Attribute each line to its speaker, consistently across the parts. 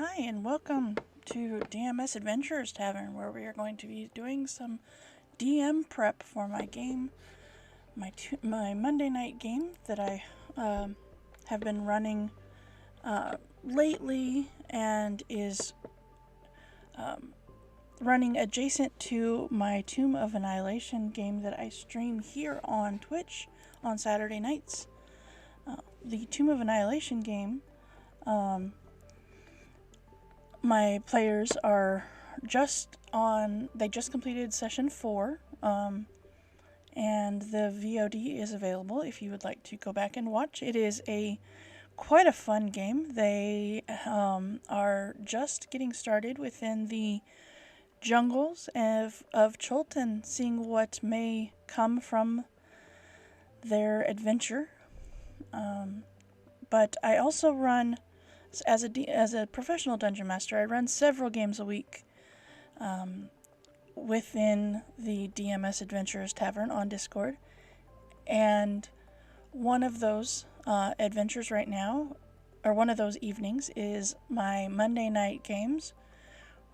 Speaker 1: Hi, and welcome to DMS Adventures Tavern, where we are going to be doing some DM prep for my game, my Monday night game that I have been running lately, and is running adjacent to my Tomb of Annihilation game that I stream here on Twitch on Saturday nights. The Tomb of Annihilation game, my players are they just completed session 4, and the VOD is available if you would like to go back and watch. It is quite a fun game. They are just getting started within the jungles of Chult and seeing what may come from their adventure. But I also run, as a professional dungeon master, I run several games a week within the DMS Adventures Tavern on Discord. And one of those adventures right now, or one of those evenings, is my Monday night games,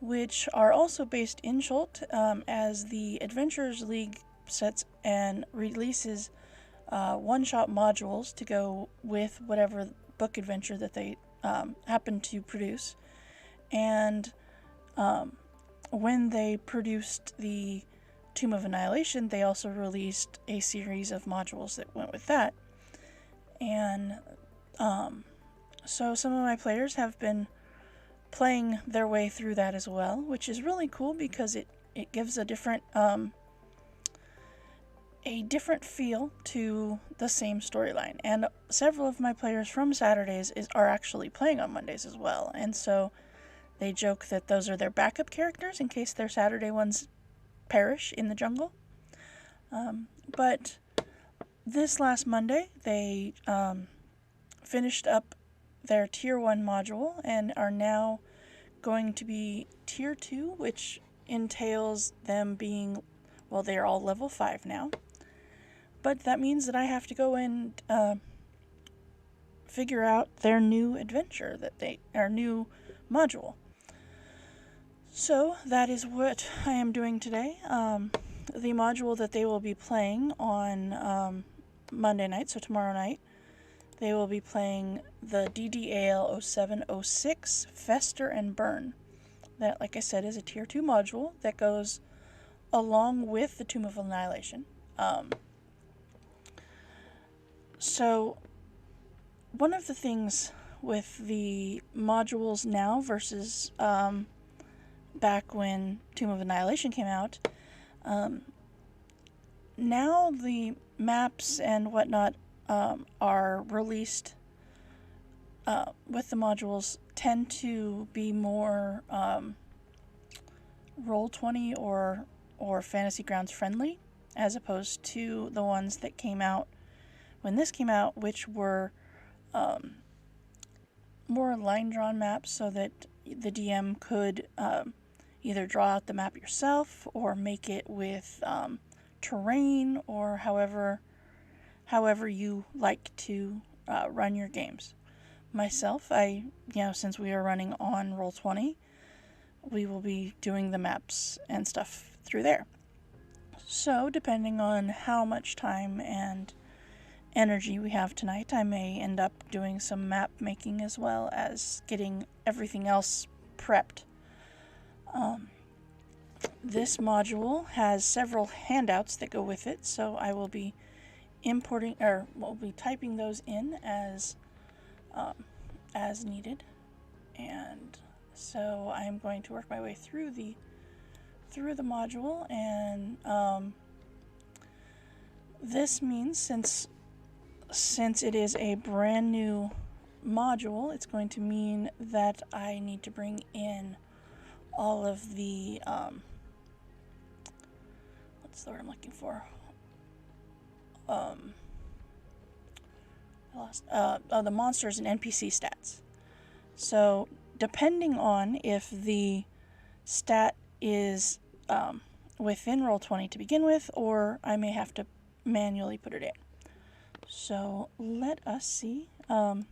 Speaker 1: which are also based in Chult, as the Adventurers League sets and releases one-shot modules to go with whatever book adventure that they happen to produce. And when they produced the Tomb of Annihilation, they also released a series of modules that went with that. And so some of my players have been playing their way through that as well, which is really cool because it gives a different feel to the same storyline. And several of my players from Saturdays are actually playing on Mondays as well, and so they joke that those are their backup characters in case their Saturday ones perish in the jungle. But this last Monday, they finished up their Tier 1 module and are now going to be Tier 2, which entails them being, well, they're all level 5 now. But that means that I have to go and figure out their new adventure, our new module. So that is what I am doing today. The module that they will be playing on Monday night, so tomorrow night, they will be playing the DDAL 0706 Fester and Burn. That, like I said, is a Tier 2 module that goes along with the Tomb of Annihilation. So, one of the things with the modules now versus back when Tomb of Annihilation came out, now the maps and whatnot are released with the modules tend to be more Roll20 or Fantasy Grounds friendly, as opposed to the ones that came out when this came out, which were more line-drawn maps, so that the DM could either draw out the map yourself or make it with terrain, or however you like to run your games. Myself, since we are running on Roll20, we will be doing the maps and stuff through there. So, depending on how much time and energy we have tonight, I may end up doing some map making as well as getting everything else prepped. This module has several handouts that go with it, so I will be typing those in as needed. And so I'm going to work my way through the module, and this means since it is a brand new module, it's going to mean that I need to bring in all of the what's the word I'm looking for? The monsters and NPC stats. So depending on if the stat is within Roll20 to begin with, or I may have to manually put it in. So let us see. Let's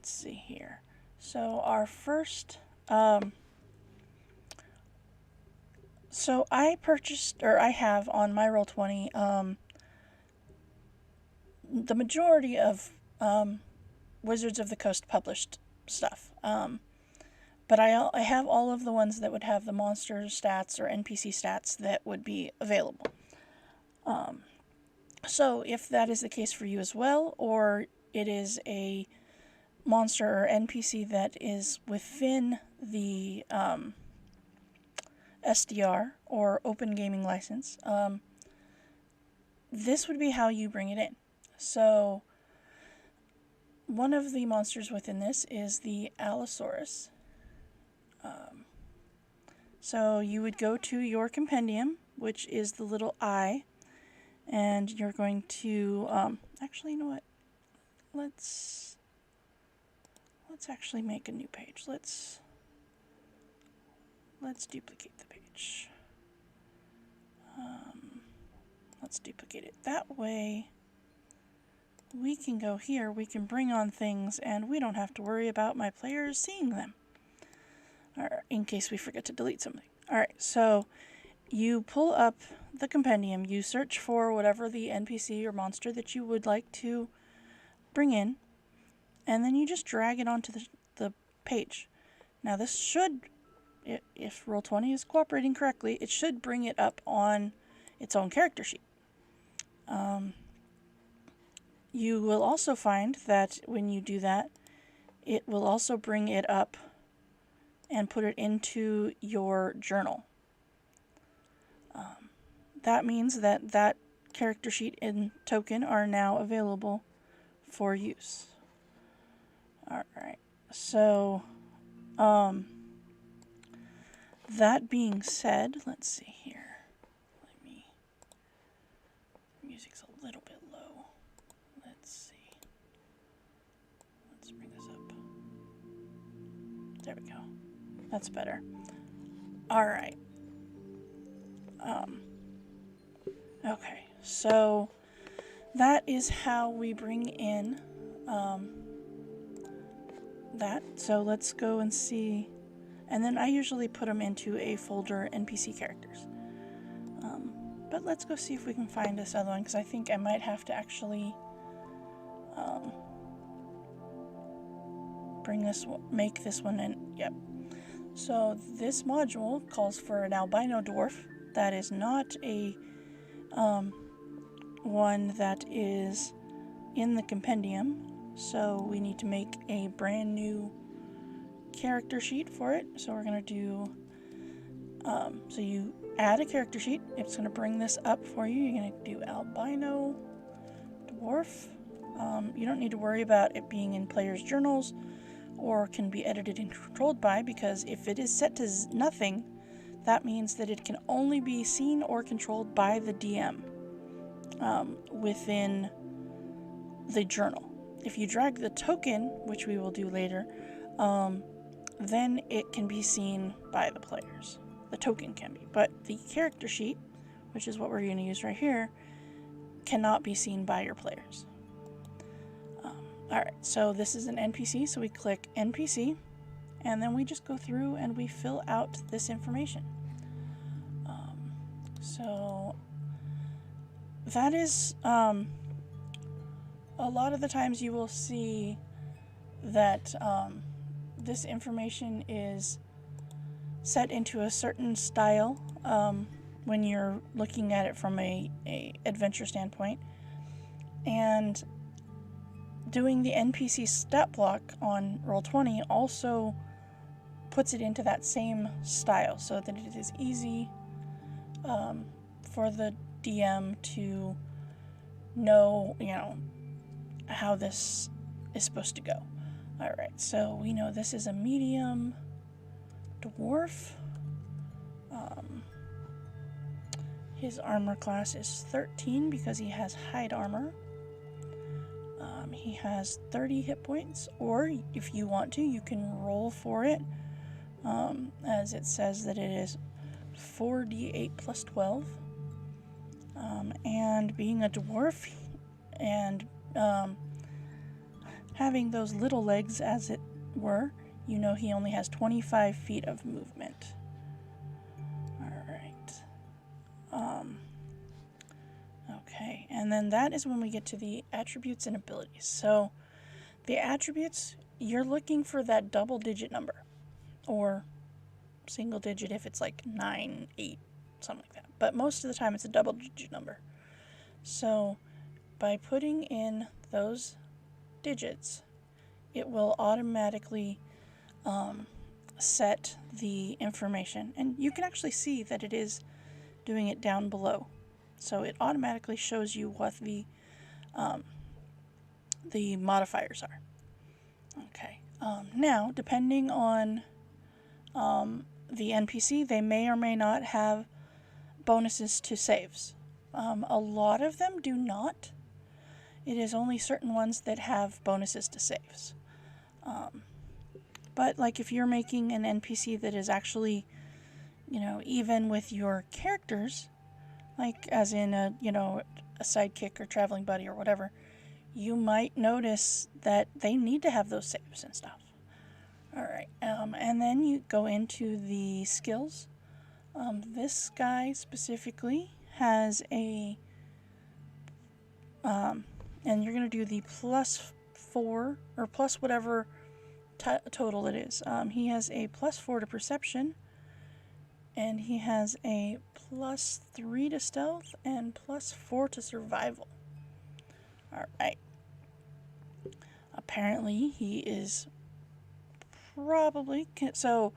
Speaker 1: see here. So our first, so I purchased, or I have on my Roll20, the majority of Wizards of the Coast published stuff. But I have all of the ones that would have the monster stats or NPC stats that would be available. So if that is the case for you as well, or it is a monster or NPC that is within the SDR or Open Gaming License, this would be how you bring it in. So one of the monsters within this is the Allosaurus. So you would go to your compendium, which is the little I, and you're going to, actually, you know what? Let's actually make a new page. Let's duplicate the page. Let's duplicate it. That way, we can go here, we can bring on things, and we don't have to worry about my players seeing them. Or in case we forget to delete something. Alright, so you pull up the compendium, you search for whatever the NPC or monster that you would like to bring in, and then you just drag it onto the page. Now this should, if Roll20 is cooperating correctly, it should bring it up on its own character sheet. You will also find that when you do that, it will also bring it up and put it into your journal. That means that that character sheet and token are now available for use. Alright, so that being said, let's see here. Music's a little bit low. Let's see. Let's bring this up. There we go. That's better. Alright. Okay, so that is how we bring in that. So let's go and see. And then I usually put them into a folder NPC characters. But let's go see if we can find this other one, because I think I might have to actually make this one in. Yep. So this module calls for an albino dwarf. That is not a one that is in the compendium. So we need to make a brand new character sheet for it. So we're going to do, so you add a character sheet. It's going to bring this up for you. You're going to do albino dwarf. You don't need to worry about it being in players' journals or can be edited and controlled by, because if it is set to nothing, that means that it can only be seen or controlled by the DM within the journal. If you drag the token, which we will do later, then it can be seen by the players. The token can be, but the character sheet, which is what we're going to use right here, cannot be seen by your players. Alright, so this is an NPC, so we click NPC, and then we just go through and we fill out this information. So that is, a lot of the times you will see that this information is set into a certain style when you're looking at it from a adventure standpoint, and doing the NPC stat block on Roll20 also puts it into that same style, so that it is easy for the DM to know, how this is supposed to go. Alright, so we know this is a medium dwarf. His armor class is 13 because he has hide armor. He has 30 hit points, or if you want to, you can roll for it, as it says that it is 4d8 plus 12. And being a dwarf and having those little legs, as it were, you know he only has 25 feet of movement. Alright. Okay, and then that is when we get to the attributes and abilities. So, the attributes, you're looking for that double-digit number, or single digit if it's like 9, 8, something like that. But most of the time it's a double-digit number. So, by putting in those digits, it will automatically set the information. And you can actually see that it is doing it down below. So it automatically shows you what the modifiers are. Okay. Now, depending on the NPC, they may or may not have bonuses to saves. A lot of them do not. It is only certain ones that have bonuses to saves. But like if you're making an NPC that is actually, even with your characters, like as in a sidekick or traveling buddy or whatever, you might notice that they need to have those saves and stuff. Alright, and then you go into the skills. This guy specifically has a, and you're going to do the +4 or plus whatever total it is. He has a +4 to perception, and he has a +3 to stealth and +4 to survival. Alright. Apparently he is probably, so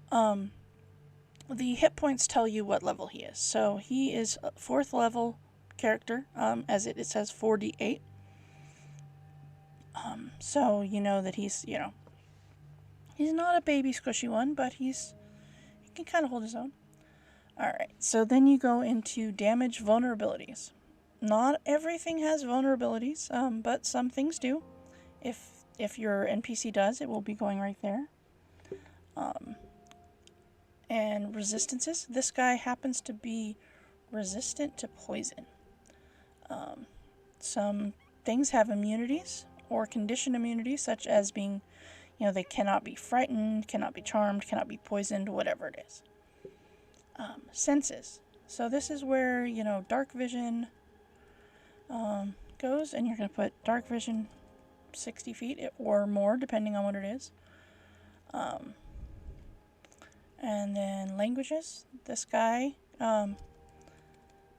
Speaker 1: the hit points tell you what level he is. So he is a 4th level character, as it says 4d8. So you know that he's not a baby squishy one, but he can kind of hold his own. Alright, so then you go into damage vulnerabilities. Not everything has vulnerabilities, but some things do. If your NPC does, it will be going right there. And resistances. This guy happens to be resistant to poison. Some things have immunities or condition immunities, such as being, they cannot be frightened, cannot be charmed, cannot be poisoned, whatever it is. Senses. So this is where, dark vision goes, and you're going to put dark vision 60 feet or more, depending on what it is. And then languages. This guy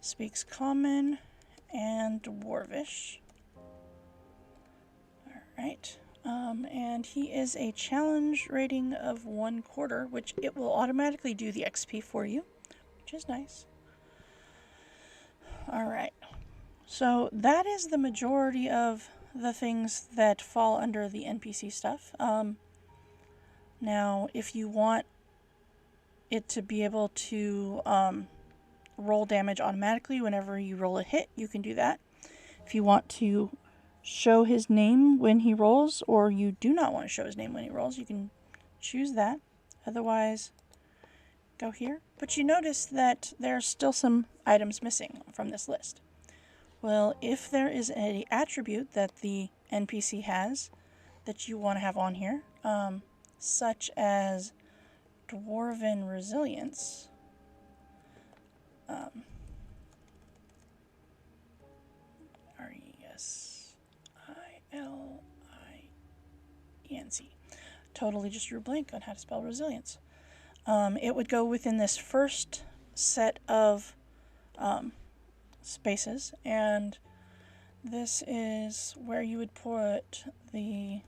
Speaker 1: speaks Common and Dwarvish. Alright. And he is a challenge rating of 1/4, which it will automatically do the XP for you, which is nice. Alright. So that is the majority of the things that fall under the NPC stuff. Now, if you want it to be able to roll damage automatically whenever you roll a hit, you can do that. If you want to show his name when he rolls, or you do not want to show his name when he rolls, you can choose that. Otherwise, go here. But you notice that there are still some items missing from this list. Well, if there is an attribute that the NPC has that you want to have on here, such as Dwarven Resilience, RESILIENC. Totally just drew a blank on how to spell resilience. It would go within this first set of spaces, and this is where you would put the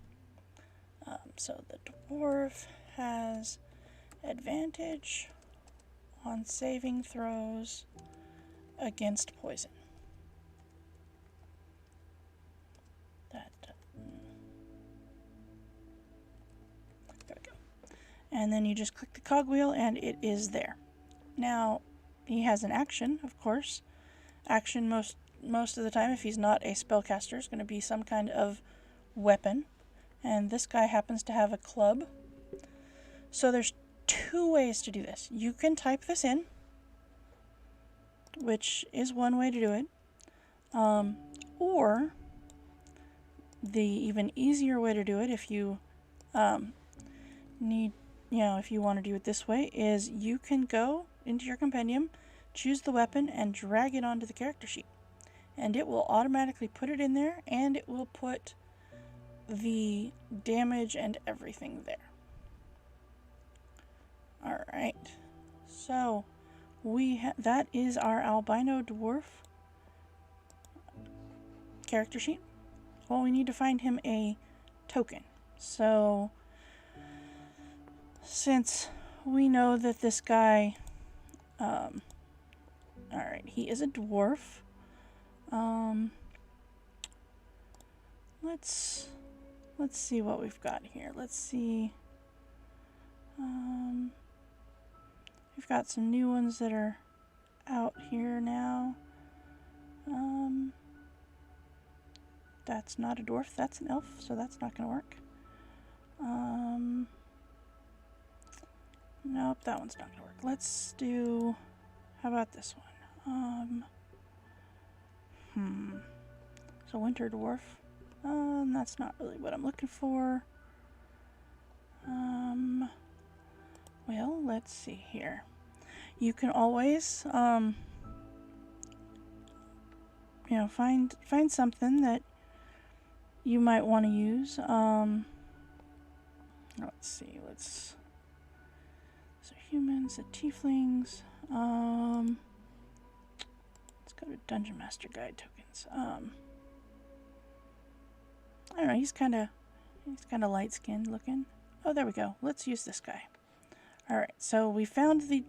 Speaker 1: so the dwarf has advantage on saving throws against poison. There we go. And then you just click the cogwheel and it is there. Now, he has an action, of course. Action most of the time, if he's not a spellcaster, is going to be some kind of weapon. And this guy happens to have a club. So there's 2 ways to do this. You can type this in, which is one way to do it. Or the even easier way to do it, if you need, if you want to do it this way, is you can go into your compendium, choose the weapon, and drag it onto the character sheet. And it will automatically put it in there, and it will put the damage and everything there. Alright, so that is our albino dwarf character sheet. Well, we need to find him a token. So, since we know that this guy, alright, he is a dwarf. Let's see what we've got here. Let's see. We've got some new ones that are out here now. That's not a dwarf, that's an elf, so that's not gonna work. Nope, that one's not gonna work. Let's do, how about this one? So winter dwarf. That's not really what I'm looking for. Well, let's see here. You can always, find something that you might want to use. Let's see. So humans, the tieflings. Let's go to Dungeon Master Guide tokens. I don't know. He's kind of light skinned looking. Oh, there we go. Let's use this guy. All right. So we found the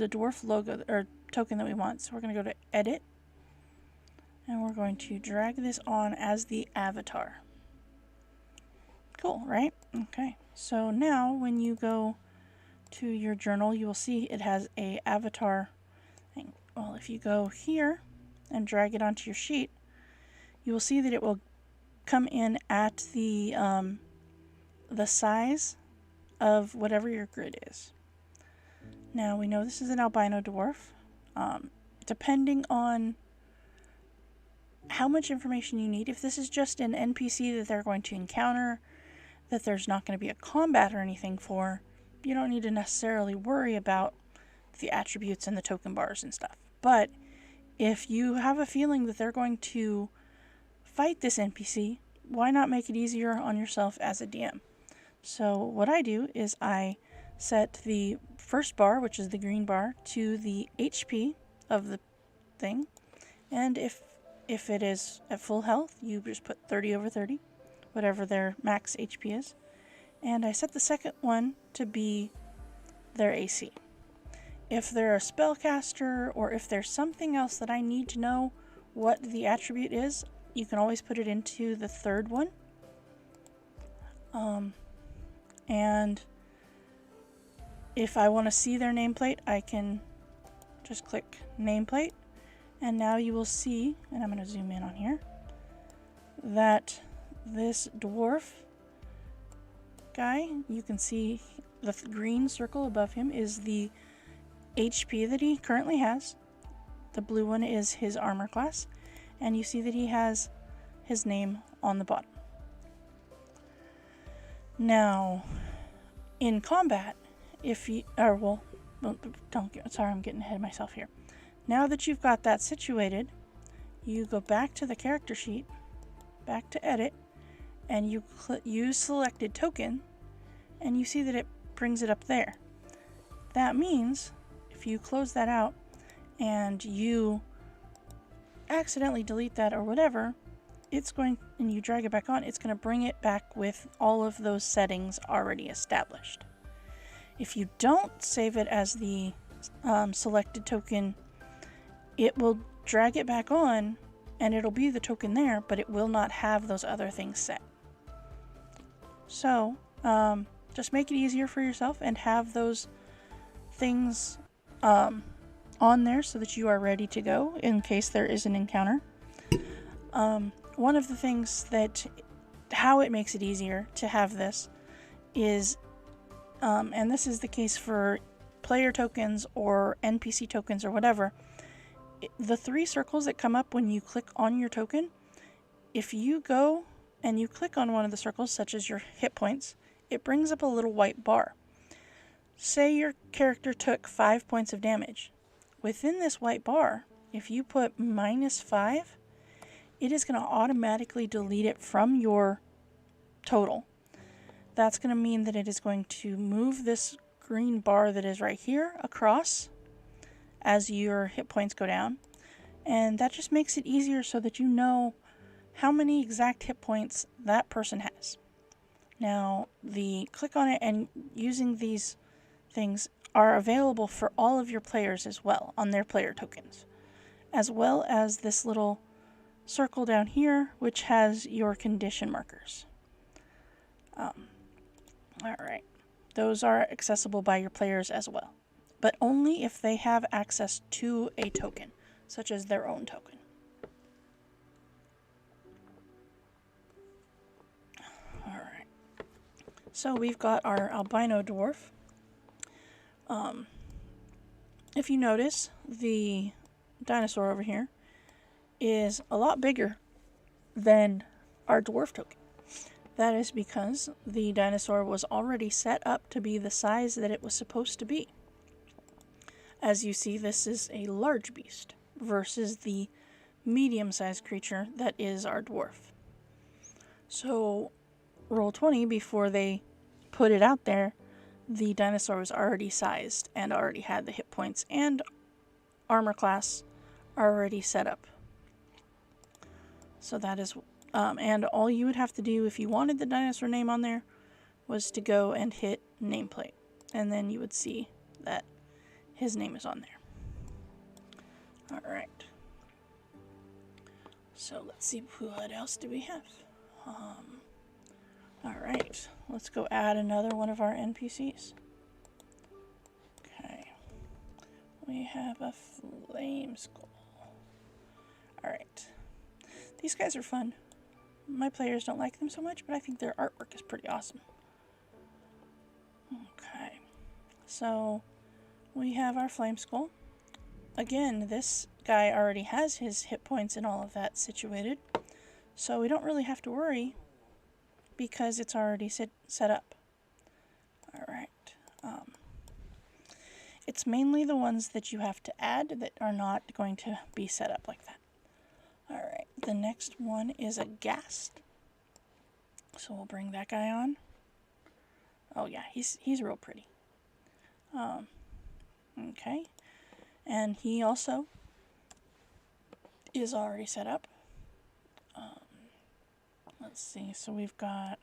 Speaker 1: dwarf logo or token that we want. So we're going to go to Edit. And we're going to drag this on as the avatar. Cool, right? Okay. So now when you go to your journal, you will see it has a avatar thing. Well, if you go here and drag it onto your sheet, you will see that it will come in at the size of whatever your grid is. Now we know this is an albino dwarf. Depending on how much information you need, if this is just an NPC that they're going to encounter, that there's not going to be a combat or anything for, you don't need to necessarily worry about the attributes and the token bars and stuff. But if you have a feeling that they're going to fight this NPC, why not make it easier on yourself as a DM? So what I do is I set the first bar, which is the green bar, to the HP of the thing, and if it is at full health, you just put 30 over 30, whatever their max HP is. And I set the second one to be their AC. If they're a spellcaster, or if there's something else that I need to know what the attribute is, you can always put it into the third one. And if I want to see their nameplate, I can just click nameplate. And now you will see, and I'm going to zoom in on here, that this dwarf guy, you can see the green circle above him is the HP that he currently has. The blue one is his armor class. And you see that he has his name on the bottom. Now, in combat, sorry, I'm getting ahead of myself here. Now that you've got that situated, you go back to the character sheet, back to edit, and you use selected token, and you see that it brings it up there. That means if you close that out and you accidentally delete that or whatever, and you drag it back on, it's going to bring it back with all of those settings already established. If you don't save it as the selected token, it will drag it back on and it'll be the token there, but it will not have those other things set. So just make it easier for yourself and have those things on there so that you are ready to go in case there is an encounter. One of the things how it makes it easier to have this is, and this is the case for player tokens or NPC tokens or whatever, the 3 circles that come up when you click on your token, if you go and you click on one of the circles, such as your hit points, it brings up a little white bar. Say your character took 5 points of damage. Within this white bar, if you put -5, it is going to automatically delete it from your total. That's going to mean that it is going to move this green bar that is right here across as your hit points go down. And that just makes it easier so that you know how many exact hit points that person has. Now, the click on it and using these things are available for all of your players as well on their player tokens, as well as this little circle down here which has your condition markers. Alright, those are accessible by your players as well, but only if they have access to a token, such as their own token. Alright, so we've got our albino dwarf. If you notice, the dinosaur over here is a lot bigger than our dwarf token. That is because the dinosaur was already set up to be the size that it was supposed to be. As you see, this is a large beast versus the medium-sized creature that is our dwarf. So, Roll20, before they put it out there, the dinosaur was already sized and already had the hit points and armor class already set up. So that is, and all you would have to do if you wanted the dinosaur name on there was to go and hit nameplate, and then you would see that his name is on there. Alright. So let's see, what else do we have? Alright, let's go add another one of our NPCs. Okay. We have a flame skull. Alright. These guys are fun. My players don't like them so much, but I think their artwork is pretty awesome. Okay. So, we have our flame skull. Again, this guy already has his hit points and all of that situated, so we don't really have to worry because it's already set up. Alright. It's mainly the ones that you have to add that are not going to be set up like that. Alright, the next one is a ghast. So we'll bring that guy on. Oh yeah, he's real pretty. Okay. And he also is already set up. Let's see, so we've got...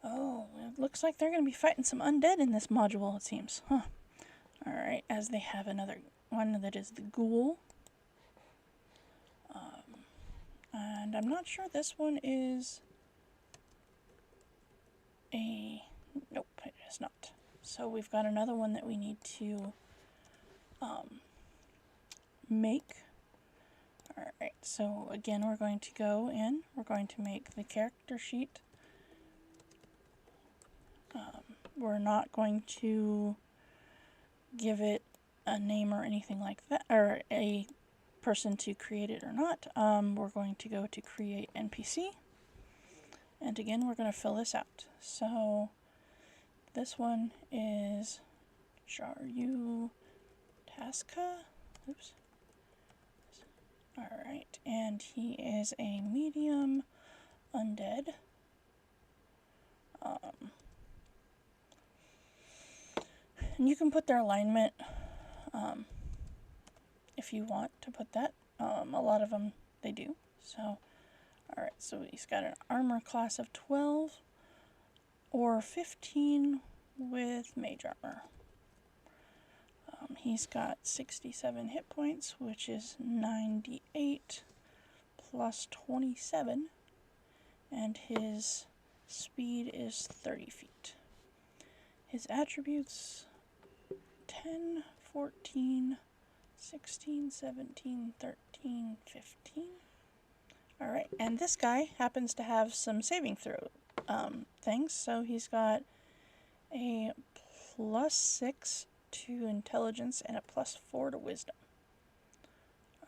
Speaker 1: Oh, it looks like they're going to be fighting some undead in this module, it seems. Huh. Alright, as they have another one that is the ghoul. And I'm not sure this one is a... Nope, it is not. So we've got another one that we need to make. Alright, so again we're going to go in, we're going to make the character sheet. We're not going to give it a name or anything like that, or a person to create it or not. We're going to go to create NPC, and again we're going to fill this out. So this one is Jaryu Tasca. Oops. Alright, and he is a medium undead. And you can put their alignment if you want to put that. A lot of them, they do. So, alright, so he's got an armor class of 12 or 15 with mage armor. He's got 67 hit points, which is 98 plus 27, and his speed is 30 feet. His attributes 10, 14, 16, 17, 13, 15. Alright, and this guy happens to have some saving throw things, so he's got a +6 to intelligence and a +4 to wisdom.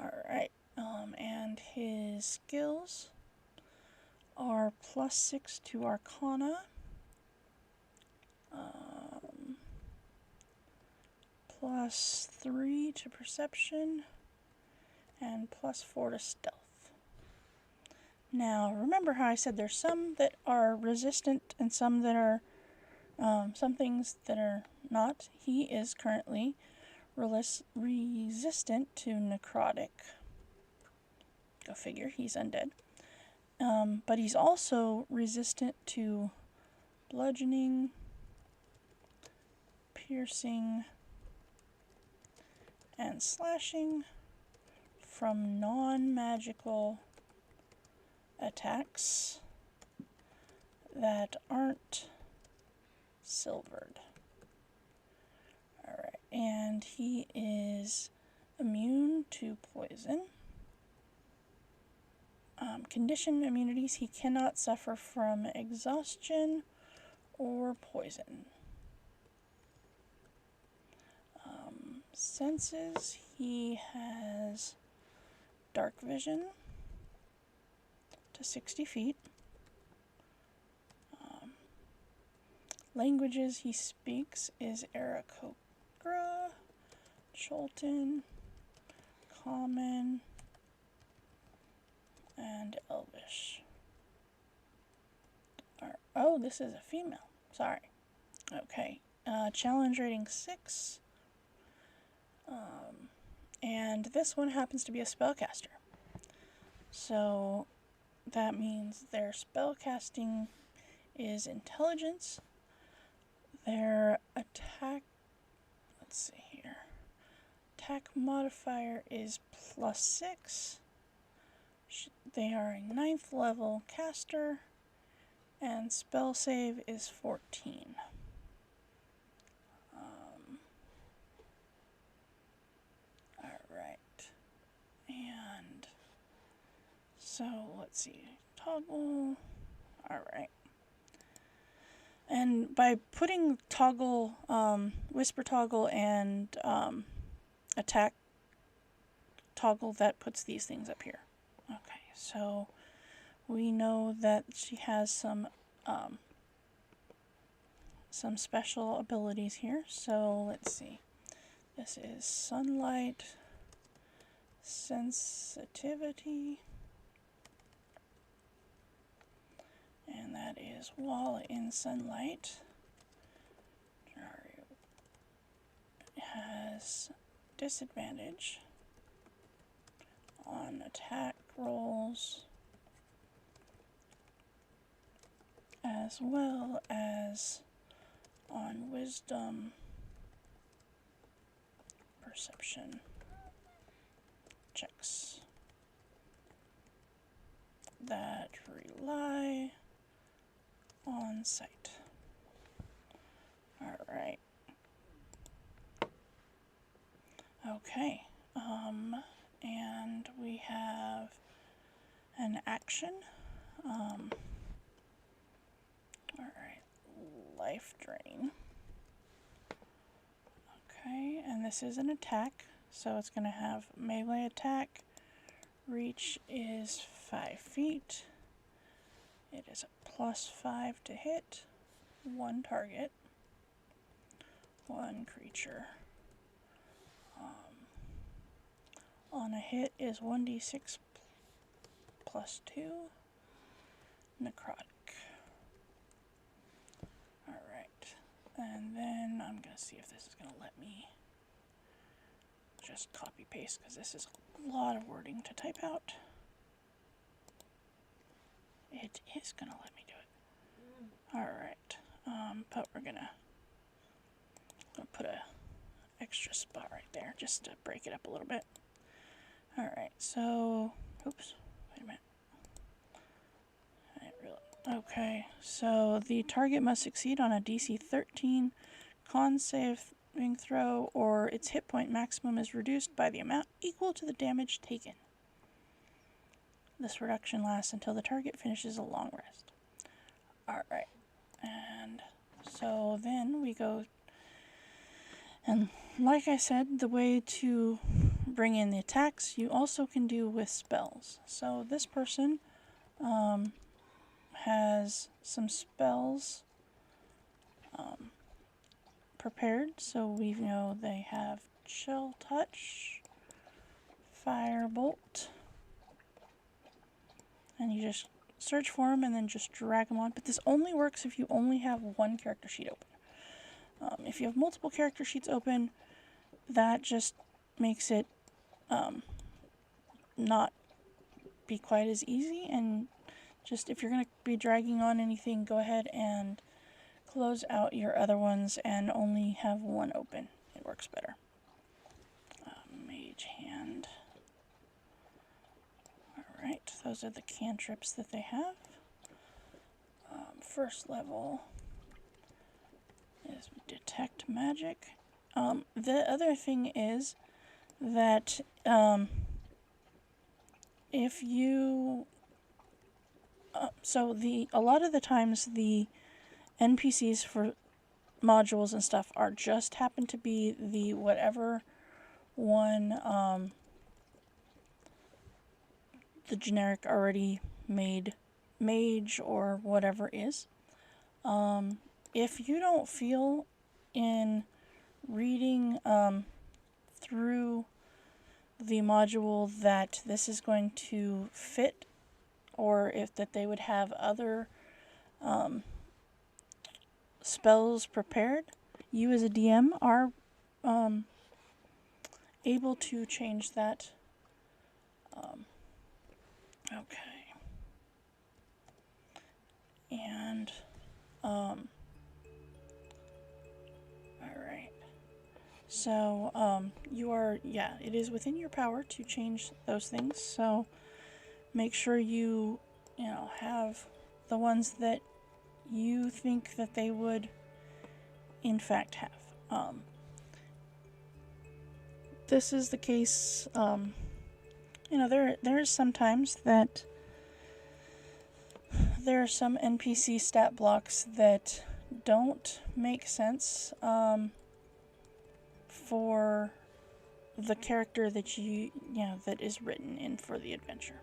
Speaker 1: Alright, and his skills are +6 to arcana +3 to perception, and +4 to stealth. Now, remember how I said there's some that are resistant and some that are, some things that are not. He is currently resistant to necrotic. Go figure, he's undead. But he's also resistant to bludgeoning, piercing, and slashing from non-magical attacks that aren't silvered. Alright, and he is immune to poison. Condition immunities, he cannot suffer from exhaustion or poison. Senses, he has dark vision to 60 feet. Languages he speaks is Aarakocra, Cholton, Common, and Elvish. Oh, this is a female. Sorry. Okay. Challenge rating 6. And this one happens to be a spellcaster. So that means their spellcasting is intelligence. Their attack, let's see here. Attack modifier is +6. They are a 9th level caster, and spell save is 14. Alright. And so let's see. Toggle. Alright. And by putting toggle, whisper toggle and attack toggle, that puts these things up here. Okay, so we know that she has some special abilities here. So let's see. This is sunlight, sensitivity, and that is while in sunlight. Has disadvantage on attack rolls as well as on wisdom, perception checks that rely on sight. Alright. Okay. And we have an action. Alright. Life drain. Okay, and this is an attack, so it's going to have melee attack. Reach is 5 feet. It is a +5 to hit. 1 target. 1 creature. On a hit is 1d6 +2. Necrotic. Alright. And then I'm going to see if this is going to let me just copy paste, because this is a lot of wording to type out. It is going to let me do it. Alright. But we're going to put a extra spot right there just to break it up a little bit. Alright, so, oops, wait a minute. Okay, so the target must succeed on a DC 13 con saving throw, or its hit point maximum is reduced by the amount equal to the damage taken. This reduction lasts until the target finishes a long rest. Alright, and so then we go, and like I said, the way to bring in the attacks you also can do with spells. So this person has some spells prepared, so we know they have Chill Touch, Firebolt, and you just search for them and then just drag them on. But this only works if you only have one character sheet open. If you have multiple character sheets open, that just makes it not be quite as easy. And just if you're going to be dragging on anything, go ahead and close out your other ones and only have one open. It works better. Mage Hand. Alright, those are the cantrips that they have. First level is Detect Magic. The other thing is that if you... a lot of the times the NPCs for modules and stuff are just happen to be the whatever one the generic already made mage or whatever is. If you don't feel in reading through the module that this is going to fit, or if that they would have other spells prepared, you as a DM are able to change that. Okay. And alright. So you are, yeah, it is within your power to change those things, so make sure you have the ones that you think that they would in fact have. This is the case, there is sometimes that there are some NPC stat blocks that don't make sense for the character that that is written in for the adventure.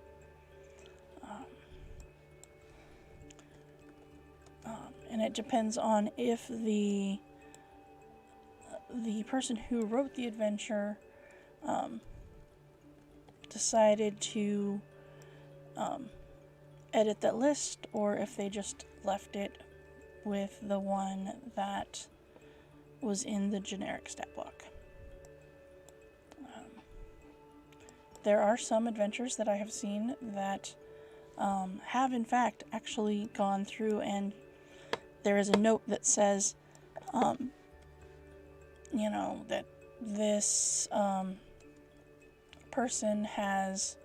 Speaker 1: And it depends on if the person who wrote the adventure decided to edit that list, or if they just left it with the one that was in the generic stat block. There are some adventures that I have seen that have in fact actually gone through, and there is a note that says that this person has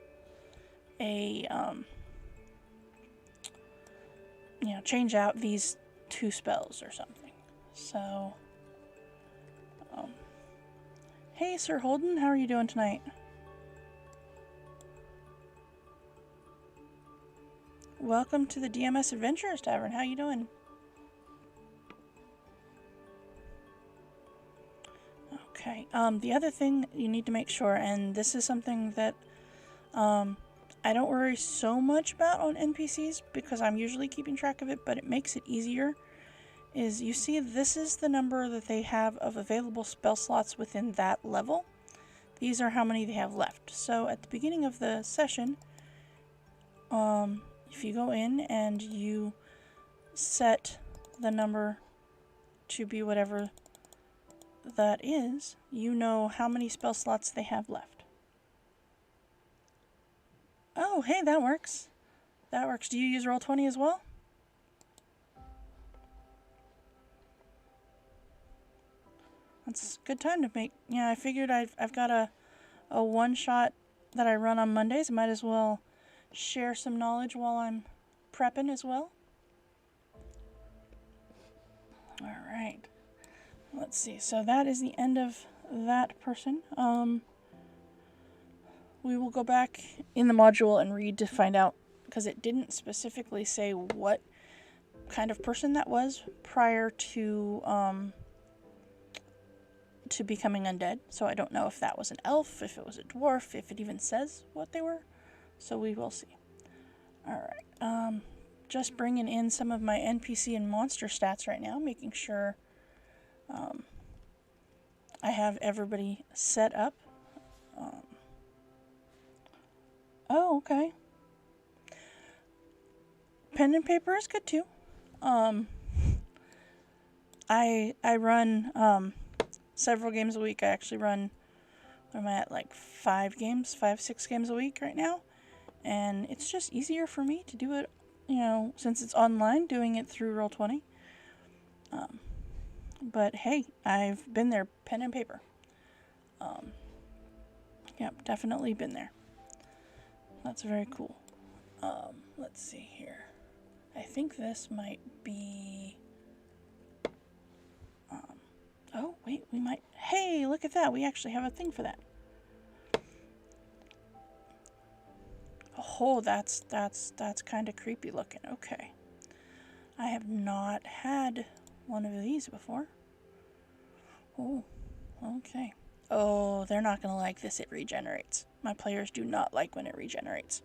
Speaker 1: a change out these 2 spells or something. So hey Sir Holden, how are you doing tonight? Welcome to the DMS Adventurers Tavern. How you doing? Okay, the other thing you need to make sure, and this is something that I don't worry so much about on NPCs because I'm usually keeping track of it, but it makes it easier, is you see this is the number that they have of available spell slots within that level. These are how many they have left. So at the beginning of the session, if you go in and you set the number to be whatever that is, you know how many spell slots they have left. Oh, hey, that works. That works. Do you use Roll20 as well? That's a good time to make... Yeah, I figured I've got a one-shot that I run on Mondays. I might as well share some knowledge while I'm prepping as well. Alright. Let's see. So that is the end of that person. We will go back in the module and read to find out, because it didn't specifically say what kind of person that was prior to becoming undead. So I don't know if that was an elf, if it was a dwarf, if it even says what they were. So we will see. Alright. Just bringing in some of my NPC and monster stats right now, making sure I have everybody set up. Um, oh, okay. Pen and paper is good too. Um, I run several games a week. I actually run. What am I at? Like 6 games a week right now, and it's just easier for me to do it. Since it's online, doing it through Roll20. Um, but hey, I've been there, pen and paper. Yep, definitely been there. That's very cool. Let's see here. I think this might be. Oh wait, we might. Hey, look at that! We actually have a thing for that. Oh, that's kind of creepy looking. Okay, I have not had one of these before. Oh, okay. Oh, they're not gonna like this. It regenerates. My players do not like when it regenerates.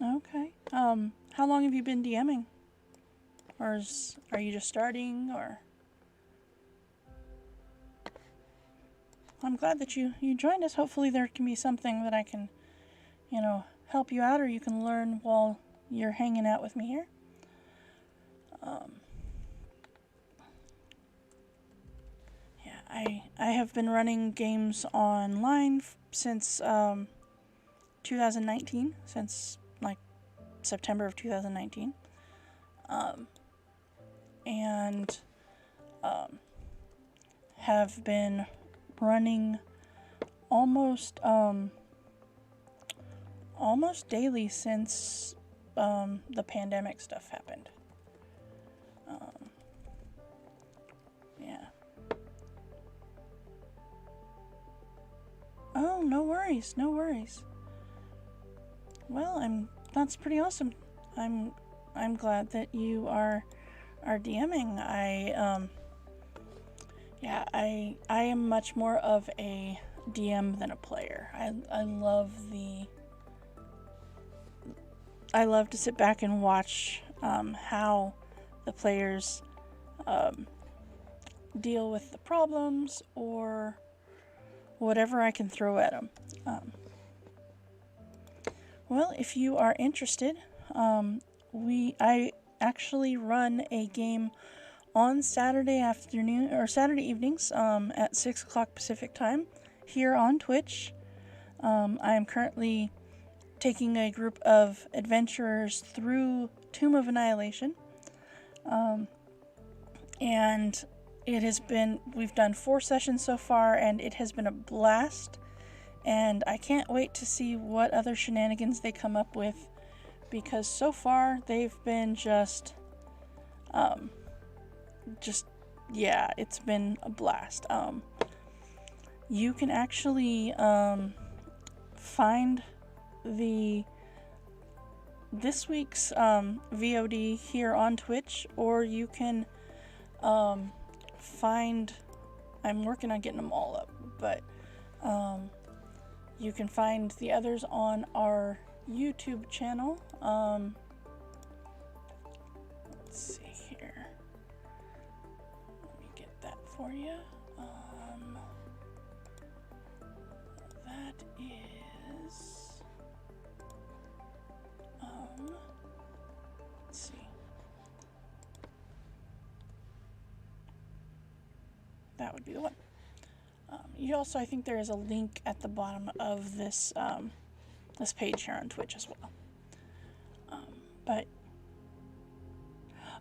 Speaker 1: Okay. How long have you been DMing? Or are you just starting, or? I'm glad that you joined us. Hopefully there can be something that I can, help you out, or you can learn while you're hanging out with me here. Yeah, I have been running games online since 2019, since like September of 2019. And have been running almost daily since the pandemic stuff happened. Yeah. Oh, no worries, no worries. Well, that's pretty awesome. I'm glad that you are DMing. I am much more of a DM than a player. I love to sit back and watch how the players deal with the problems or whatever I can throw at them. Well, if you are interested, I actually run a game on Saturday afternoon or Saturday evenings at 6 o'clock Pacific time here on Twitch. I am currently taking a group of adventurers through Tomb of Annihilation. And we've done 4 sessions so far, and it has been a blast. And I can't wait to see what other shenanigans they come up with, because so far they've been it's been a blast. You can actually find this week's VOD here on Twitch, or you can find. I'm working on getting them all up, but you can find the others on our YouTube channel. Let's see here. Let me get that for you. That is. Let's see. That would be the one. You also, I think there is a link at the bottom of this this page here on Twitch as well. But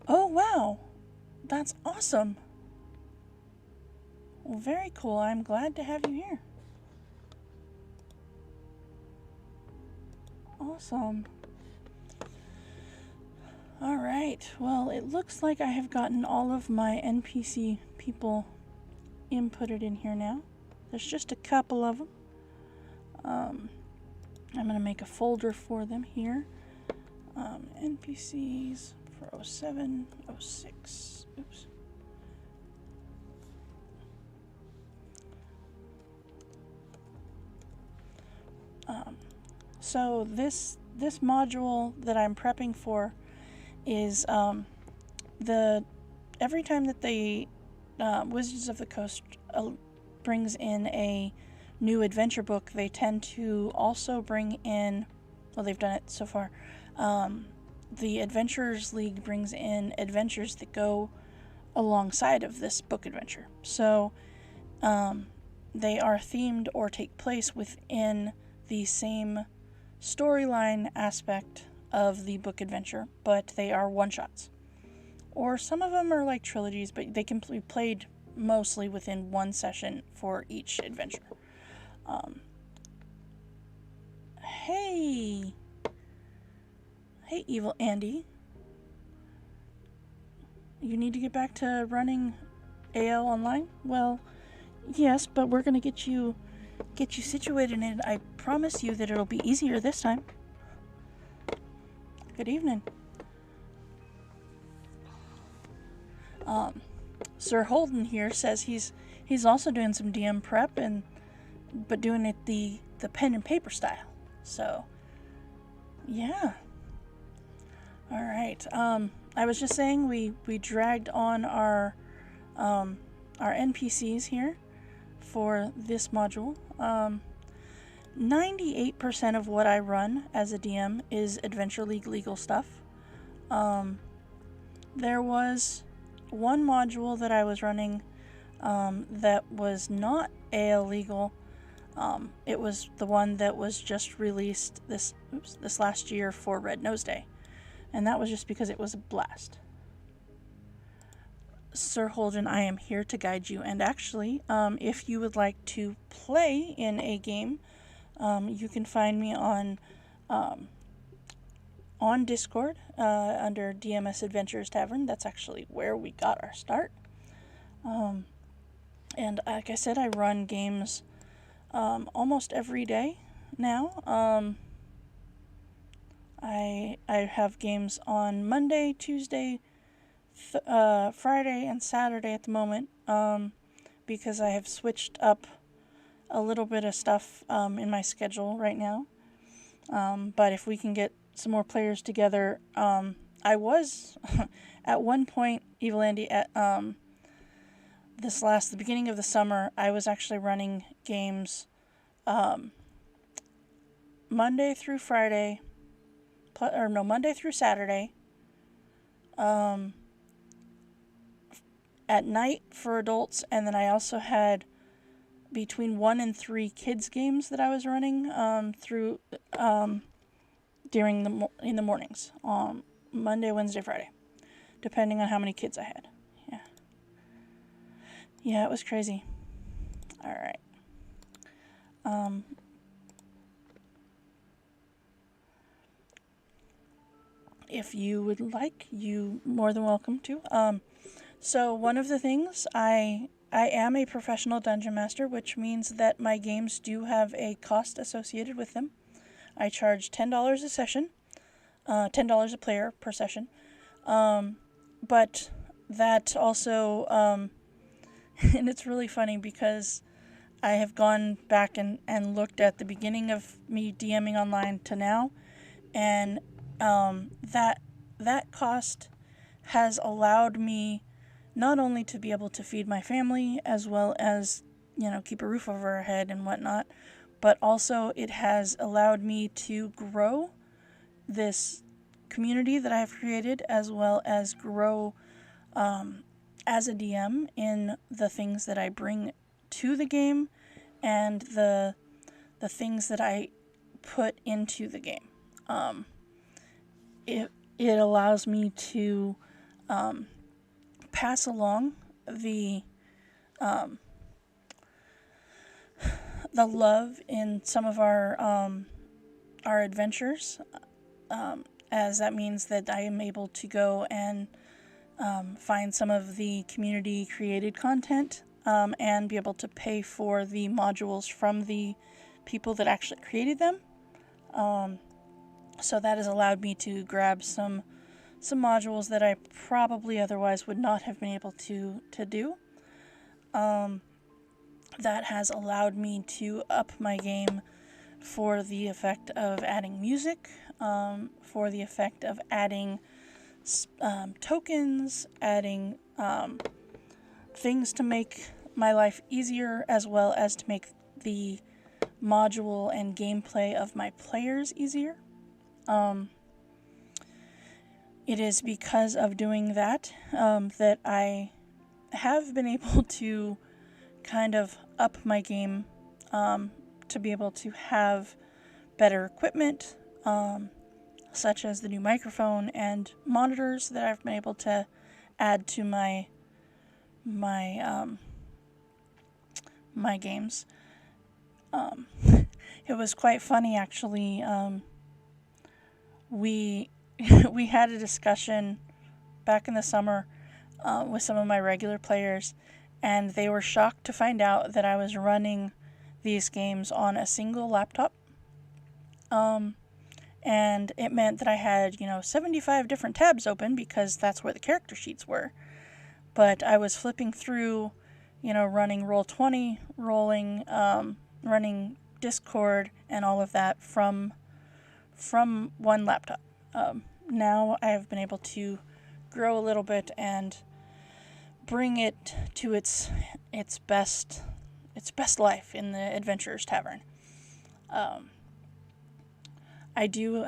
Speaker 1: oh wow, that's awesome. Well, very cool. I'm glad to have you here. Awesome. All right. Well, it looks like I have gotten all of my NPC people inputted in here now. There's just a couple of them. I'm going to make a folder for them here. NPCs for 07, 06. Oops. So this module that I'm prepping for is every time that they Wizards of the Coast brings in a new adventure book, they tend to also bring in, well, they've done it so far, the Adventurers League brings in adventures that go alongside of this book adventure. So they are themed or take place within the same storyline aspect of the book adventure, but they are one-shots. Or some of them are like trilogies, but they can be played mostly within one session for each adventure. Hey, Evil Andy. You need to get back to running AL online? Well, yes, but we're gonna get you situated, and I promise you that it'll be easier this time. Good evening. Sir Holden here says he's also doing some DM prep, but doing it the pen and paper style. So, yeah. All right. I was just saying we dragged on our NPCs here for this module. 98% of what I run as a DM is Adventure League legal stuff. There was one module that I was running that was not AL legal. It was the one that was just released this last year for Red Nose Day. And that was just because it was a blast. Sir Holden, I am here to guide you. And actually, if you would like to play in a game, you can find me on Discord under DMS Adventures Tavern. That's actually where we got our start. And like I said, I run games almost every day now. I have games on Monday, Tuesday, Friday, and Saturday at the moment, because I have switched up a little bit of stuff in my schedule right now. But if we can get some more players together, I was at one point, Evil Andy, at the beginning of the summer, I was actually running games Monday through Friday. Monday through Saturday, at night for adults, and then I also had between 1 and 3 kids games that I was running through in the mornings, Monday, Wednesday, Friday, depending on how many kids I had. Yeah, it was crazy. All right. If you would like, you more than welcome to. So one of the things, I am a professional dungeon master, which means that my games do have a cost associated with them. I charge $10 a session, $10 a player per session. But that also, and it's really funny because I have gone back and looked at the beginning of me DMing online to now, and that cost has allowed me not only to be able to feed my family as well as, keep a roof over our head and whatnot, but also it has allowed me to grow this community that I've created, as well as grow as a DM in the things that I bring to the game and the things that I put into the game. It allows me to pass along the love in some of our adventures, as that means that I am able to go and find some of the community created content and be able to pay for the modules from the people that actually created them. So that has allowed me to grab some modules that I probably otherwise would not have been able to do. That has allowed me to up my game for the effect of adding music, for the effect of adding tokens, adding things to make my life easier, as well as to make the module and gameplay of my players easier. It is because of doing that that I have been able to kind of up my game to be able to have better equipment, such as the new microphone and monitors that I've been able to add to my games. It was quite funny, actually. We we had a discussion back in the summer with some of my regular players, and they were shocked to find out that I was running these games on a single laptop. And it meant that I had, 75 different tabs open because that's where the character sheets were. But I was flipping through, running Roll20, running Discord and all of that from one laptop. Now I have been able to grow a little bit and bring it to its best life in the Adventurer's Tavern. I do,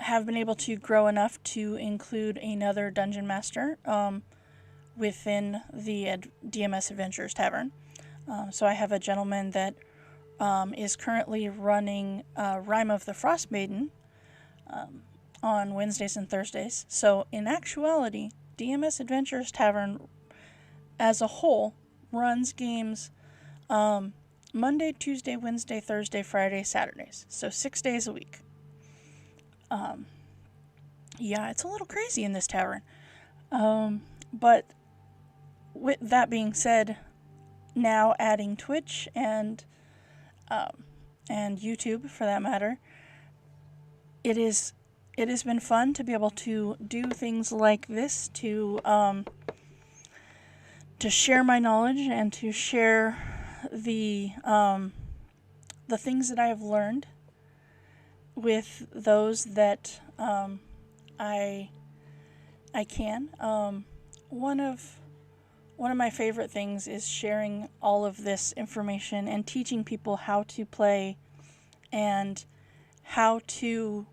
Speaker 1: have been able to grow enough to include another dungeon master within the DMS Adventurer's Tavern. So I have a gentleman that is currently running Rime of the Frost Maiden on Wednesdays and Thursdays. So in actuality, DMS Adventurer's Tavern as a whole runs games Monday, Tuesday, Wednesday, Thursday, Friday, Saturdays. So 6 days a week. Yeah, it's a little crazy in this tavern. But with that being said, now adding Twitch and YouTube, for that matter, it has been fun to be able to do things like this, to share my knowledge and to share the things that I have learned with those that I can. One of my favorite things is sharing all of this information and teaching people how to play and how to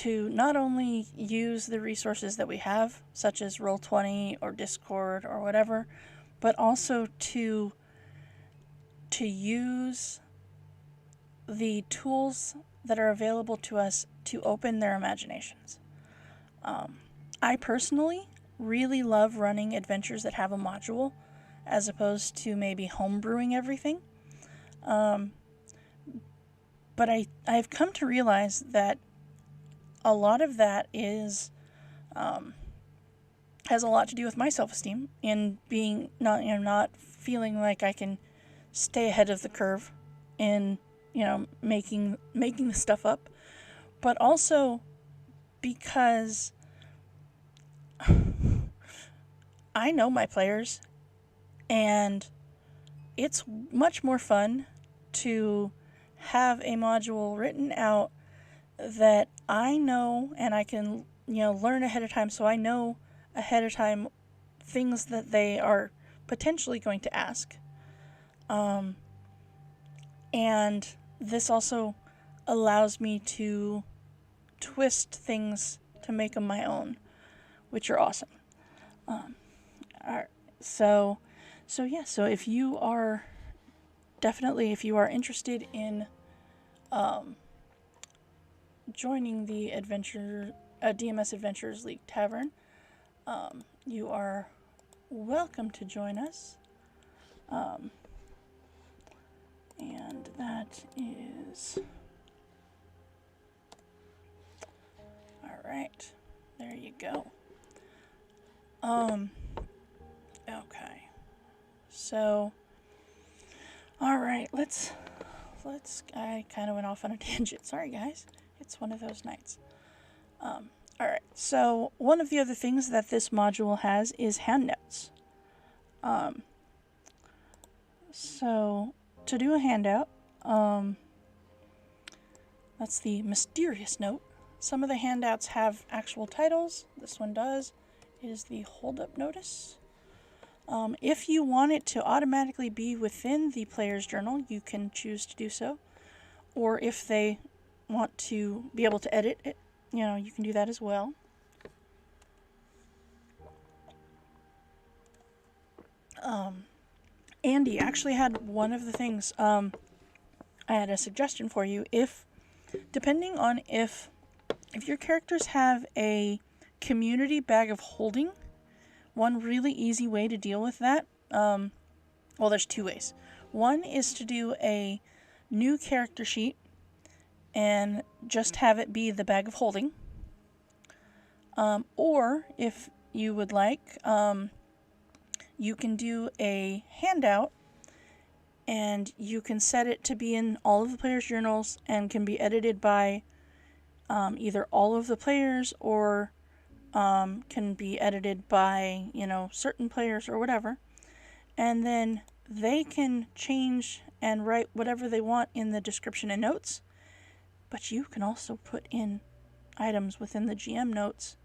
Speaker 1: not only use the resources that we have, such as Roll20 or Discord or whatever, but also to use the tools that are available to us to open their imaginations. I personally really love running adventures that have a module, as opposed to maybe homebrewing everything. But I've come to realize that a lot of that is has a lot to do with my self-esteem in being not feeling like I can stay ahead of the curve in making the stuff up, but also because I know my players, and it's much more fun to have a module written out that I know and I can learn ahead of time, so I know ahead of time things that they are potentially going to ask. And this also allows me to twist things to make them my own, which are awesome. Alright, so if you are interested in joining the DMS Adventurers League Tavern, you are welcome to join us. And that is... Alright, there you go. Okay. So, alright, let's... I kind of went off on a tangent. Sorry, guys. It's one of those nights. Alright, so one of the other things that this module has is handouts. So, to do a handout, that's the mysterious note. Some of the handouts have actual titles. This one does. It is the hold-up notice. If you want it to automatically be within the player's journal, you can choose to do so. Or if they want to be able to edit it, you can do that as well. Andy actually had one of the things, I had a suggestion for you. Depending on if your characters have a community bag of holding, one really easy way to deal with that, well, there's two ways. One is to do a new character sheet and just have it be the bag of holding. Or if you would like, you can do a handout and you can set it to be in all of the players' journals and can be edited by either all of the players or can be edited by, certain players or whatever. And then they can change and write whatever they want in the description and notes. But you can also put in items within the GM notes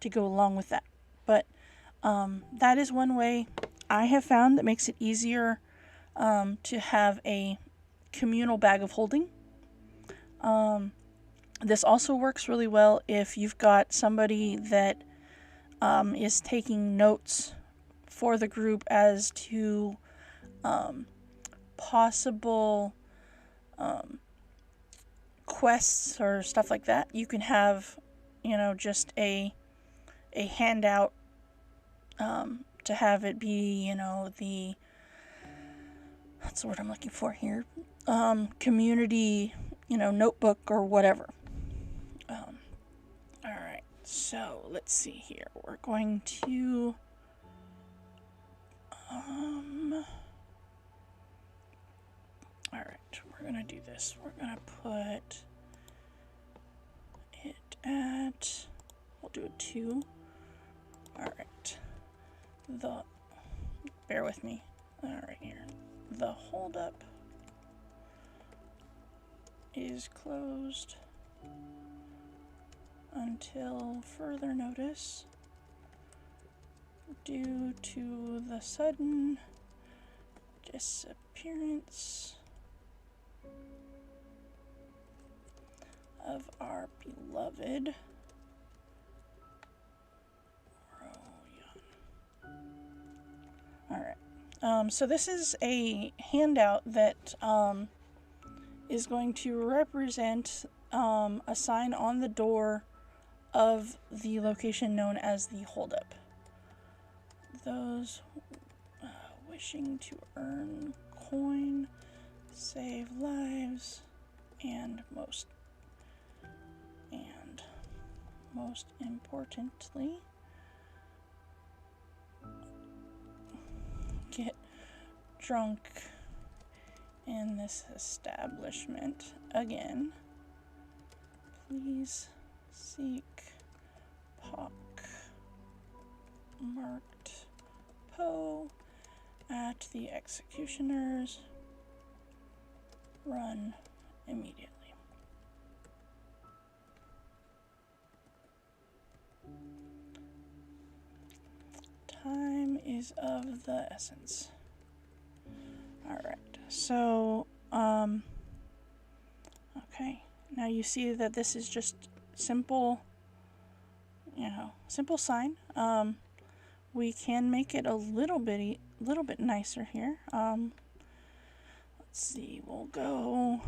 Speaker 1: to go along with that. But that is one way I have found that makes it easier to have a communal bag of holding. This also works really well if you've got somebody that is taking notes for the group as to possible quests or stuff like that. You can have, just a handout to have it be, what's the word I'm looking for here? Community, notebook or whatever. Alright, so let's see here. We're going to alright, we're gonna do this. We're gonna put it at, we'll do a 2. Alright. Bear with me. Alright, here. The holdup is closed until further notice due to the sudden disappearance of our beloved Alright, so this is a handout that is going to represent a sign on the door of the location known as the holdup. Those wishing to earn coin, save lives, and most importantly, get drunk in this establishment again. Please seek Pock marked Poe at the executioners. Run immediately. Time is of the essence. Alright, so, okay. Now you see that this is just simple, simple sign. We can make it a little bit nicer here. Let's see, we'll go,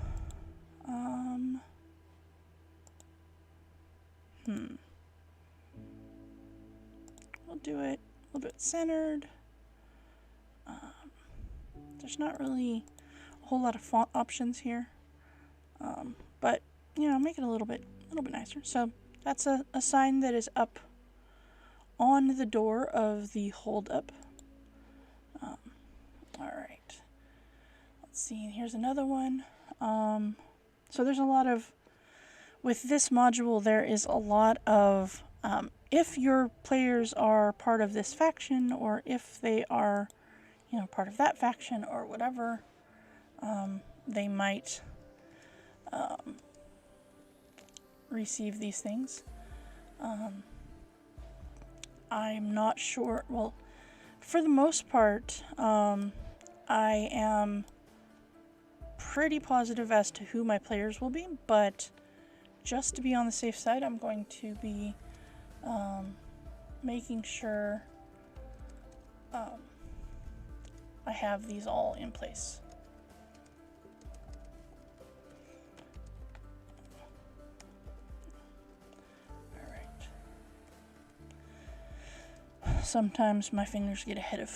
Speaker 1: we'll do it a little bit centered. There's not really a whole lot of font options here, but make it a little bit nicer. So that's a sign that is up on the door of the holdup. All right. Let's see. Here's another one. So there's a lot of, with this module, there is a lot of, if your players are part of this faction, or if they are, part of that faction, or whatever, they might receive these things. I'm not sure. Well, For the most part, I am pretty positive as to who my players will be, but just to be on the safe side, I'm going to be making sure I have these all in place. Alright. Sometimes my fingers get ahead of,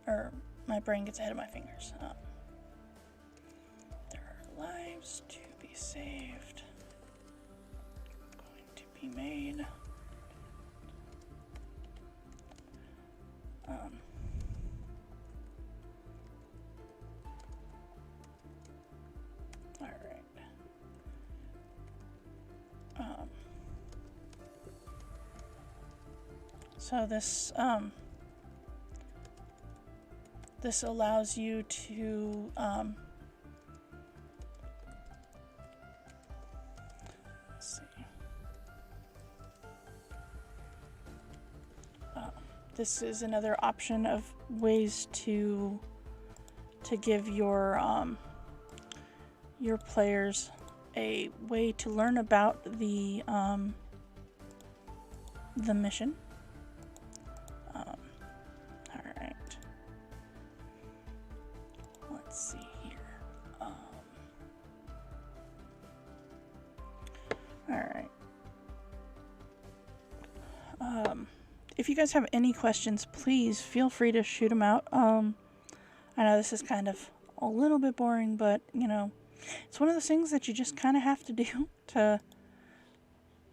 Speaker 1: or my brain gets ahead of my fingers. There are lives to be saved. Going to be made. So this allows you to let's see. This is another option of ways to give your players a way to learn about the mission. Alright. Let's see here. Alright. If you guys have any questions, please feel free to shoot them out. I know this is kind of a little bit boring, but, you know, it's one of those things that you just kind of have to do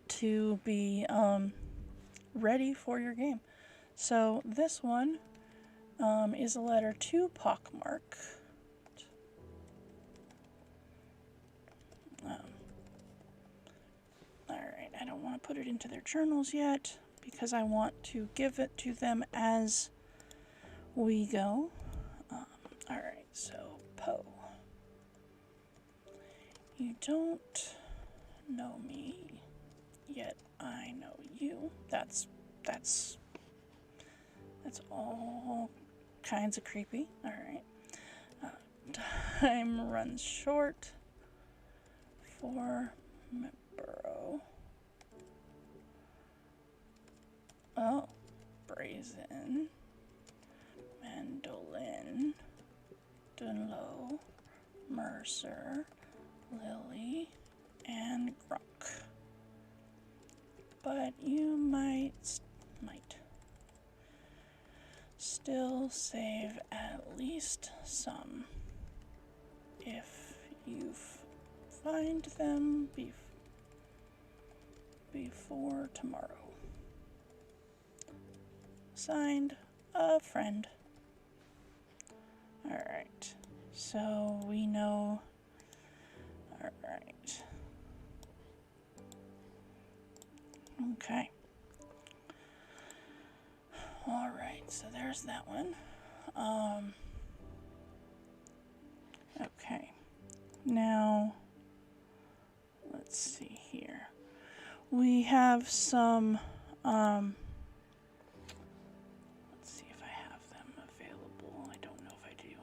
Speaker 1: to be ready for your game. So this one is a letter to Pockmark. Alright, I don't want to put it into their journals yet because I want to give it to them as we go. Alright, so Poe. You don't know me, yet I know you. That's all kinds of creepy. Alright. Time runs short for Burrow. Oh. Brazen. Mandolin. Dunlo. Mercer. Lily. And Grunk. But you might still save at least some if you find them before tomorrow. Signed, a friend. Alright, so we know. Alright. Okay. Alright, so there's that one. Okay. Now, let's see here. We have some, let's see if I have them available. I don't know if I do.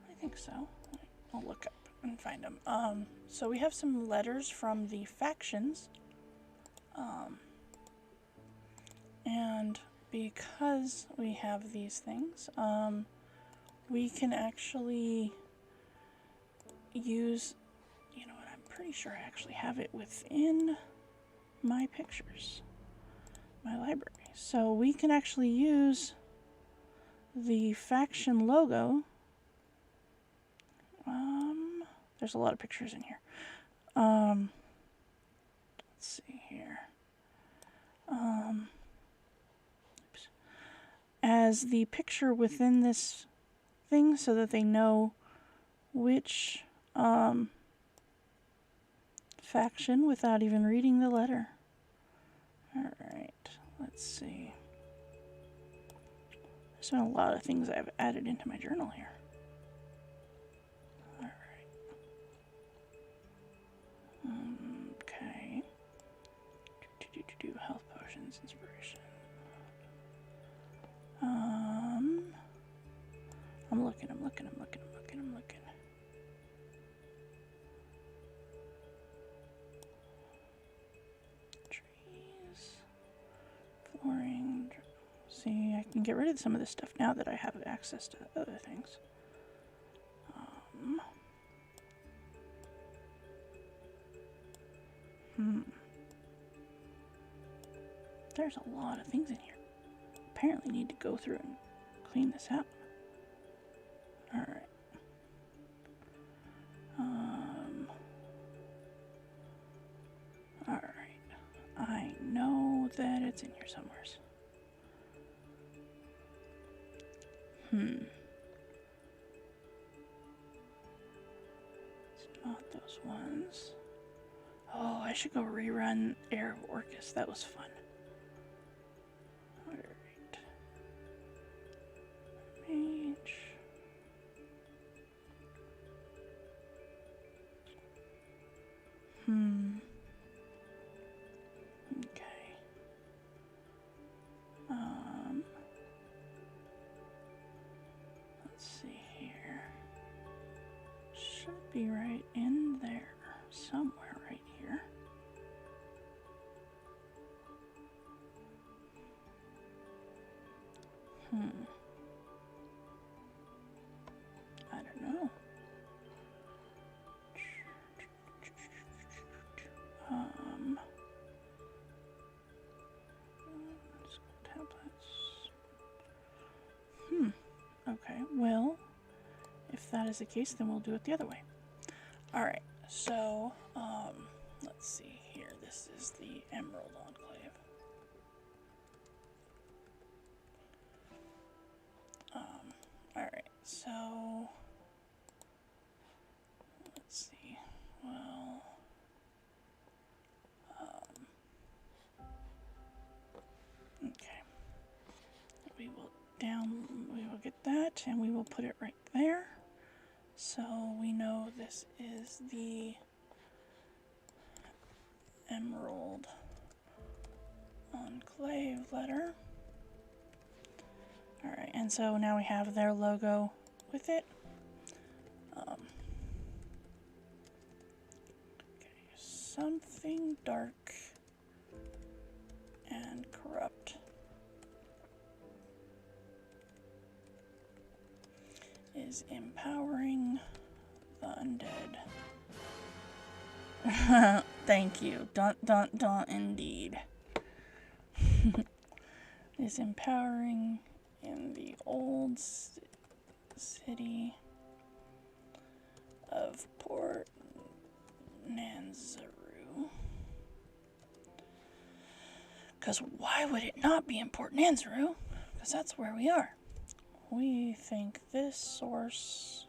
Speaker 1: I think so. I'll look up and find them. So we have some letters from the factions. And because we have these things, we can actually use, you know what, I'm pretty sure I actually have it within my pictures, my library. So we can actually use the faction logo. There's a lot of pictures in here. Let's see here. Oops. As the picture within this thing so that they know which faction without even reading the letter. Alright, let's see. There's been a lot of things I've added into my journal here. Alright. Okay. Health potions, inspiration. can get rid of some of this stuff now that I have access to other things. There's a lot of things in here. Apparently need to go through and clean this out. Alright. Alright. I know that it's in here somewhere. It's not those ones. Oh, I should go rerun Air of Orcus. That was fun. Alright. Mage. Okay. Let's see here. Should be right in there. Somewhere right here. I don't know. Tablets. Okay, well, if that is the case, then we'll do it the other way. Alright, so, let's see here. This is the Emerald Enclave. Alright, so, let's see. Well, okay. We will get that, and we will put it right there. So we know this is the Emerald Enclave letter. Alright, and so now we have their logo with it. Okay, something dark and corrupt is empowering the undead. Thank you. Indeed. Is empowering in the old city of Port Nanzaru. Because why would it not be in Port Nanzaru? Because that's where we are. We think this source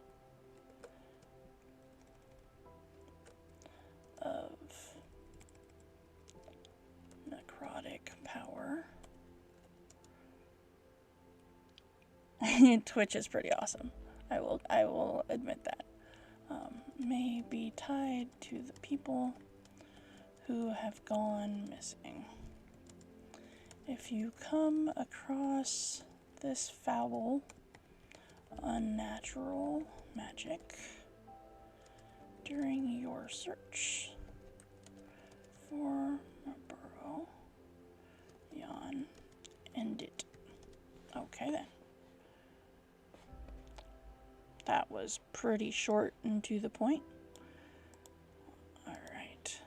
Speaker 1: of necrotic power. Twitch is pretty awesome. I will admit that. May be tied to the people who have gone missing. If you come across this foul, unnatural magic during your search for a burrow, yawn, end it. Okay then. That was pretty short and to the point. Alright.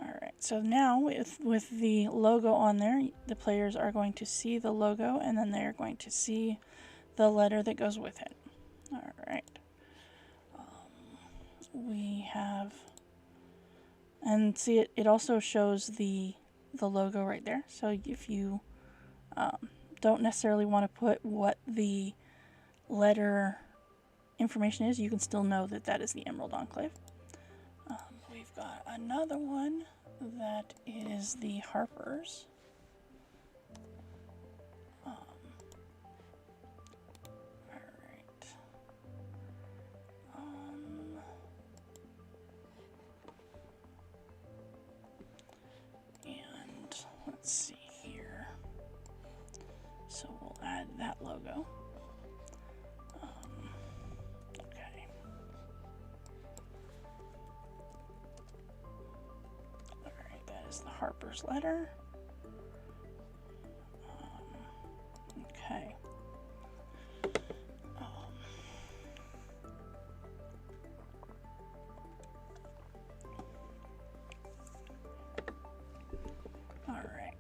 Speaker 1: Alright, so now with the logo on there, the players are going to see the logo and then they're going to see the letter that goes with it. Alright. We have, and see it also shows the logo right there. So if you don't necessarily want to put what the letter information is, you can still know that that is the Emerald Enclave. We've got another one that is the Harpers. And let's see here. So we'll add that logo. Okay. Alright, that is the Harpers. Harper's letter. Okay. All right.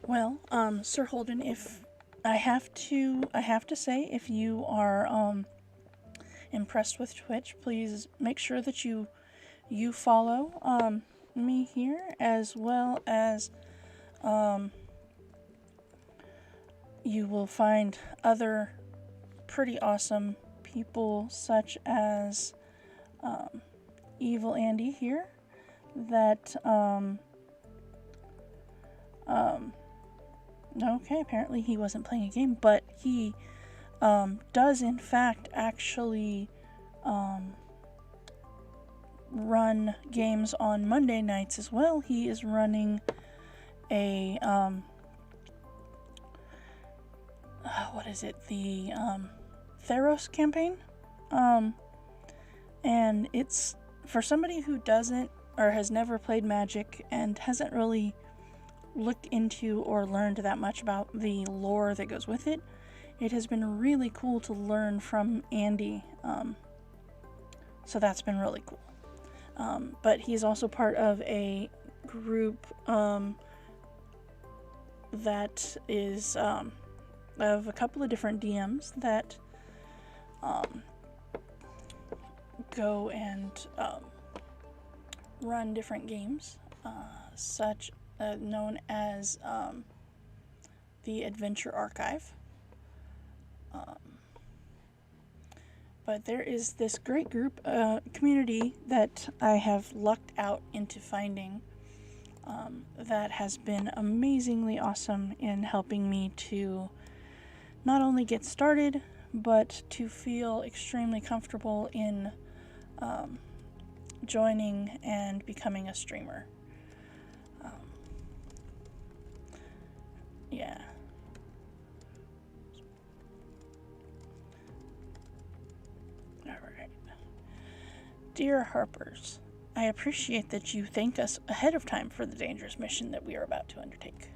Speaker 1: Well, Sir Holden, if I have to say, if you are impressed with Twitch, please make sure that you follow me here, as well as you will find other pretty awesome people such as Evil Andy here that okay, apparently he wasn't playing a game, but he does in fact actually run games on Monday nights as well. He is running a what is it? The Theros campaign. And it's for somebody who doesn't or has never played Magic and hasn't really looked into or learned that much about the lore that goes with it. It has been really cool to learn from Andy. So that's been really cool. But he's also part of a group that is of a couple of different DMs that go and run different games, such known as the Adventure Archive. But there is this great group community that I have lucked out into finding that has been amazingly awesome in helping me to not only get started, but to feel extremely comfortable in joining and becoming a streamer. Yeah. Alright. Dear Harpers, I appreciate that you thank us ahead of time for the dangerous mission that we are about to undertake.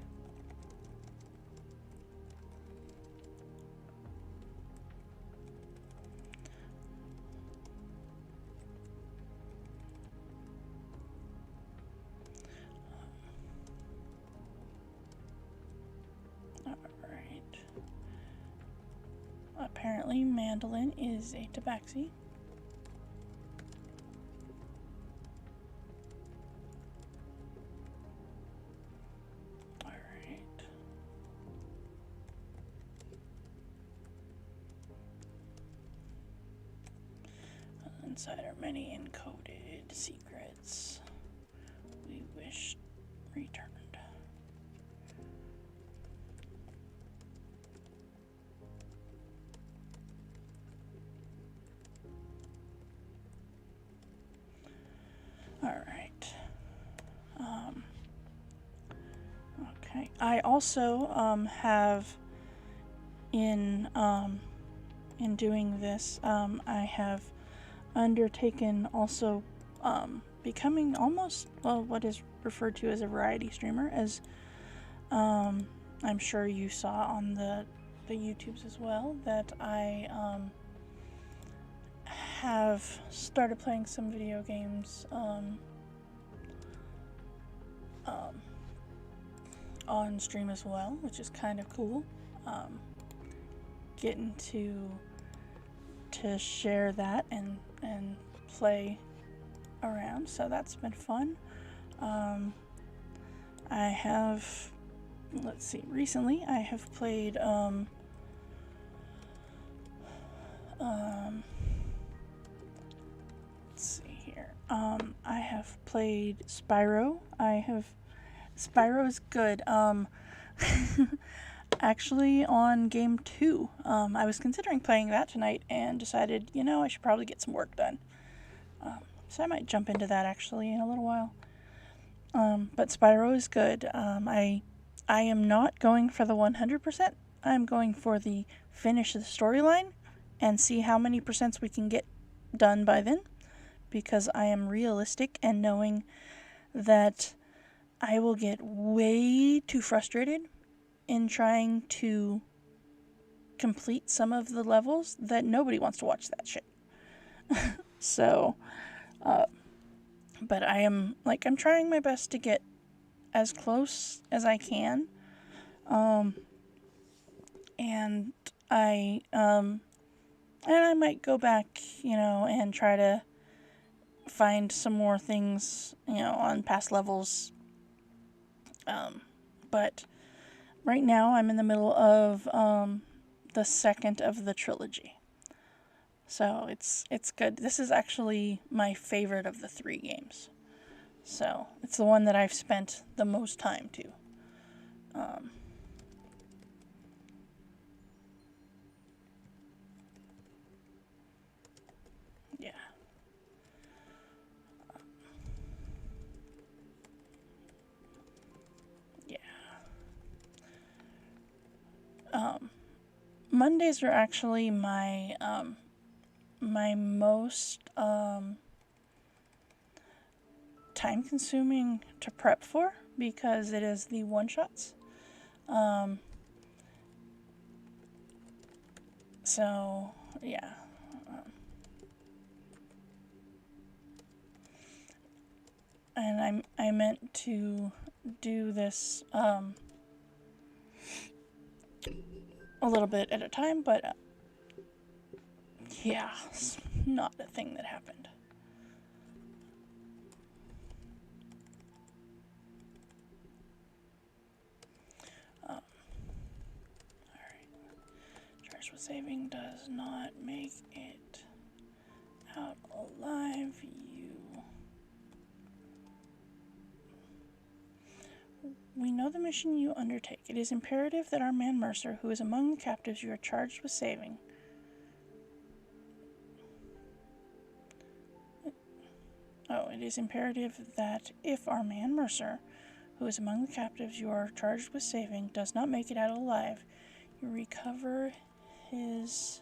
Speaker 1: Alright. Apparently, mandolin is a tabaxi. Inside are many encoded secrets we wish returned. All right. Okay. I also have in doing this, I have undertaken also becoming almost what is referred to as a variety streamer, as I'm sure you saw on the YouTubes as well, that I have started playing some video games on stream as well, which is kind of cool. Getting to share that and play around, so that's been fun. I have, let's see, recently I have played let's see here, I have played Spyro. Spyro is good. Actually, on game 2, I was considering playing that tonight and decided, I should probably get some work done. So I might jump into that actually in a little while. But Spyro is good. I am not going for the 100%. I'm going for the finish the storyline and see how many percents we can get done by then, because I am realistic and knowing that I will get way too frustrated in trying to complete some of the levels that nobody wants to watch that shit. So, but I'm trying my best to get as close as I can. And I might go back, and try to find some more things, on past levels. But right now I'm in the middle of the second of the trilogy. So it's good. This is actually my favorite of the 3 games. So it's the one that I've spent the most time to. Yeah. Yeah. Mondays are actually my most time consuming to prep for, because it is the one shots. So yeah. And I meant to do this a little bit at a time, but yeah, it's not a thing that happened. Alright. Charged with saving does not make it out alive. We know the mission you undertake. It is imperative that our man Mercer, who is among the captives you are charged with saving, it is imperative that if our man Mercer, who is among the captives you are charged with saving, does not make it out alive, you recover his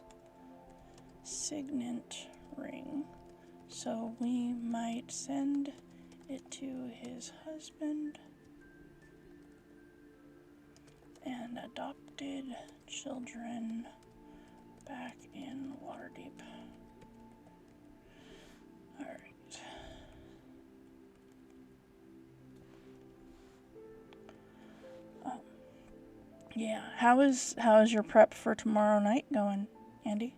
Speaker 1: signet ring, so we might send it to his husband and adopted children back in Waterdeep. Alright. Yeah, how is your prep for tomorrow night going, Andy?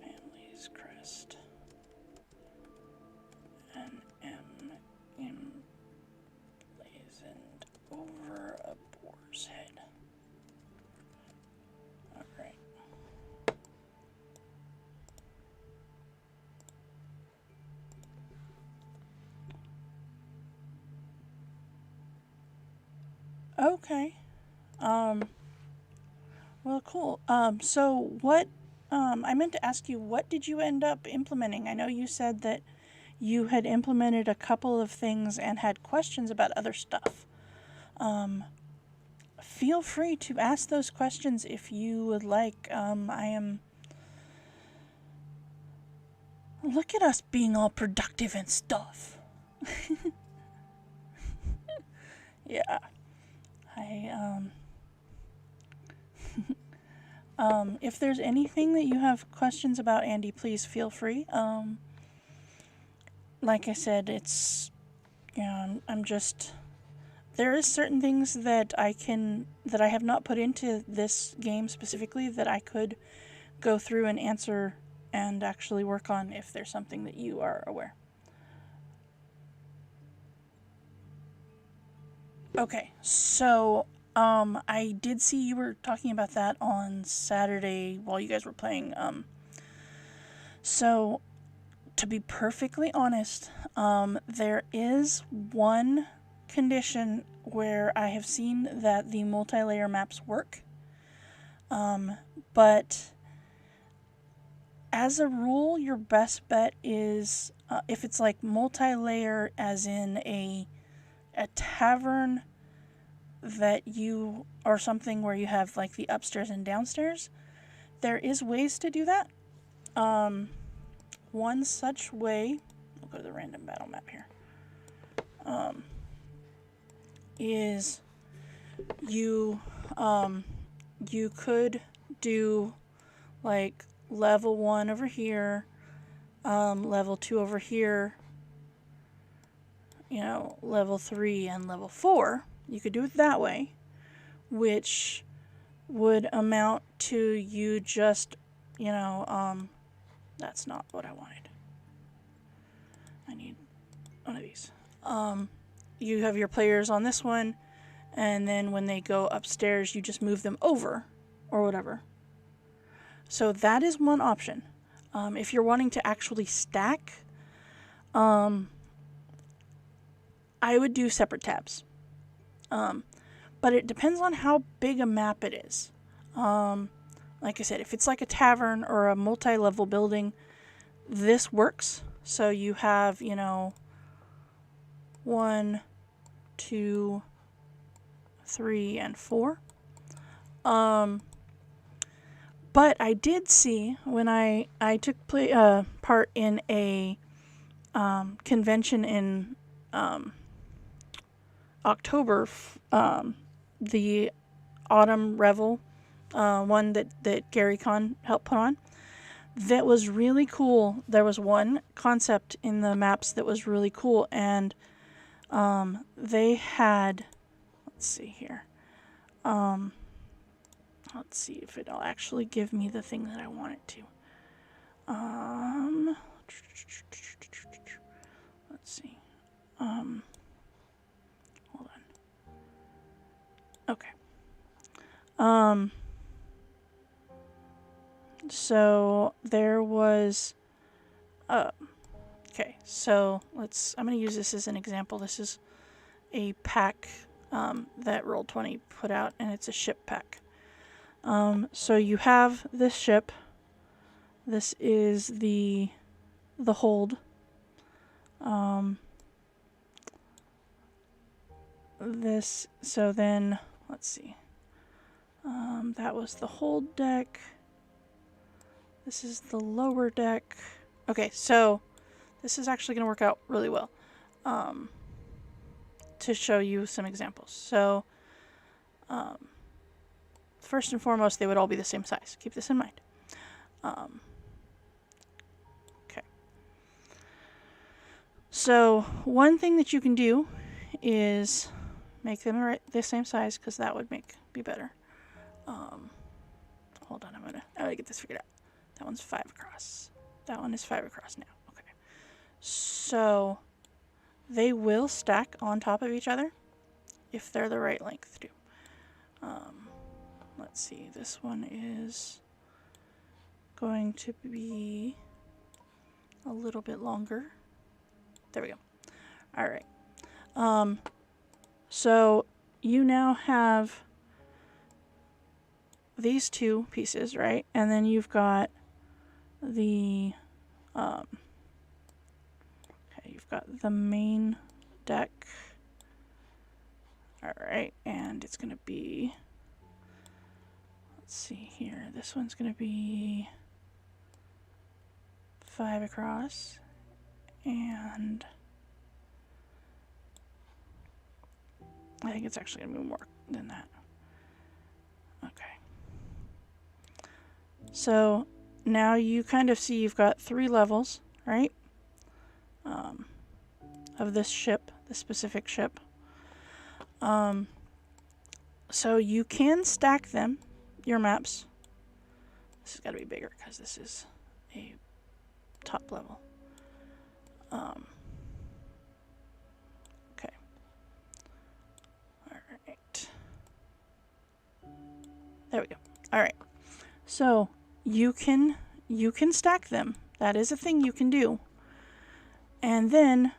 Speaker 1: Family's crest. An M emblazoned over a boar's head. Alright. Okay. Well, cool. So what, I meant to ask you, what did you end up implementing? I know you said that you had implemented a couple of things and had questions about other stuff. Feel free to ask those questions if you would like. I am... Look at us being all productive and stuff. Yeah. If there's anything that you have questions about, Andy, please feel free. Like I said, it's, I'm just, there is certain things that I have not put into this game specifically that I could go through and answer and actually work on if there's something that you are aware. Okay, so I did see you were talking about that on Saturday while you guys were playing. So to be perfectly honest, there is one condition where I have seen that the multi-layer maps work, but as a rule, your best bet is if it's like multi-layer, as in a tavern that you, or something where you have like the upstairs and downstairs. There is ways to do that. One such way, we'll go to the random battle map here, is you could do like level 1 over here, level 2 over here, level 3 and level 4. You could do it that way, which would amount to you just, that's not what I wanted. I need one of these. You have your players on this one, and then when they go upstairs, you just move them over or whatever. So that is one option. If you're wanting to actually stack, I would do separate tabs. But it depends on how big a map it is. Like I said, if it's like a tavern or a multi-level building, this works. So you have, 1, 2, 3, and 4. But I did see when I took part in a convention in October, the Autumn Revel one that Gary Con helped put on. That was really cool. There was one concept in the maps that was really cool, and they had, let's see here, let's see if it'll actually give me the thing that I want it to. Let's see. Hold on. Okay. So there was, okay, so I'm going to use this as an example. This is a pack that Roll20 put out, and it's a ship pack. So you have this ship. This is the hold. So then, let's see. That was the hold deck. This is the lower deck. Okay, so this is actually going to work out really well to show you some examples. So first and foremost, they would all be the same size. Keep this in mind. Okay. So one thing that you can do is make them the same size, because that would be better. Hold on, I'm gonna get this figured out. That one's 5 across. That one is 5 across now. Okay. So they will stack on top of each other if they're the right length too. Let's see. This one is going to be a little bit longer. There we go. All right. So you now have these two pieces, right? And then you've got the you've got the main deck. All right, and it's gonna be, let's see here, this one's gonna be 5 across, and I think it's actually gonna be more than that. Okay. So now you kind of see you've got 3 levels, right? Of this ship, this specific ship. So you can stack them, your maps. This has got to be bigger because this is a top level. Okay. All right. There we go. All right. So you can stack them. That is a thing you can do. And then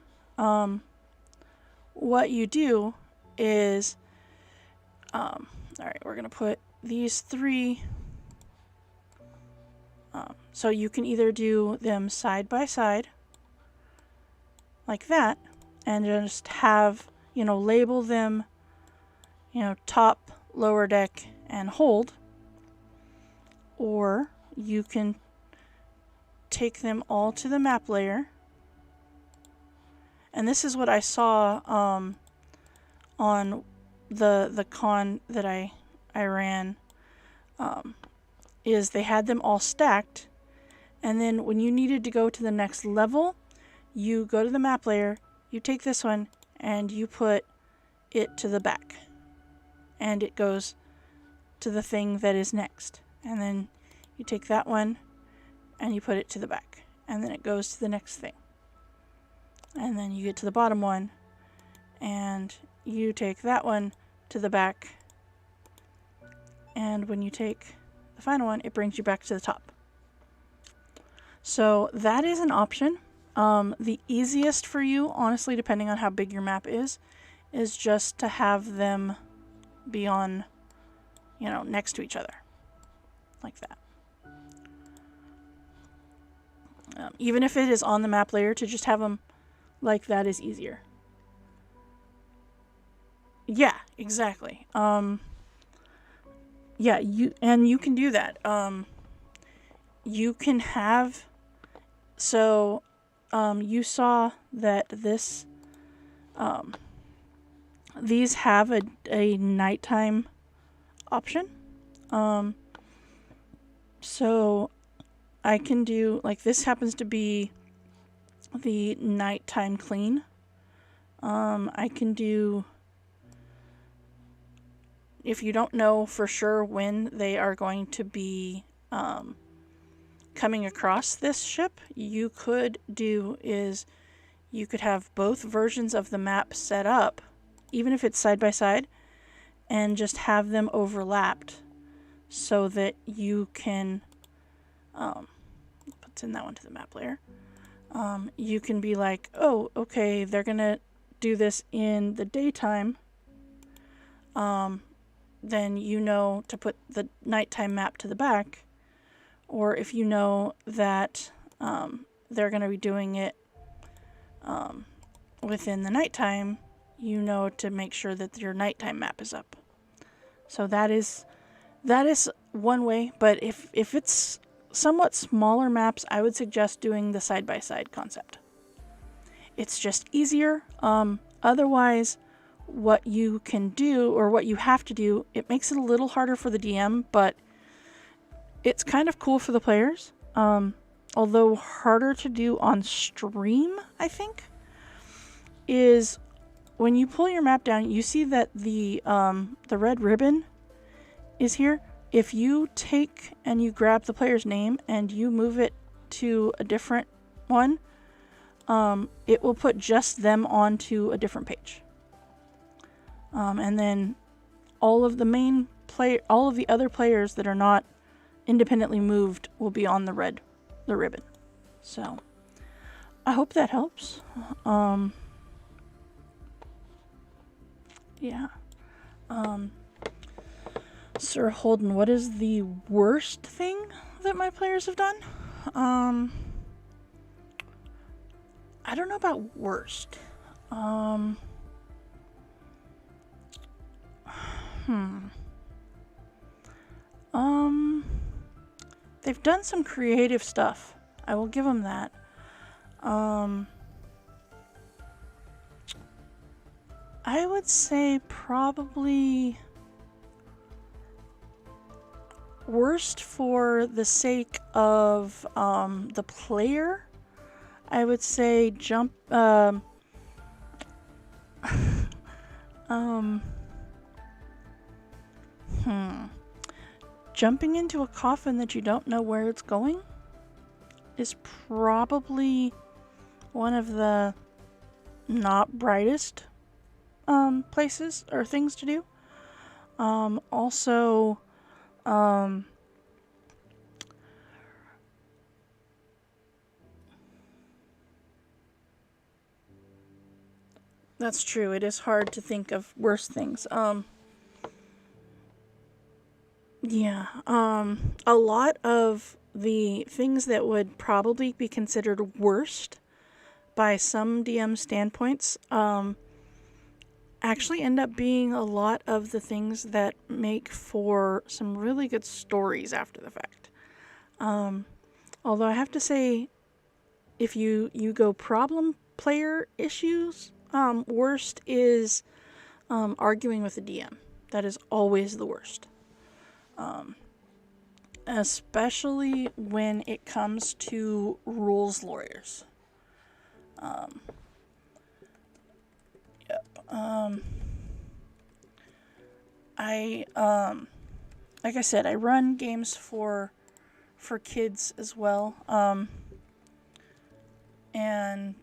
Speaker 1: what you do is, all right, we're gonna put these 3 So you can either do them side by side, like that, and just have, label them, top, lower deck, and hold. Or you can take them all to the map layer. And this is what I saw on the con that I ran, is they had them all stacked, and then when you needed to go to the next level, you go to the map layer, you take this one, and you put it to the back, and it goes to the thing that is next. And then you take that one, and you put it to the back, and then it goes to the next thing. And then you get to the bottom one, and you take that one to the back, and when you take the final one, it brings you back to the top. So that is an option. The easiest for you, honestly, depending on how big your map is just to have them be on, next to each other, like that. Even if it is on the map layer, to just have them like that is easier. Yeah, exactly. Yeah, you can do that. You can have, so you saw that this these have a nighttime option. So I can do, like, this happens to be the nighttime clean. I can do, if you don't know for sure when they are going to be coming across this ship, you could have both versions of the map set up, even if it's side by side, and just have them overlapped so that you can send that one to the map layer. You can be like, oh, okay, they're gonna do this in the daytime. Then to put the nighttime map to the back. Or if you know that they're going to be doing it within the nighttime, to make sure that your nighttime map is up. So that is one way. But if it's somewhat smaller maps, I would suggest doing the side-by-side concept. It's just easier. Otherwise, what you can do, or what you have to do, it makes it a little harder for the DM, but it's kind of cool for the players. Although harder to do on stream, I think, is when you pull your map down, you see that the red ribbon is here. If you take and you grab the player's name and you move it to a different one, it will put just them onto a different page. And then all of the other players that are not independently moved will be on the ribbon. So I hope that helps. Yeah. Sir Holden, what is the worst thing that my players have done? I don't know about worst. They've done some creative stuff. I will give them that. I would say probably worst for the sake of the player. I would say jumping into a coffin that you don't know where it's going is probably one of the not brightest places or things to do. Also, that's true. It is hard to think of worse things. Yeah. A lot of the things that would probably be considered worst by some DM standpoints actually end up being a lot of the things that make for some really good stories after the fact. Although I have to say, if you go problem player issues, worst is arguing with the DM. That is always the worst. Especially when it comes to rules lawyers. Yep. I like I said, I run games for kids as well. And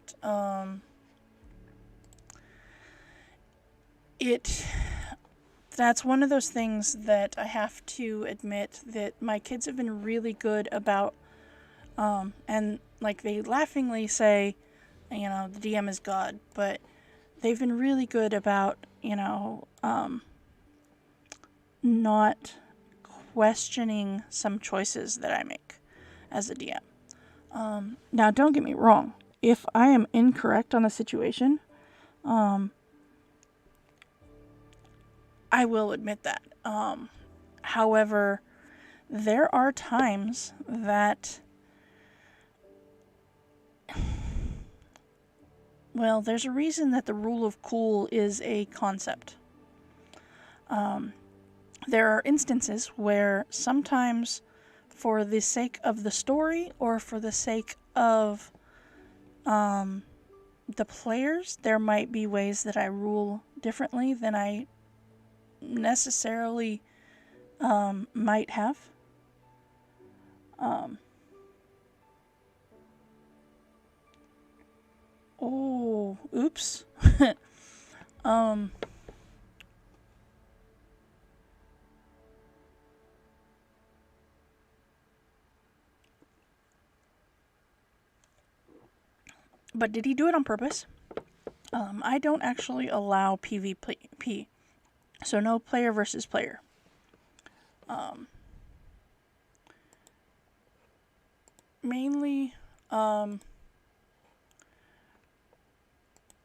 Speaker 1: that's one of those things that I have to admit that my kids have been really good about, and like they laughingly say, the DM is God, but they've been really good about, not questioning some choices that I make as a DM. Now, don't get me wrong. If I am incorrect on a situation, I will admit that. However, there are times that, well, there's a reason that the rule of cool is a concept. There are instances where sometimes, for the sake of the story or for the sake of the players, there might be ways that I rule differently than I necessarily might have. Oh, oops. But did he do it on purpose? I don't actually allow PvP. So no player versus player. Mainly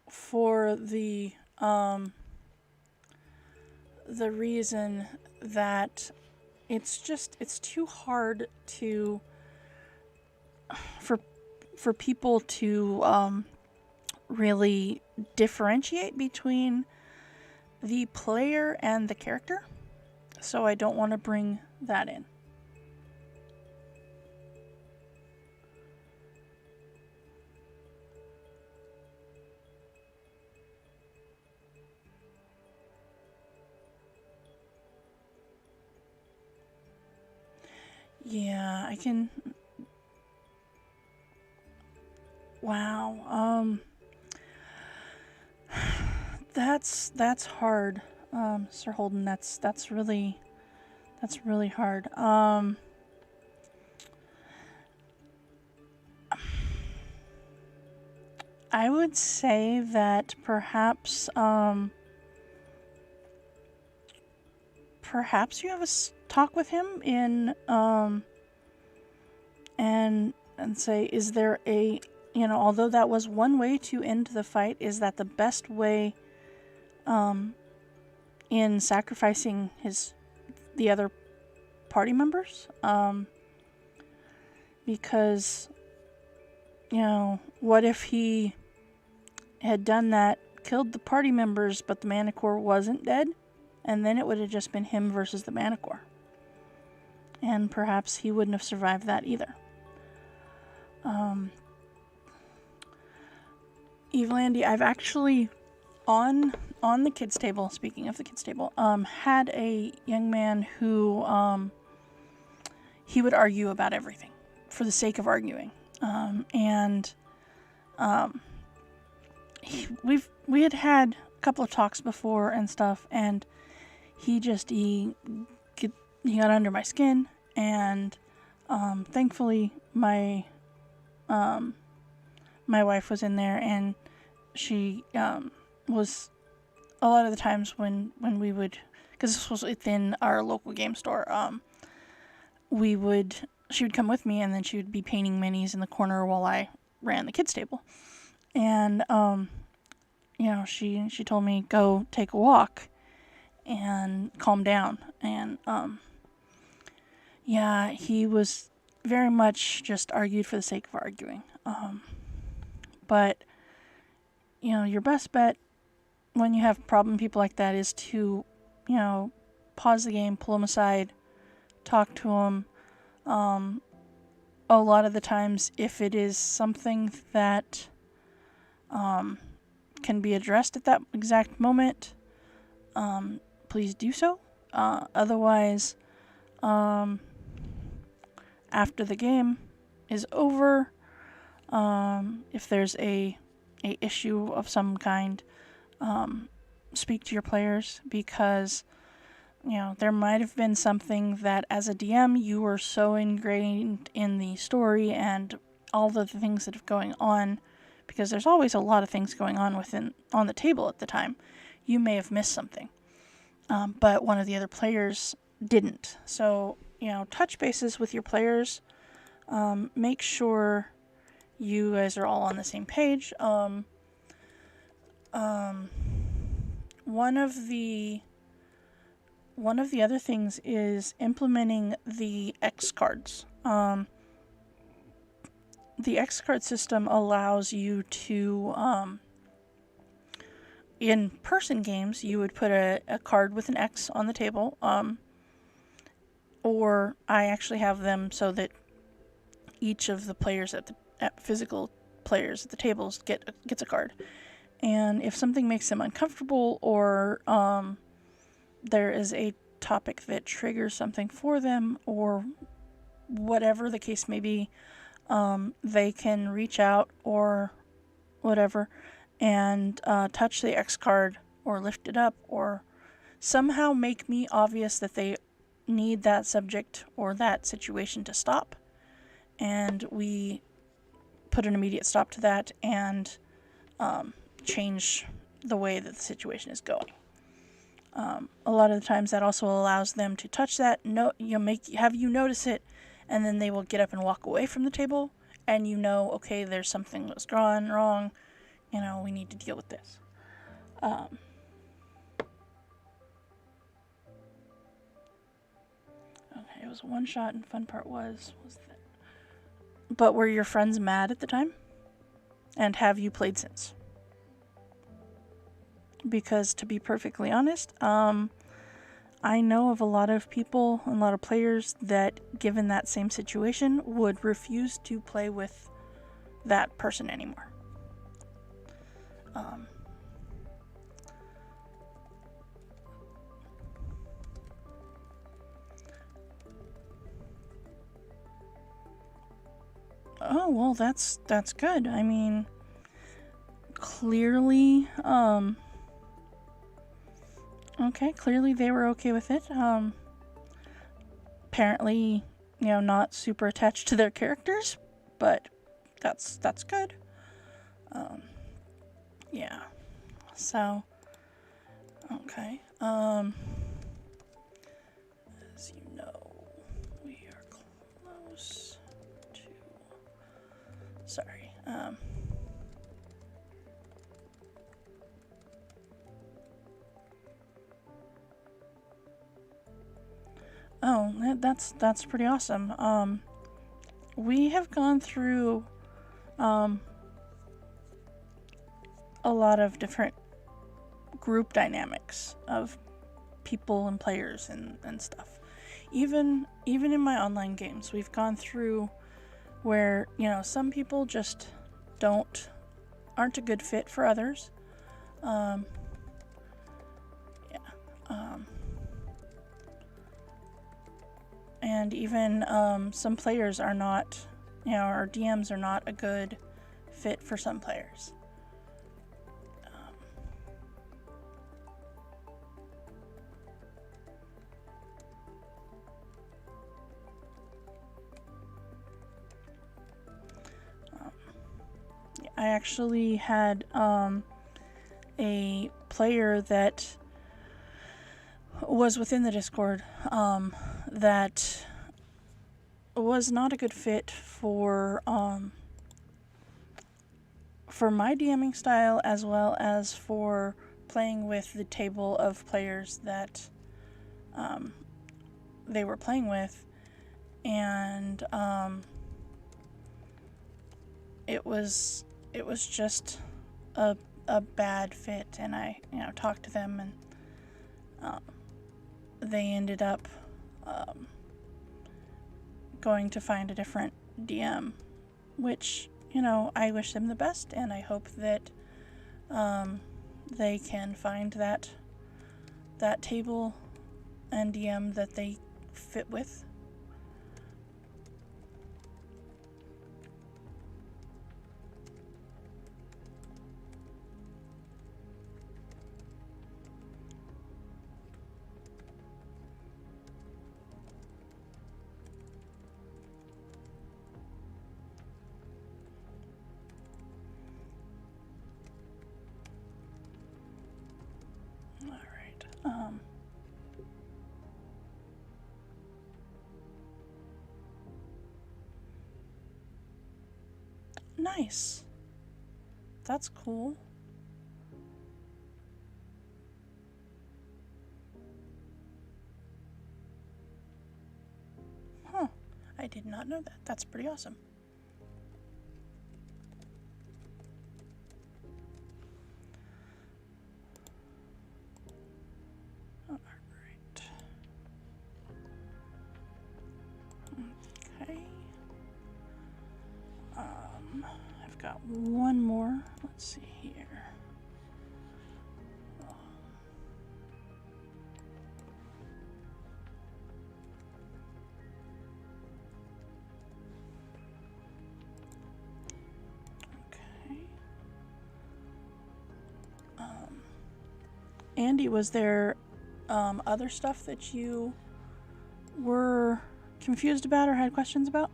Speaker 1: for the reason that it's too hard to for people to really differentiate between the player and the character. So I don't want to bring that in. Yeah, I can. Wow. That's hard. Sir Holden, that's really hard. I would say that perhaps you have a talk with him in and say, is there a, although that was one way to end the fight, is that the best way in sacrificing the other party members? Because, what if he had done that, killed the party members, but the Manticore wasn't dead? And then it would have just been him versus the Manticore. And perhaps he wouldn't have survived that either. Evil Andy, I've actually, on the kids' table, speaking of the kids' table, had a young man who, he would argue about everything for the sake of arguing. We had a couple of talks before and stuff, and he got under my skin, and thankfully my wife was in there, and she was a lot of the times when we would, because this was within our local game store, we would she would come with me, and then she would be painting minis in the corner while I ran the kids' table. And, she told me, go take a walk and calm down. And, he was very much just argued for the sake of arguing. But, your best bet when you have problem people like that is to, pause the game, pull them aside, talk to them. A lot of the times, if it is something that can be addressed at that exact moment, please do so. Otherwise, after the game is over, if there's a issue of some kind, speak to your players, because there might have been something that as a DM you were so ingrained in the story and all the things that are going on, because there's always a lot of things going on on the table at the time. You may have missed something, but one of the other players didn't. So, touch bases with your players. Make sure you guys are all on the same page. One of the other things is implementing the X cards. The X card system allows you to, in person games, you would put a card with an X on the table, or I actually have them so that each of the players physical players at the tables gets a card. And if something makes them uncomfortable, or there is a topic that triggers something for them, or whatever the case may be, they can reach out or whatever and touch the X card or lift it up or somehow make me obvious that they need that subject or that situation to stop. And we put an immediate stop to that and change the way that the situation is going. A lot of the times that also allows them to touch that, have you notice it, and then they will get up and walk away from the table, and okay, there's something that's gone wrong, we need to deal with this. Okay, it was one shot, and fun part was that. But were your friends mad at the time? And have you played since? Because to be perfectly honest, I know of a lot of people, a lot of players that, given that same situation, would refuse to play with that person anymore. Oh, well, that's good. I mean, clearly, clearly they were okay with it. Apparently, not super attached to their characters, but that's good. Yeah. So, okay. As you know, we are close to. Sorry. Oh, that's pretty awesome. We have gone through a lot of different group dynamics of people and players and stuff. Even in my online games, we've gone through where, some people just aren't a good fit for others. And even some players are not, our DMs are not a good fit for some players. I actually had a player that was within the Discord that was not a good fit for my DMing style, as well as for playing with the table of players that they were playing with, and it was just a bad fit. And I talked to them, and they ended up going to find a different DM, which I wish them the best, and I hope that they can find that table and DM that they fit with. Nice. That's cool. Huh. I did not know that. That's pretty awesome. Alright. Okay. I've got one more. Let's see here. Okay. Andy, was there other stuff that you were confused about or had questions about?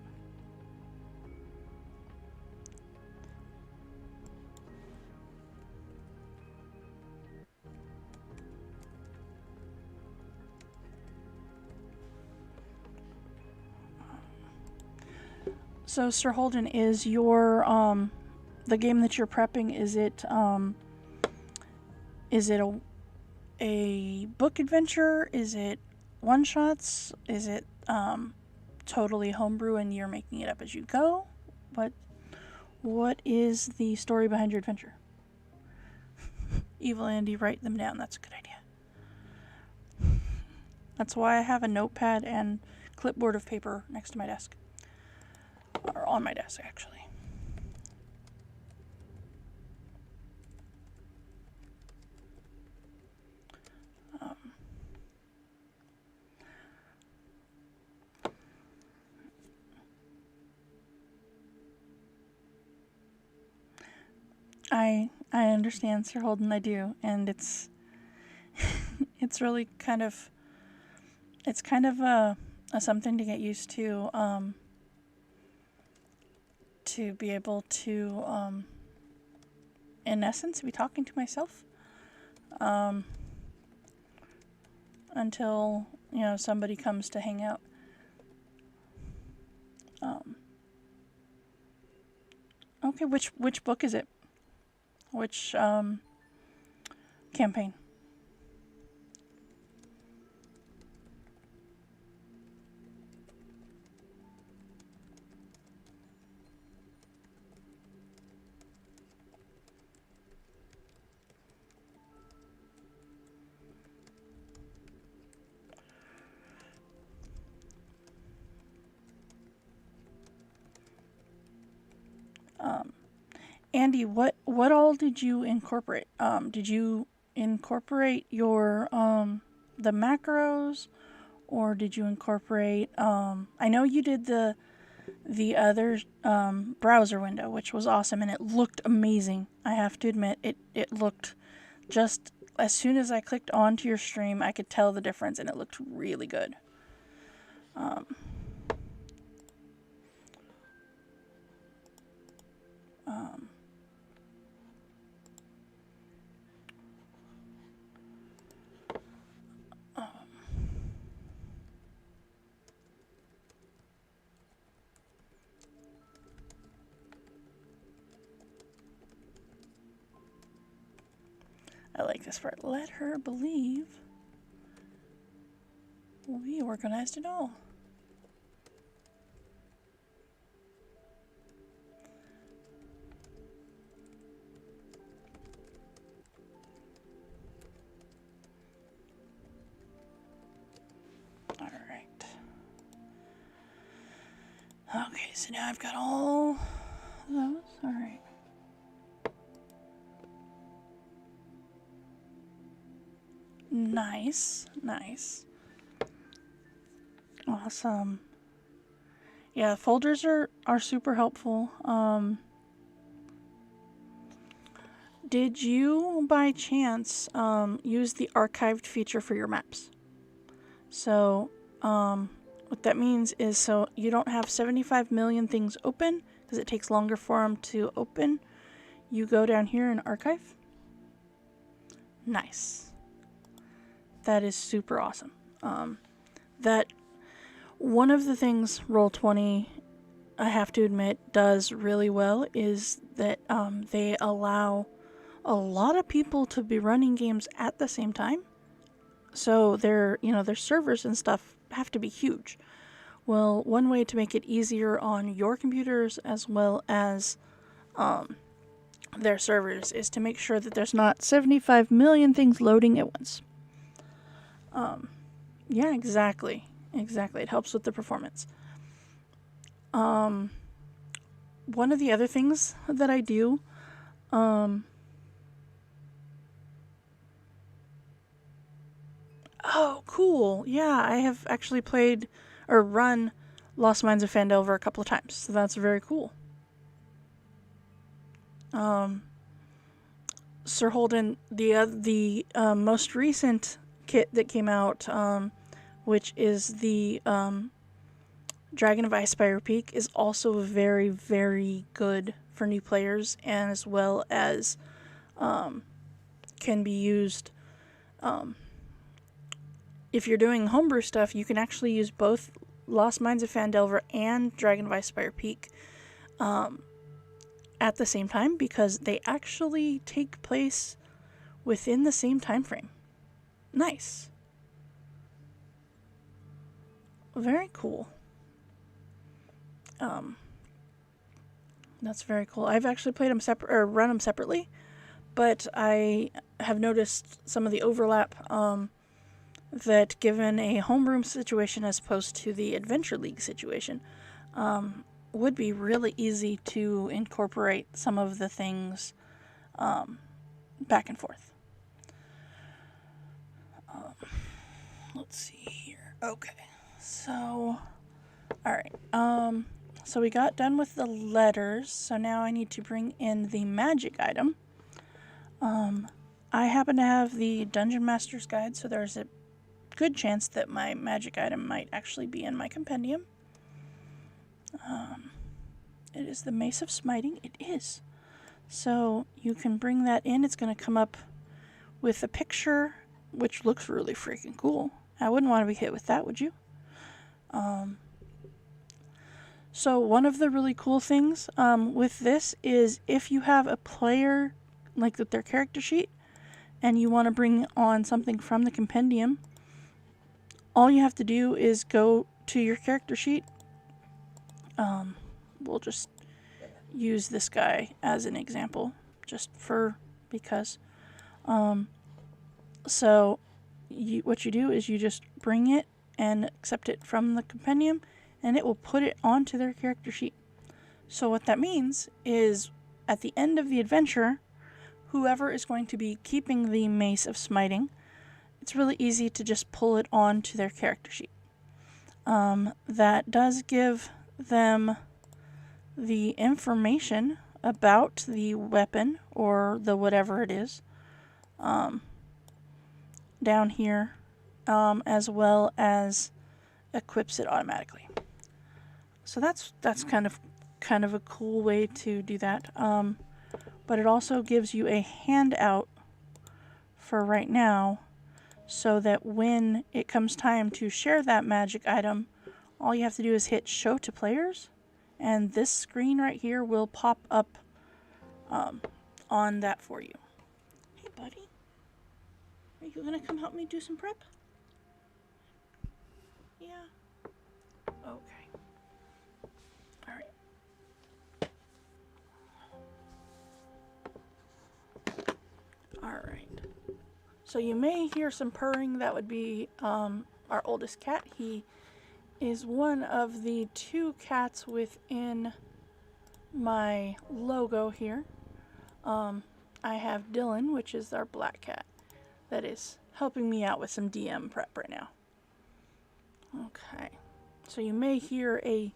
Speaker 1: So, Sir Holden, is your the game that you're prepping, is it a book adventure? Is it one shots? Is it totally homebrew and you're making it up as you go? What is the story behind your adventure? Evil Andy, write them down. That's a good idea. That's why I have a notepad and clipboard of paper next to my desk. Or on my desk, actually. I understand, Sir Holden, I do, and it's it's really kind of a something to get used to be able to in essence be talking to myself until somebody comes to hang out. Okay, which book is it? Which campaign? Andy, what all did you incorporate? Did you incorporate your the macros, or did you incorporate? I know you did the other browser window, which was awesome, and it looked amazing. I have to admit, it looked just as soon as I clicked onto your stream, I could tell the difference, and it looked really good. like this part. Let her believe we organized it all. Alright. Okay, so now I've got all those. Alright. Nice. Nice. Awesome. Yeah, folders are super helpful. Did you, by chance, use the archived feature for your maps? So, what that means is so you don't have 75 million things open, because it takes longer for them to open. You go down here and archive. Nice. That is super awesome. That one of the things Roll20, I have to admit, does really well is that they allow a lot of people to be running games at the same time. So their servers and stuff have to be huge. Well, one way to make it easier on your computers as well as their servers is to make sure that there's not 75 million things loading at once. Yeah, exactly. Exactly. It helps with the performance. One of the other things that I do, oh, cool. Yeah, I have actually played or run Lost Mines of Phandelver a couple of times, so that's very cool. Sir Holden, the most recent kit that came out, which is the Dragon of Icespire Peak, is also very, very good for new players, and as well as can be used if you're doing homebrew stuff. You can actually use both Lost Mines of Phandelver and Dragon of Icespire Peak at the same time, because they actually take place within the same time frame. Nice. Very cool. That's very cool. I've actually played them separate or run them separately, but I have noticed some of the overlap that, given a homebrew situation as opposed to the Adventure League situation, would be really easy to incorporate some of the things back and forth. Let's see here. Okay, so alright, so we got done with the letters, so now I need to bring in the magic item. I happen to have the Dungeon Master's Guide, so there's a good chance that my magic item might actually be in my compendium. It is the Mace of Smiting. It is. So you can bring that in. It's going to come up with a picture, which looks really freaking cool. I wouldn't want to be hit with that, would you? So one of the really cool things with this is if you have a player, like with their character sheet, and you want to bring on something from the compendium, all you have to do is go to your character sheet. We'll just use this guy as an example, just because. So what you do is you just bring it and accept it from the compendium, and it will put it onto their character sheet. So what that means is, at the end of the adventure, whoever is going to be keeping the Mace of Smiting, it's really easy to just pull it onto their character sheet. That does give them the information about the weapon or the whatever it is down here, as well as equips it automatically. So that's kind of a cool way to do that. But it also gives you a handout for right now, so that when it comes time to share that magic item, all you have to do is hit show to players, and this screen right here will pop up on that for you. Hey, buddy. Are you gonna come help me do some prep? Yeah. Okay. Alright. Alright. So you may hear some purring. That would be our oldest cat. He is one of the 2 cats within my logo here. I have Dylan, which is our black cat, that is helping me out with some DM prep right now. Okay, so you may hear a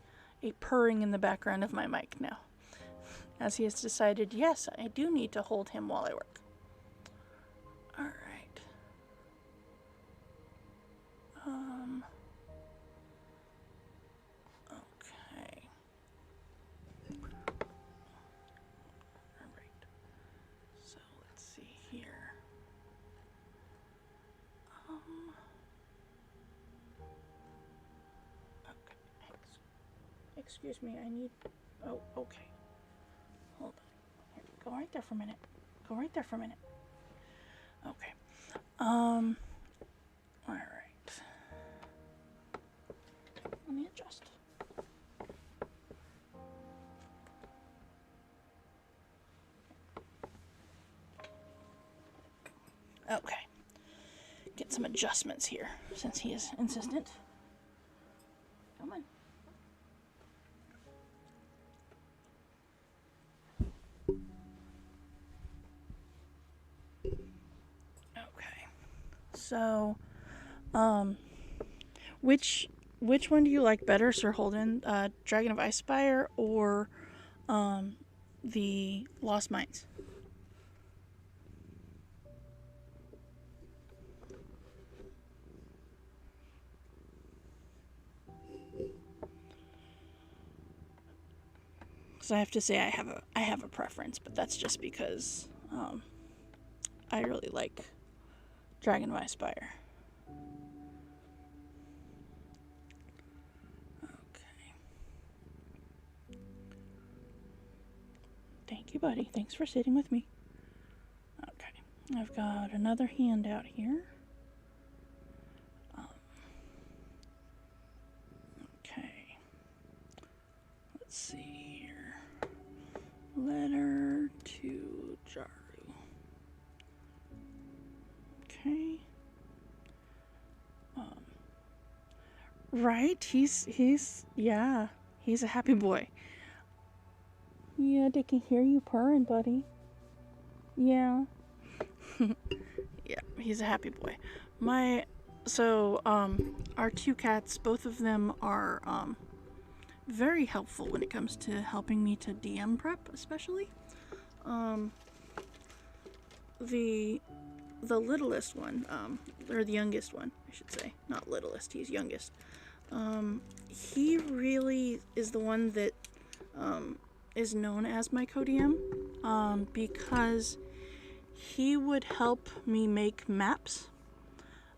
Speaker 1: purring in the background of my mic now, as he has decided, yes, I do need to hold him while I work. Alright. Okay. Alright. So let's see here. Okay. Excuse me, I need... Oh, okay. Hold on. Here, go right there for a minute. Go right there for a minute. Okay. Alright. Let me adjust. Okay. Get some adjustments here, since he is insistent. Come on. Okay. So, which one do you like better, Sir Holden? Dragon of Icespire or the Lost Mines? Because I have to say I have a preference, but that's just because I really like Dragon of Icespire. Okay. Thank you, buddy. Thanks for sitting with me. Okay. I've got another handout here. Okay. Let's see here. Letter to Jaru. Okay. Right? He's yeah. He's a happy boy. Yeah, they can hear you purring, buddy. Yeah. Yeah, he's a happy boy. Our 2 cats, both of them are very helpful when it comes to helping me to DM prep, especially. The littlest one, or the youngest one, I should say, not littlest, he's youngest. He really is the one that is known as my co-DM, because he would help me make maps.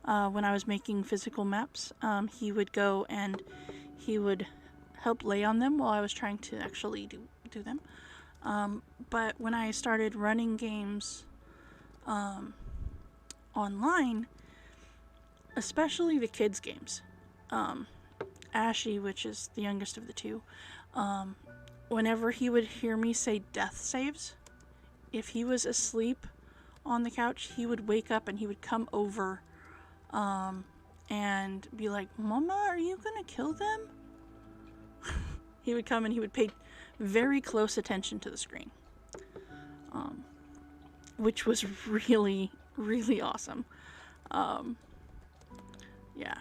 Speaker 1: When I was making physical maps, he would go and he would help lay on them while I was trying to actually do them. But when I started running games online, especially the kids' games, Ashy, which is the youngest of the 2, whenever he would hear me say death saves, if he was asleep on the couch, he would wake up and he would come over and be like, "Mama, are you gonna kill them?" He would come and he would pay very close attention to the screen, which was really, really awesome. Yeah,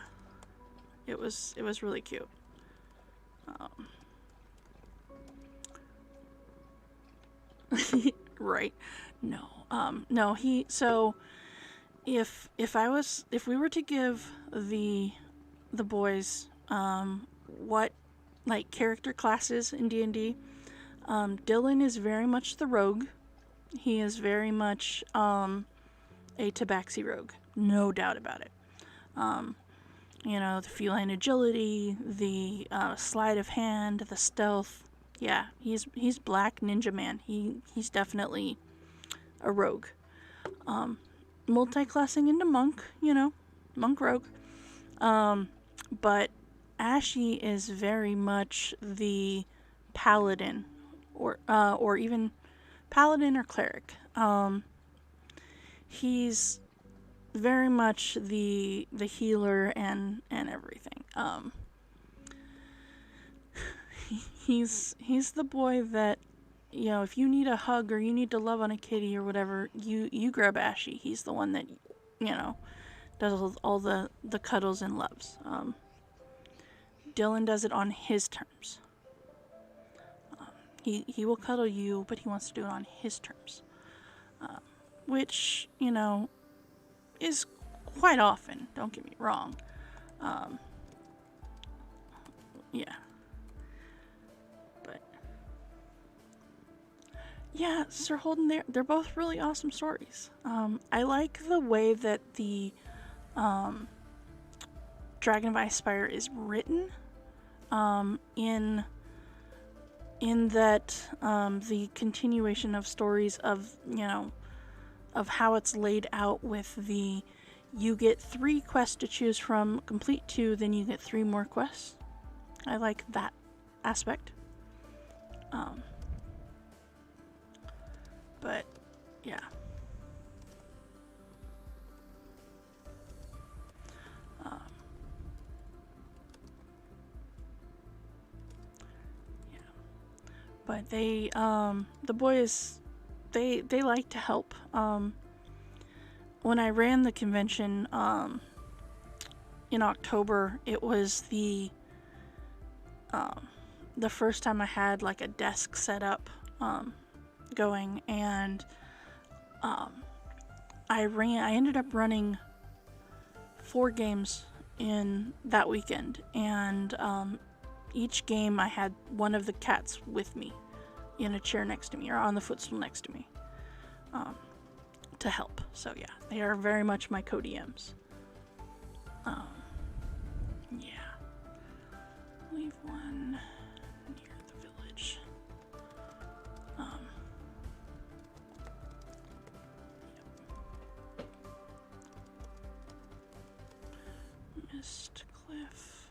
Speaker 1: it was really cute. Right? No, no. If we were to give the boys what like character classes in D&D, Dylan is very much the rogue. He is very much a tabaxi rogue, no doubt about it. The feline agility, the sleight of hand, the stealth. Yeah, he's Black Ninja Man. He's definitely a rogue. multi-classing into monk, monk rogue. But Ashy is very much the paladin, or even paladin or cleric. He's very much the healer and everything. He's the boy that, if you need a hug or you need to love on a kitty or whatever, you grab Ashy. He's the one that, does all the cuddles and loves. Dylan does it on his terms. He will cuddle you, but he wants to do it on his terms. Which, is quite often, don't get me wrong. Yeah. But, yeah, Sir Holden, they're both really awesome stories. I like the way that the Dragon of Icespire is written, in that the continuation of stories of how it's laid out with you get 3 quests to choose from, complete 2, then you get 3 more quests. I like that aspect. But yeah. But they, the boys, they like to help. When I ran the convention, in October, it was the first time I had like a desk set up, going, and I ended up running 4 games in that weekend, and each game I had one of the cats with me in a chair next to me or on the footstool next to me, to help. So yeah, they are very much my co-DMs. Yeah. Leave one near the village. Yep. Mist Cliff.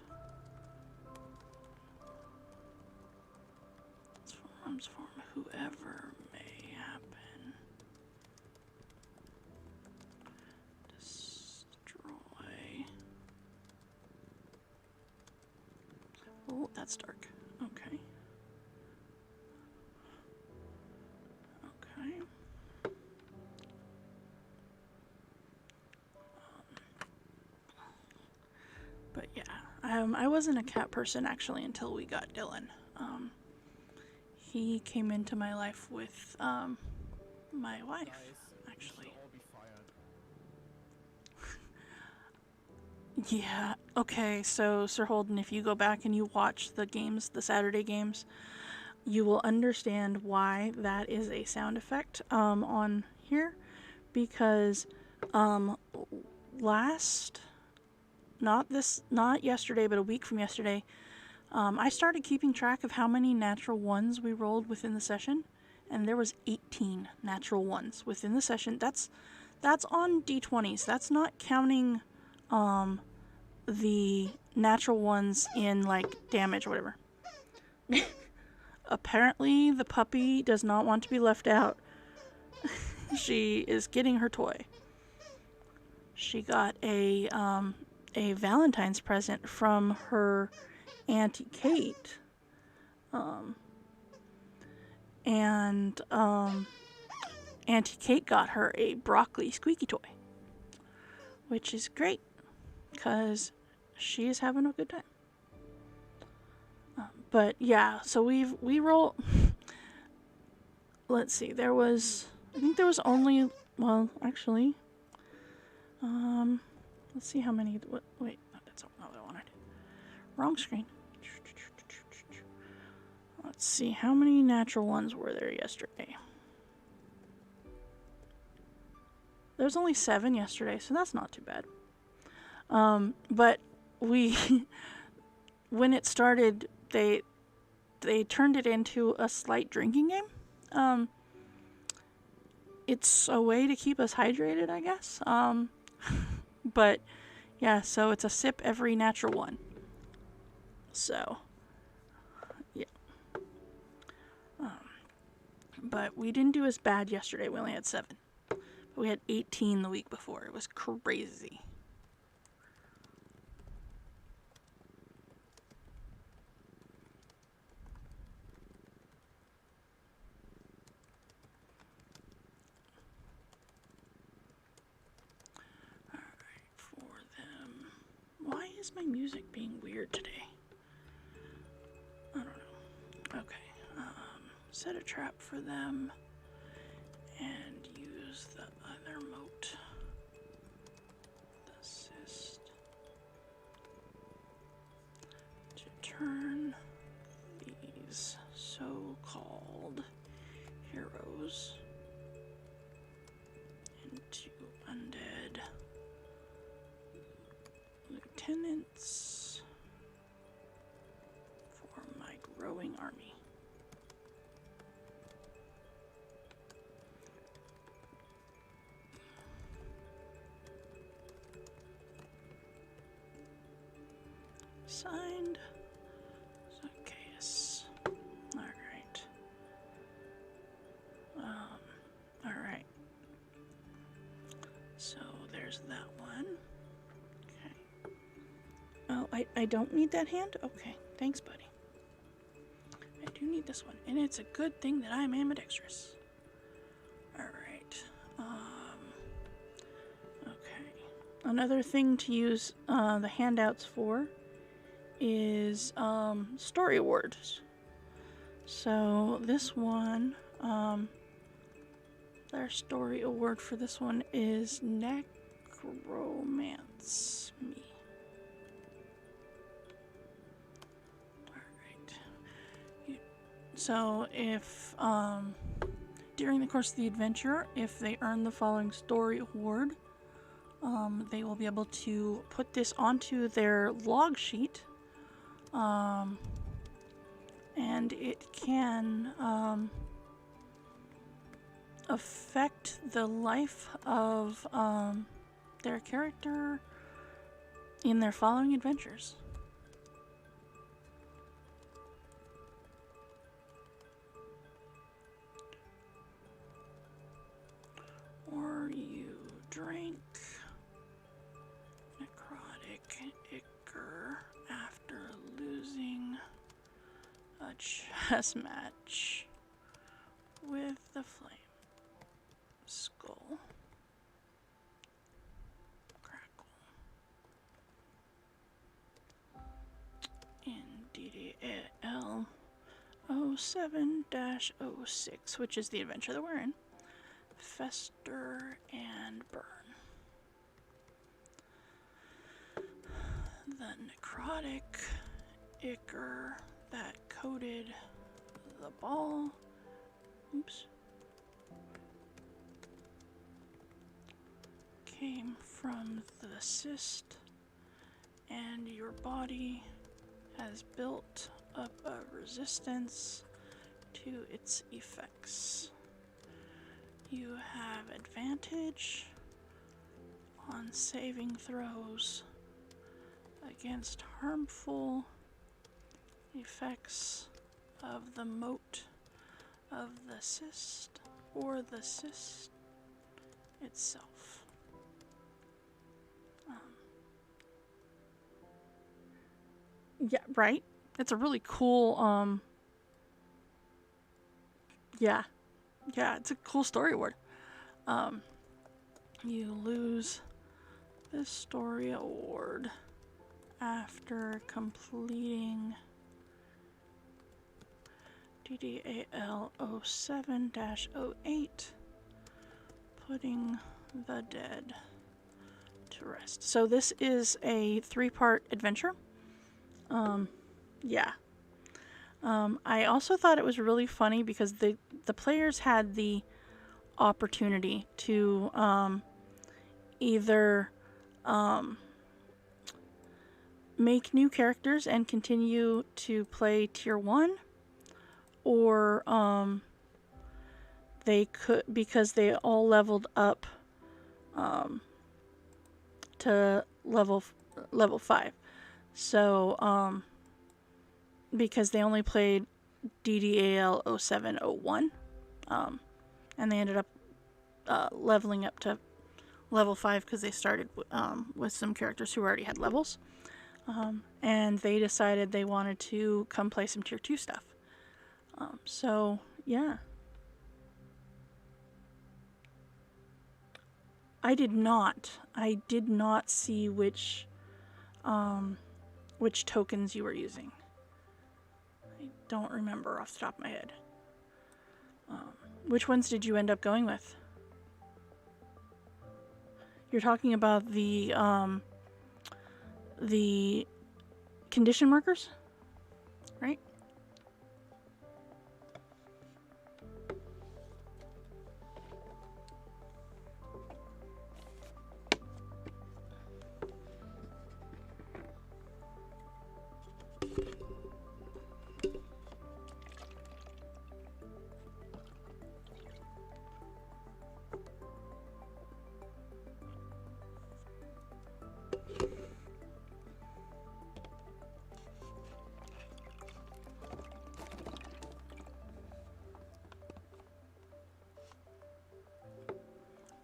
Speaker 1: Transforms from whoever may happen. Destroy. Oh, that's dark. Okay. Okay. But yeah, I wasn't a cat person actually until we got Dylan. He came into my life with my wife, actually. Yeah, okay, so Sir Holden, if you go back and you watch the games, the Saturday games, you will understand why that is a sound effect on here, because not yesterday, but a week from yesterday, I started keeping track of how many natural ones we rolled within the session, and there was 18 natural ones within the session. That's on D20s. That's not counting the natural ones in like damage or whatever. Apparently, the puppy does not want to be left out. She is getting her toy. She got a Valentine's present from her Auntie Kate, and Auntie Kate got her a broccoli squeaky toy, which is great because she is having a good time. But yeah, so we roll. Let's see. I think there was only, well, actually, let's see how many. Wait, that's not what I wanted. Wrong screen. Let's see, how many natural ones were there yesterday? There was only 7 yesterday, so that's not too bad. But when it started, they turned it into a slight drinking game. it's a way to keep us hydrated, I guess. But yeah, so it's a sip every natural one. So yeah. But we didn't do as bad yesterday. We only had 7. But we had 18 the week before. It was crazy. Why is my music being weird today? I don't know. Okay. Set a trap for them and use the other moat. The assist to turn these so-called heroes into undead lieutenants for my growing army. Signed, Zacchaeus. Alright. Alright. So there's that one. Okay. Oh, I don't need that hand? Okay, thanks, buddy. I do need this one, and it's a good thing that I'm ambidextrous. Alright. Okay. Another thing to use the handouts for is story awards. So this one, their story award for this one is Necromance Me. Alright. So if during the course of the adventure, if they earn the following story award, they will be able to put this onto their log sheet. And it can affect the life of their character in their following adventures. Or you drank necrotic ichor after losing a chess match with the flame skull. Crackle. In DDL 07-06, which is the adventure that we're in. Fester and burn. The necrotic ichor that coated the ball, came from the cyst, and your body has built up a resistance to its effects. You have advantage on saving throws against harmful effects of the moat of the cyst or the cyst itself. Yeah, right? It's a really cool, yeah, it's a cool story award. You lose this story award after completing DDAL 07-08, putting the dead to rest. So this is a 3-part adventure. Yeah. I also thought it was really funny because the players had the opportunity to either make new characters and continue to play tier 1, or they could, because they all leveled up to level 5. So because they only played DDAL 0701, and they ended up leveling up to level 5 because they started with some characters who already had levels. And they decided they wanted to come play some tier 2 stuff. So, yeah. I did not see which tokens you were using. I don't remember off the top of my head. Which ones did you end up going with? You're talking about the condition markers, right?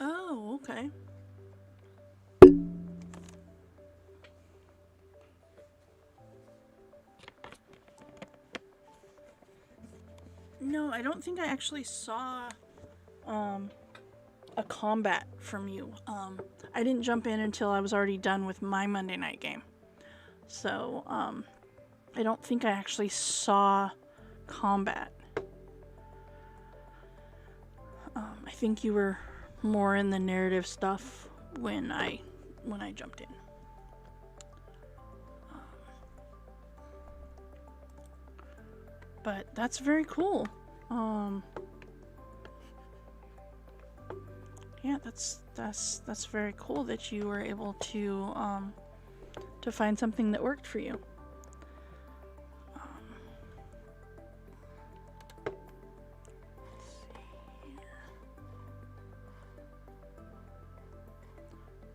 Speaker 1: Oh, okay. No, I don't think I actually saw a combat from you. I didn't jump in until I was already done with my Monday night game. So, I don't think I actually saw combat. I think you were more in the narrative stuff when I jumped in. But that's very cool. Yeah, that's very cool that you were able to find something that worked for you.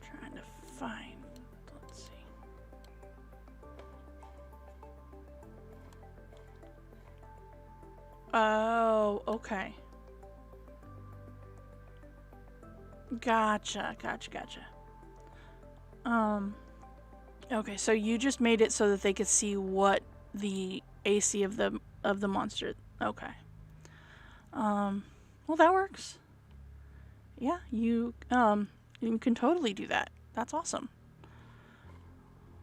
Speaker 1: Trying to find. Let's see. Oh, okay. Gotcha. Okay, so you just made it so that they could see what the AC of the monster. Okay. Well, that works. Yeah, you can totally do that. That's awesome.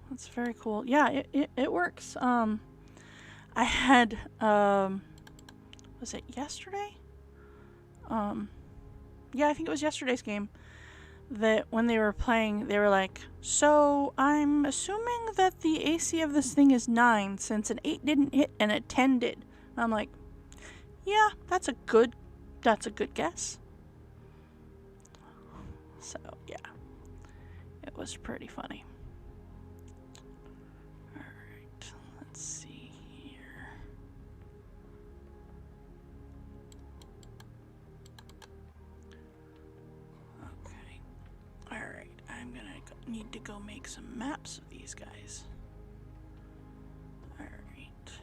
Speaker 1: That's very cool. Yeah, it works. I had was it yesterday? Yeah, I think it was yesterday's game that when they were playing, they were like, so I'm assuming that the AC of this thing is 9 since an 8 didn't hit and a 10 did. And I'm like, yeah, that's a good guess. So, yeah. It was pretty funny. Alright, let's see here. Okay. Alright, I'm gonna need to go make some maps of these guys. Alright.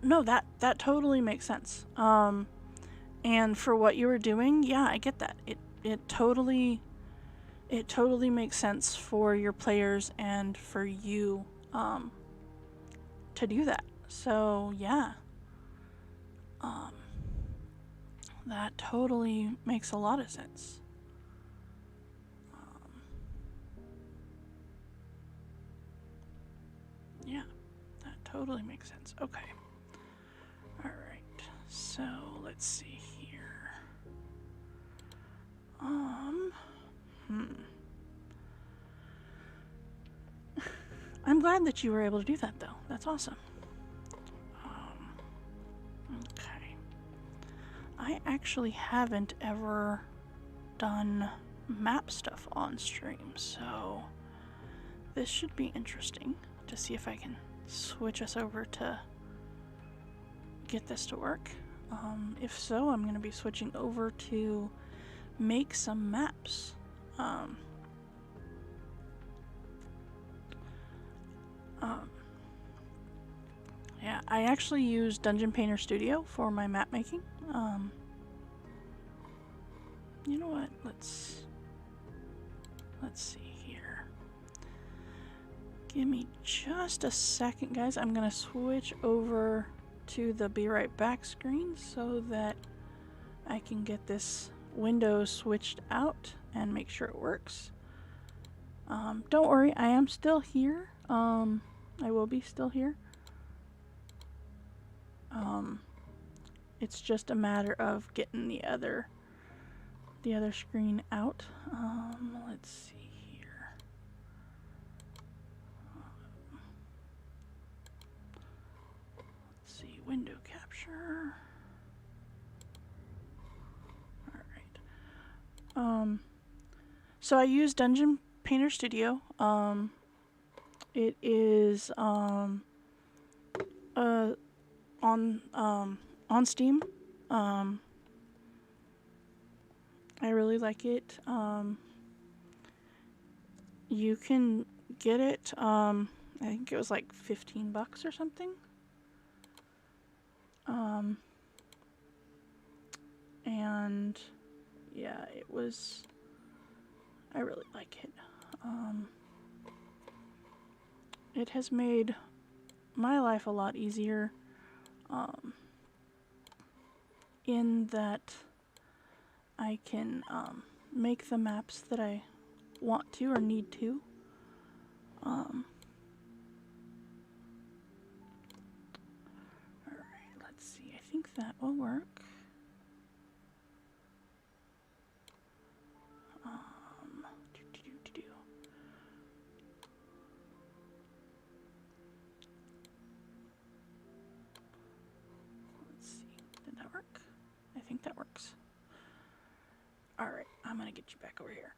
Speaker 1: No, that totally makes sense. And for what you were doing, yeah, I get that. It totally makes sense for your players and for you to do that. So yeah, that totally makes a lot of sense. Yeah, that totally makes sense. Okay. All right. So let's see here. I'm glad that you were able to do that, though. That's awesome. Okay. I actually haven't ever done map stuff on stream, so this should be interesting to see if I can switch us over to get this to work. If so, I'm going to be switching over to make some maps. Yeah, I actually use Dungeon Painter Studio for my map making. You know what? Let's see here. Give me just a second, guys. I'm gonna switch over to the be right back screen so that I can get this window switched out and make sure it works. Don't worry, I am still here. I will be still here. It's just a matter of getting the other screen out. Let's see here. Let's see, window capture. Alright. So I use Dungeon Painter Studio. It is on Steam. I really like it. You can get it, I think it was like $15 or something. And yeah, I really like it. It has made my life a lot easier, in that I can make the maps that I want to or need to. Alright, let's see. I think that will work. Let's see. Did that work? I think that works. Alright, I'm gonna get you back over here.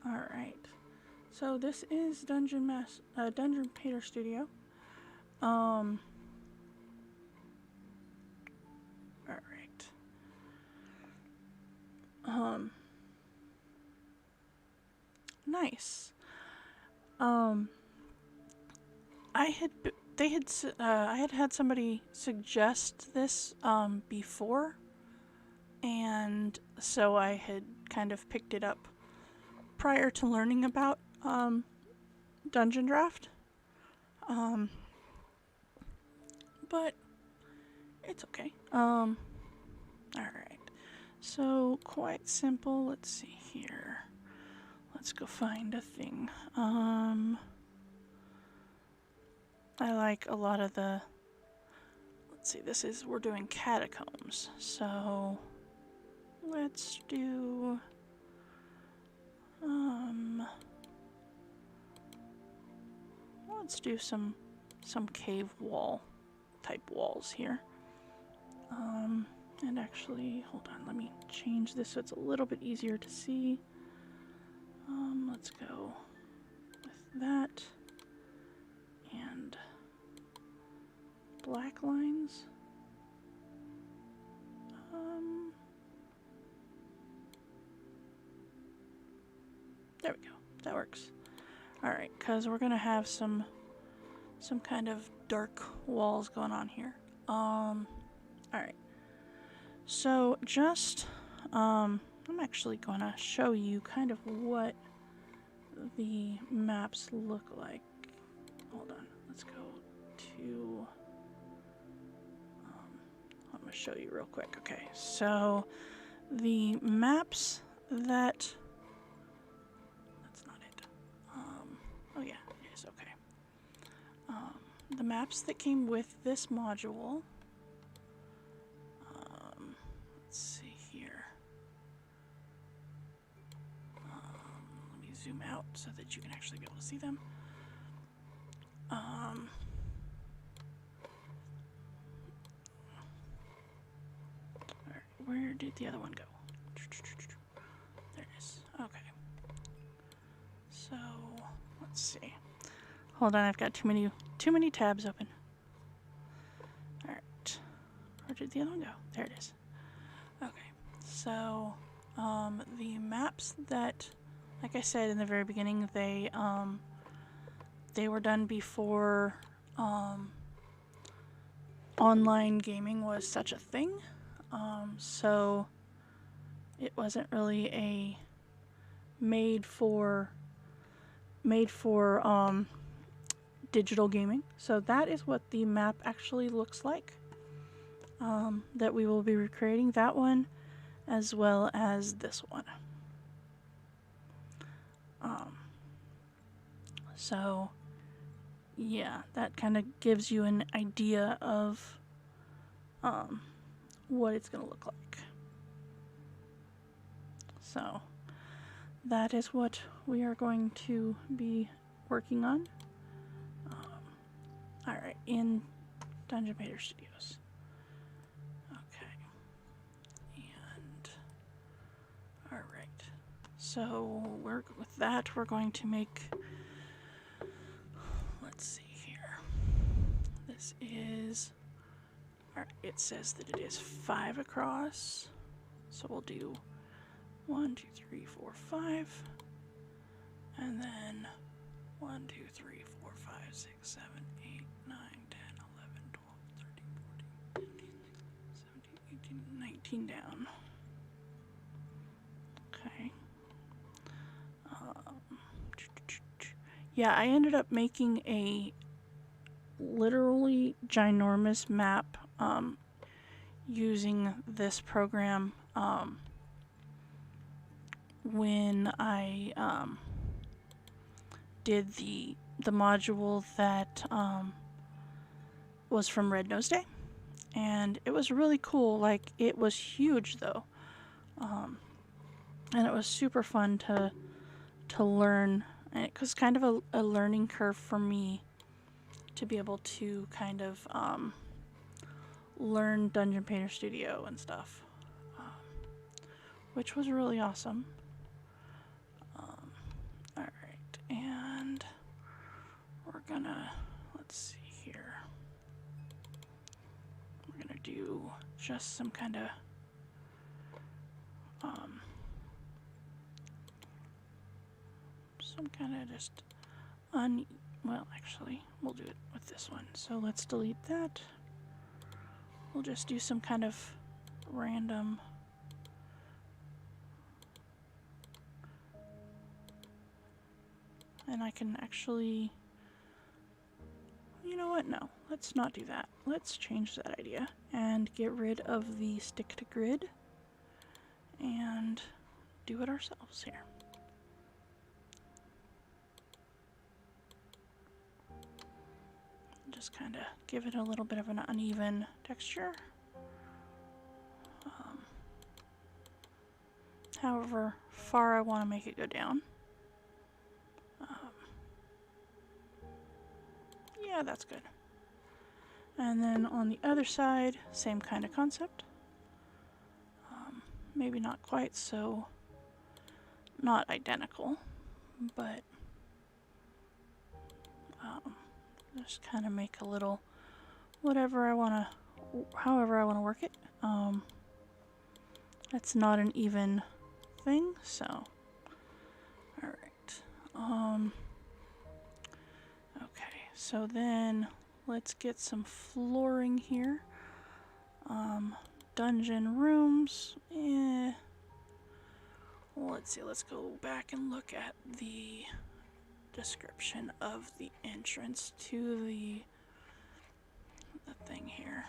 Speaker 1: Alright. So this is Dungeon Painter Studio. Alright. Nice. I had somebody suggest this before, and so I had kind of picked it up prior to learning about Dungeon Draft. But it's okay. Alright. So quite simple. Let's see here. Let's go find a thing. I like a lot of the, let's see, we're doing catacombs. So let's do, let's do some cave wall type walls here. And actually, hold on, let me change this so it's a little bit easier to see. Let's go with that and black lines. There we go. That works. Alright, because we're gonna have some kind of dark walls going on here. Alright. So just I'm actually gonna show you kind of what the maps look like. Hold on, let's go to I'm gonna show you real quick. Okay, so the maps that's not it. Oh yeah, it is. Okay. The maps that came with this module. Let's see here. Let me zoom out so that you can actually be able to see them. Alright, where did the other one go? There it is. Okay. So, let's see. hold on, I've got too many tabs open. Alright. Where did the other one go? There it is. Okay. So, the maps that, like I said in the very beginning, they were done before, online gaming was such a thing. So it wasn't really a made for digital gaming. So that is what the map actually looks like, that we will be recreating, that one as well as this one. So yeah, that kind of gives you an idea of what it's going to look like. So that is what we are going to be working on. Alright, in Dungeon Painter Studios. Okay. And alright. So with that we're going to make, let's see here. This is, alright, it says that it is 5 across. So we'll do 1, 2, 3, 4, 5. And then 1, 2, 3, 4, 5, 6, 7, 8, 9, 10, 11, 12, 13, 14, 15, 17, 18, 19 down. Okay. Yeah, I ended up making a literally ginormous map using this program when I did the module that was from Red Nose Day, and it was really cool. Like, it was huge though, and it was super fun to learn, and it was kind of a learning curve for me to be able to kind of learn Dungeon Painter Studio and stuff, which was really awesome. Alright, and we're gonna, let's see here, we're gonna do just some kind of just well, actually we'll do it with this one. So let's delete that. We'll just do some kind of random and I can actually, you know what, no, let's not do that. Let's change that idea and get rid of the stick to grid and do it ourselves here. Just kind of give it a little bit of an uneven texture. However far I want to make it go down. Yeah, that's good. And then on the other side, same kind of concept. Maybe not quite so, not identical, but just kind of make a little, however I want to work it. That's not an even thing, so, alright. Okay, so then let's get some flooring here. Dungeon rooms, let's see, let's go back and look at the description of the entrance to the thing here,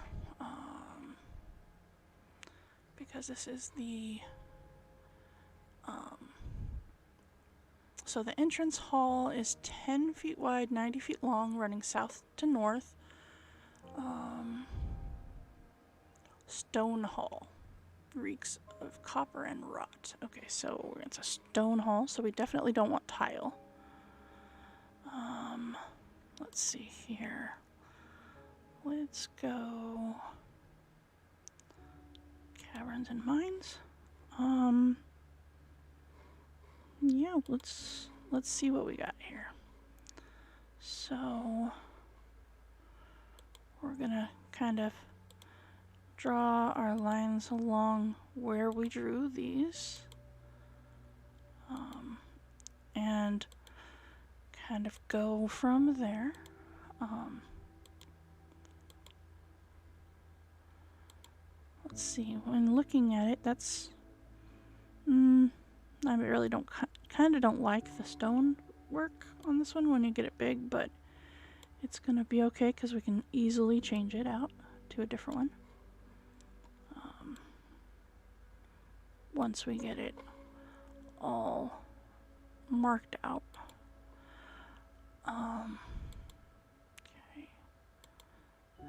Speaker 1: because this is the so the entrance hall is 10 feet wide, 90 feet long, running south to north. Stone hall reeks of copper and rot. Okay, so it's a stone hall, so we definitely don't want tile. Let's see here. Let's go caverns and mines. Yeah, let's see what we got here. So we're gonna kind of draw our lines along where we drew these, and kind of go from there. Let's see, when looking at it, that's, I really kind of don't like the stone work on this one when you get it big, but it's gonna be okay because we can easily change it out to a different one once we get it all marked out. Okay,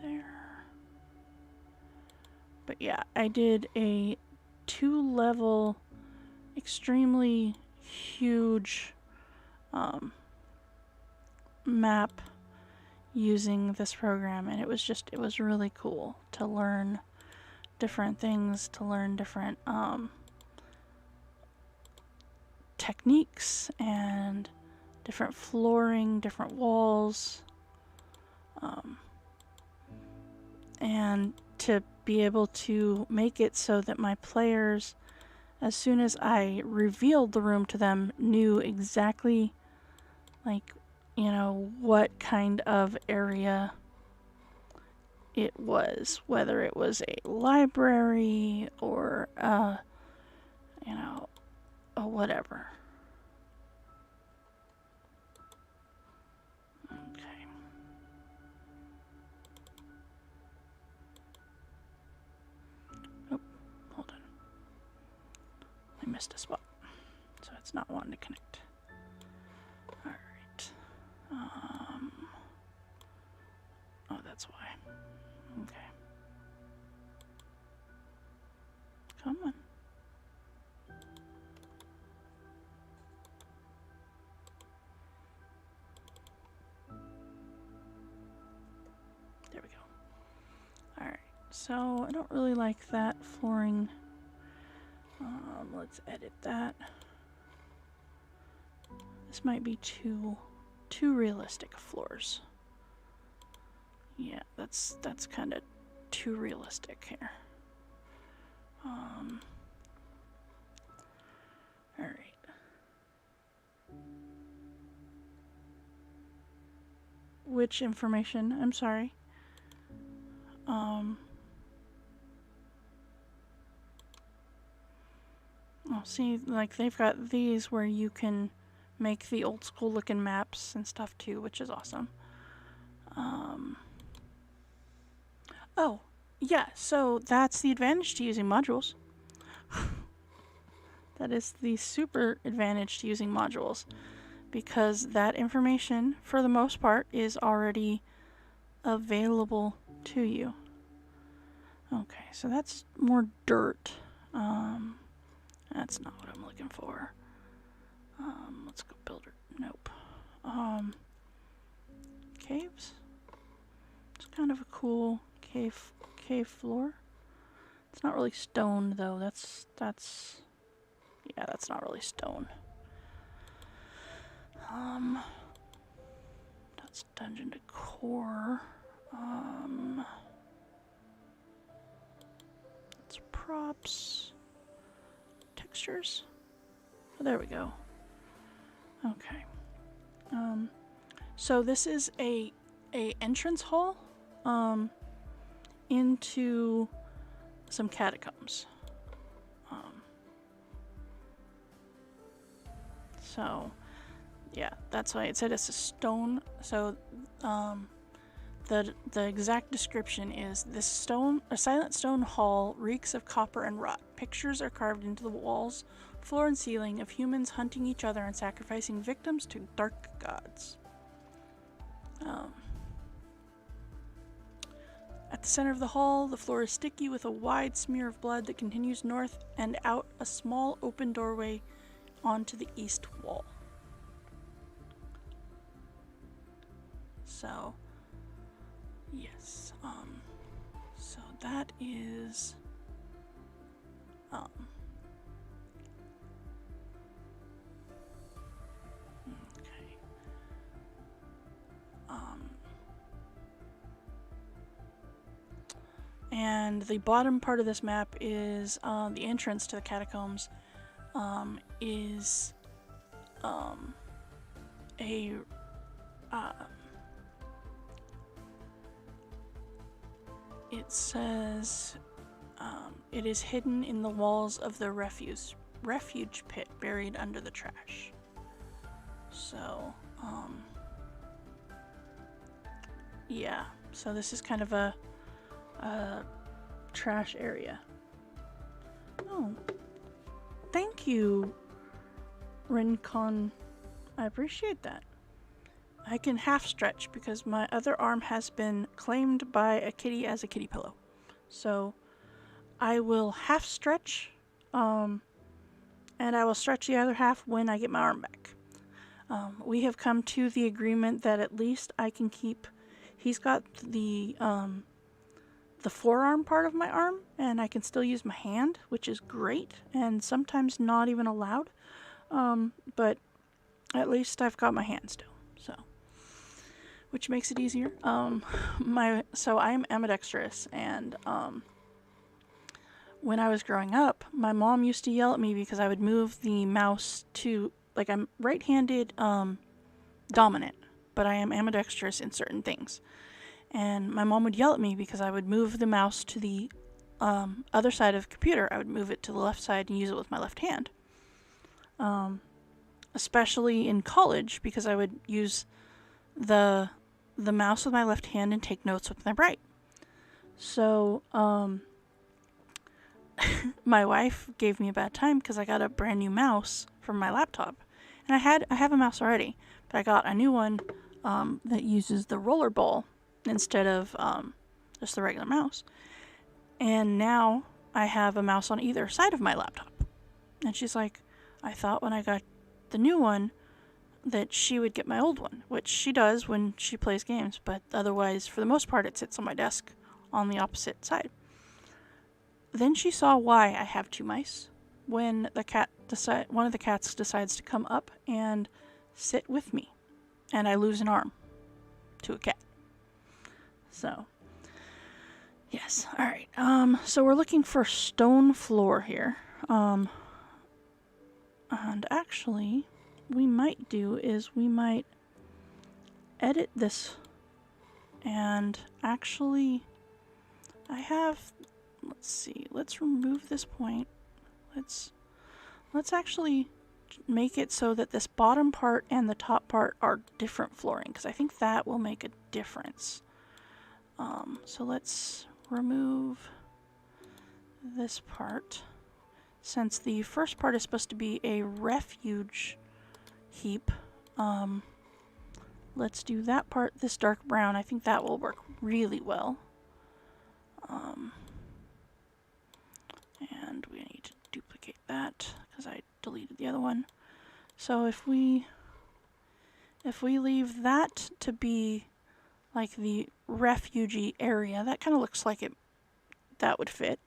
Speaker 1: there. But yeah, I did a 2-level, extremely huge map using this program, and it was really cool to learn different things, to learn different techniques and different flooring, different walls, and to be able to make it so that my players, as soon as I revealed the room to them, knew exactly, like, you know, what kind of area it was, whether it was a library or you know, a whatever. Okay. Oh, hold on. I missed a spot, so it's not wanting to connect. All right. Oh, that's why. Okay. Come on. There we go. Alright, so I don't really like that flooring. Let's edit that. This might be too realistic floors. Yeah, that's kind of too realistic here. Alright. Which information? I'm sorry. Oh, see, like they've got these where you can make the old school looking maps and stuff too, which is awesome. Oh, yeah, so that's the advantage to using modules. That is the super advantage to using modules, because that information, for the most part, is already available to you. Okay, so that's more dirt. That's not what I'm looking for. Let's go builder. Nope. Caves. It's kind of a cool cave floor. It's not really stone though. That's yeah, that's not really stone. That's dungeon decor. That's props. Textures. Oh, there we go. Okay. So this is a entrance hall into some catacombs. So yeah, that's why it said it's a stone. So the exact description is this a silent stone hall reeks of copper and rot. Pictures are carved into the walls, floor and ceiling of humans hunting each other and sacrificing victims to dark gods. At the center of the hall, the floor is sticky with a wide smear of blood that continues north and out a small open doorway onto the east wall. So, yes, so that is, okay. And the bottom part of this map is the entrance to the catacombs. Is a it says it is hidden in the walls of the refuge pit buried under the trash. So yeah, so this is kind of a trash area. Oh, thank you, Rincon. I appreciate that. I can half stretch because my other arm has been claimed by a kitty as a kitty pillow. So I will half stretch, and I will stretch the other half when I get my arm back. We have come to the agreement that at least I can keep. He's got the forearm part of my arm, and I can still use my hand, which is great, and sometimes not even allowed. But at least I've got my hand still, so which makes it easier. So I'm ambidextrous, and when I was growing up, my mom used to yell at me because I would move the mouse to, like, I'm right-handed dominant, but I am ambidextrous in certain things. And my mom would yell at me because I would move the mouse to the other side of the computer. I would move it to the left side and use it with my left hand. Especially in college, because I would use the mouse with my left hand and take notes with my right. So my wife gave me a bad time because I got a brand new mouse from my laptop, and I have a mouse already, but I got a new one that uses the roller ball instead of just the regular mouse. And now I have a mouse on either side of my laptop. And she's like, I thought when I got the new one that she would get my old one, which she does when she plays games, but otherwise, for the most part, it sits on my desk on the opposite side. Then she saw why I have two mice when one of the cats decides to come up and sit with me, and I lose an arm to a cat. So, yes. All right. So we're looking for stone floor here. And actually, we might edit this, and actually, let's see, let's remove this point. Let's actually make it so that this bottom part and the top part are different flooring, because I think that will make a difference. So let's remove this part. Since the first part is supposed to be a refuge heap, let's do that part, this dark brown. I think that will work really well. And we need to duplicate that because I deleted the other one. So if we leave that to be like the refugee area, that kind of looks like that would fit.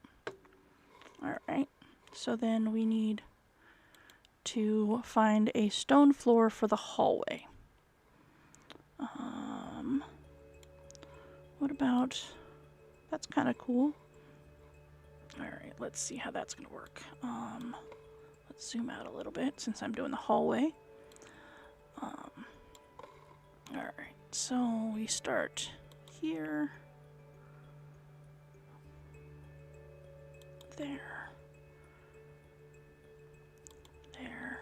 Speaker 1: Alright, so then we need to find a stone floor for the hallway. What about, that's kind of cool. Alright, let's see how that's going to work. Let's zoom out a little bit since I'm doing the hallway. Alright, so we start here. There. There.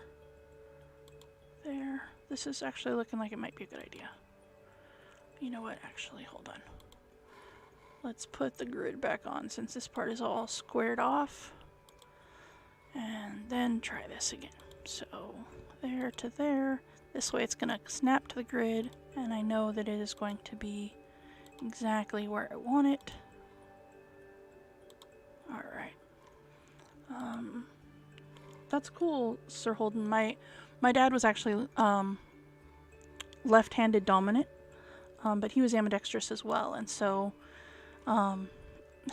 Speaker 1: There. This is actually looking like it might be a good idea. You know what? Actually, hold on. Let's put the grid back on since this part is all squared off. And then try this again. So, there to there. This way it's going to snap to the grid, and I know that it is going to be exactly where I want it. Alright. That's cool, Sir Holden. My dad was actually left-handed dominant, but he was ambidextrous as well, and so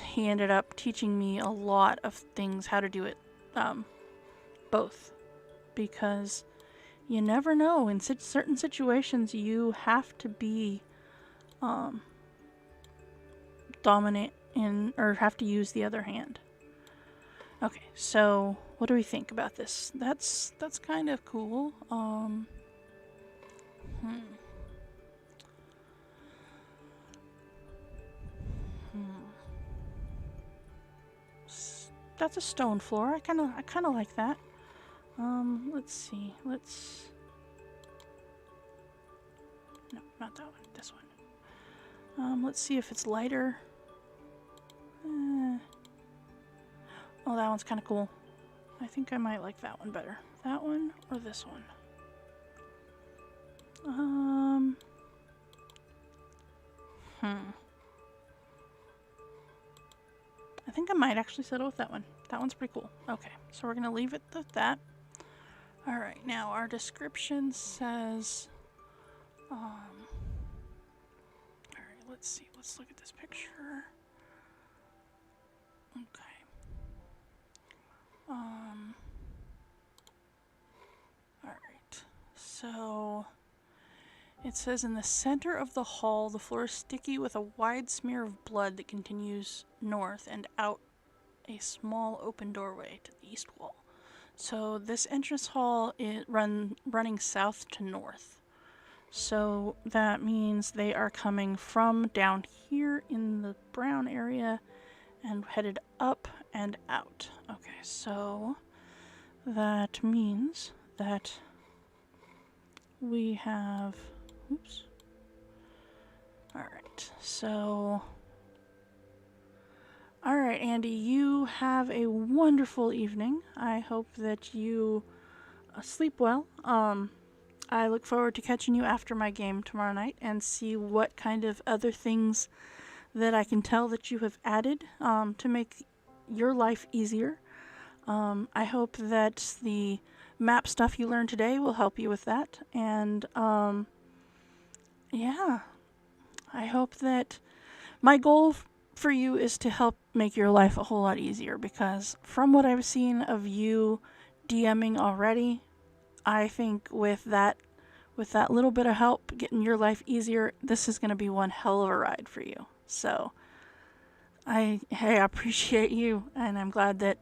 Speaker 1: he ended up teaching me a lot of things, how to do it both, because you never know. In certain situations, you have to be dominant or have to use the other hand. Okay, so what do we think about this? That's kind of cool. That's a stone floor. I kind of like that. Let's see. No, not that one. This one. Let's see if it's lighter. Oh, that one's kind of cool. I think I might like that one better. That one or this one? I think I might actually settle with that one. That one's pretty cool. Okay, so we're gonna leave it at that. All right, now our description says, all right, let's see. Let's look at this picture. Okay. All right. So it says in the center of the hall, the floor is sticky with a wide smear of blood that continues north and out a small open doorway to the east wall. So this entrance hall is running south to north. So that means they are coming from down here in the brown area and headed up and out. Okay, so that means that we have, oops. All right, so, all right, Andy, you have a wonderful evening. I hope that you sleep well. I look forward to catching you after my game tomorrow night and see what kind of other things that I can tell that you have added to make your life easier. I hope that the map stuff you learned today will help you with that. And yeah, I hope that my goal for you is to help make your life a whole lot easier, because from what I've seen of you DMing already, I think with that little bit of help getting your life easier, this is going to be one hell of a ride for you. So I appreciate you, and I'm glad that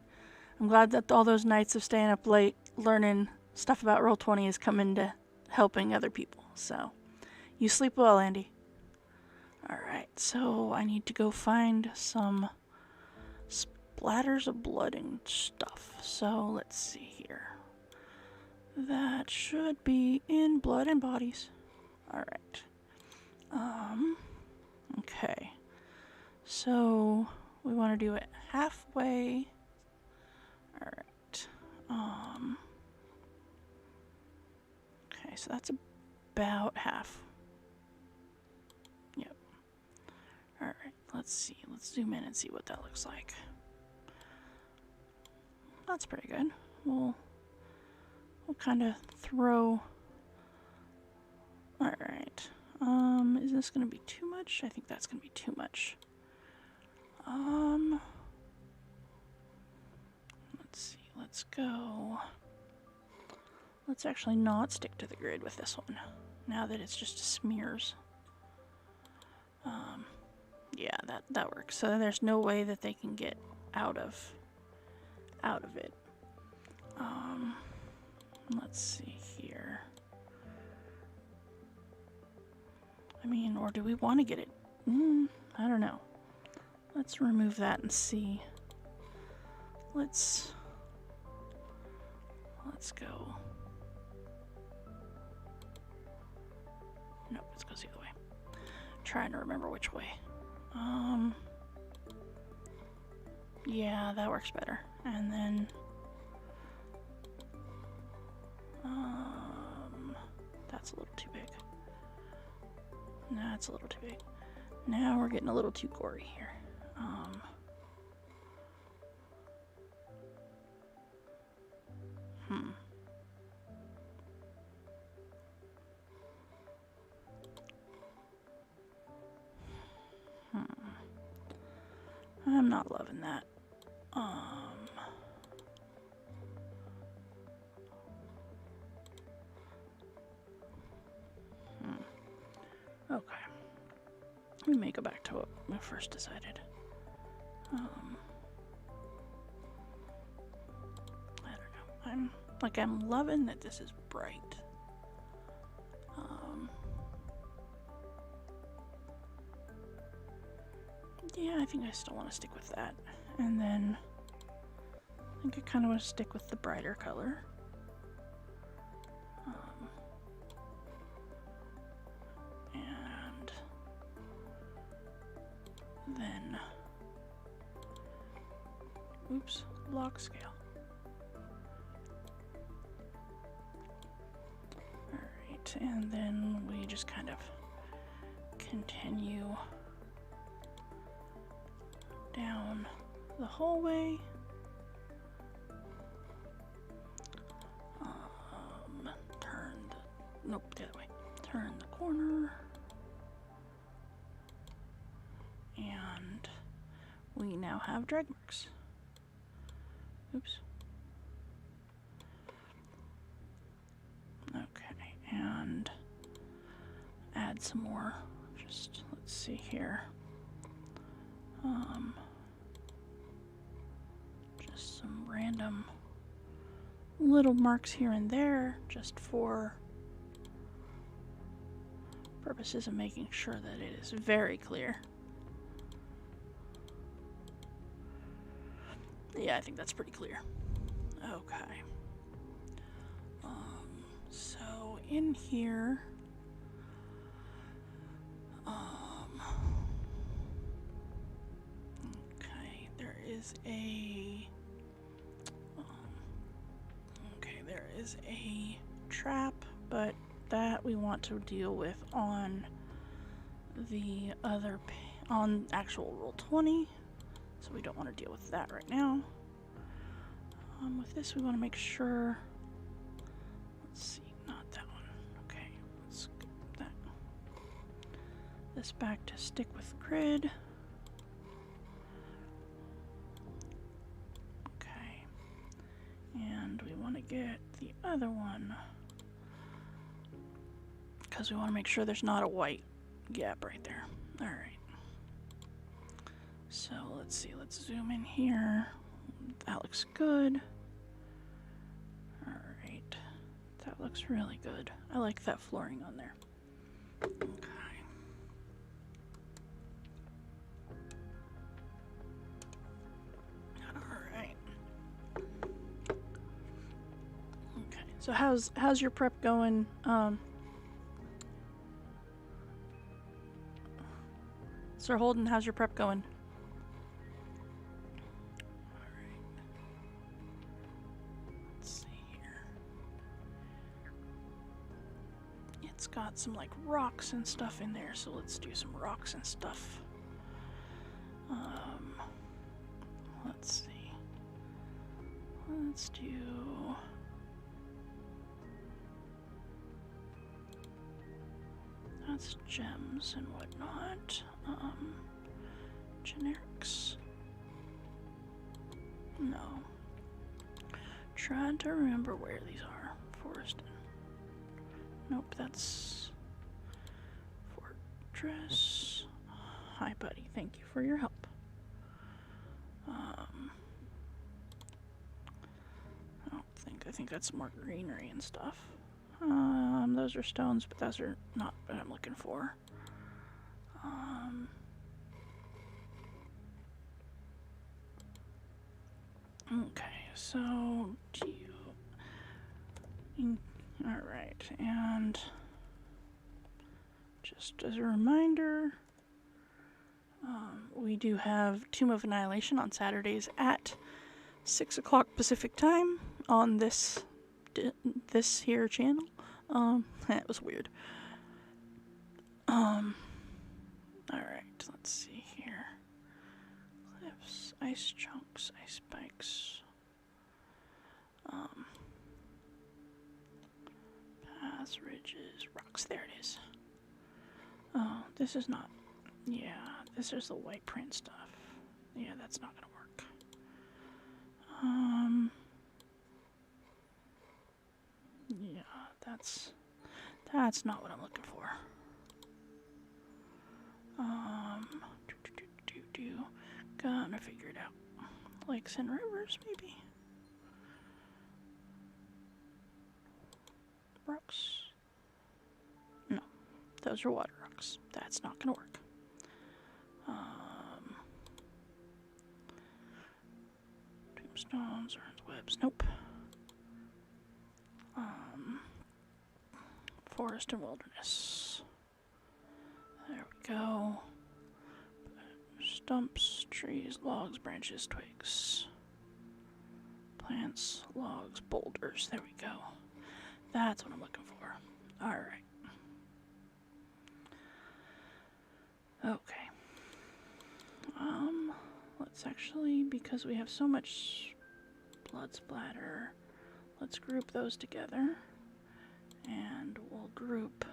Speaker 1: all those nights of staying up late learning stuff about Roll20 has come into helping other people. So you sleep well, Andy. Alright, so I need to go find some splatters of blood and stuff. So let's see here. That should be in blood and bodies. Alright. Okay. So we want to do it halfway. Alright. Okay, so that's about half. Yep. Alright, let's see. Let's zoom in and see what that looks like. That's pretty good. We'll kind of throw... Alright. Is this going to be too much? I think that's going to be too much. Let's see. Let's go... Let's actually not stick to the grid with this one, now that it's just smears. Yeah, that works. So there's no way that they can get out of it. Let's see here. I mean, or do we want to get it? I don't know. Let's remove that and see. Let's go. Nope, it goes the other way. Trying to remember which way. Yeah, that works better. And then that's a little too big. That's a little too big. Now we're getting a little too gory here. I'm not loving that. Okay. We may go back to what we first decided. I don't know. I'm loving that this is bright. Yeah, I think I still want to stick with that. And then I think I kind of want to stick with the brighter color. And then, oops, log scale. Alright, and then we just kind of continue down the hallway. Nope, the other way. Turn the corner. And we now have drag marks. Oops. Okay, and add some more. Just, let's see here. Just some random little marks here and there, just for purposes of making sure that it is very clear. Yeah, I think that's pretty clear. Okay. So in here, okay, there is a trap, but that we want to deal with on the other, on actual roll 20, so we don't want to deal with that right now. With this, we want to make sure, let's see, not that one. Okay, let's get that. This back to stick with grid. Okay, and we want to get the other one, because we want to make sure there's not a white gap right there. Alright. So let's see, let's zoom in here. That looks good. Alright. That looks really good. I like that flooring on there. Okay. Alright. Okay. So how's your prep going? Sir Holden, how's your prep going? Alright. Let's see here. It's got some like rocks and stuff in there, so let's do some rocks and stuff. Let's see. Let's do... That's gems and whatnot. Generics. No. Trying to remember where these are. Foreston. Nope, that's Fortress. Hi, buddy. Thank you for your help. I think that's more greenery and stuff. Those are stones, but those are not what I'm looking for. Okay, so alright, and just as a reminder, we do have Tomb of Annihilation on Saturdays at 6 o'clock Pacific time on this here channel. That was weird. Alright, let's see here. Cliffs, ice chunks, ice spikes. Paths, ridges, rocks. There it is. Oh, this is not. Yeah, this is the white print stuff. Yeah, that's not gonna work. Yeah, that's not what I'm looking for. Gonna figure it out. Lakes and rivers, maybe? Rocks? No, those are water rocks. That's not gonna work. Tombstones, or webs. Nope. Forest and wilderness. There we go. Stumps, trees, logs, branches, twigs. Plants, logs, boulders. There we go. That's what I'm looking for. Alright. Okay. Let's actually, because we have so much blood splatter, let's group those together. And we'll group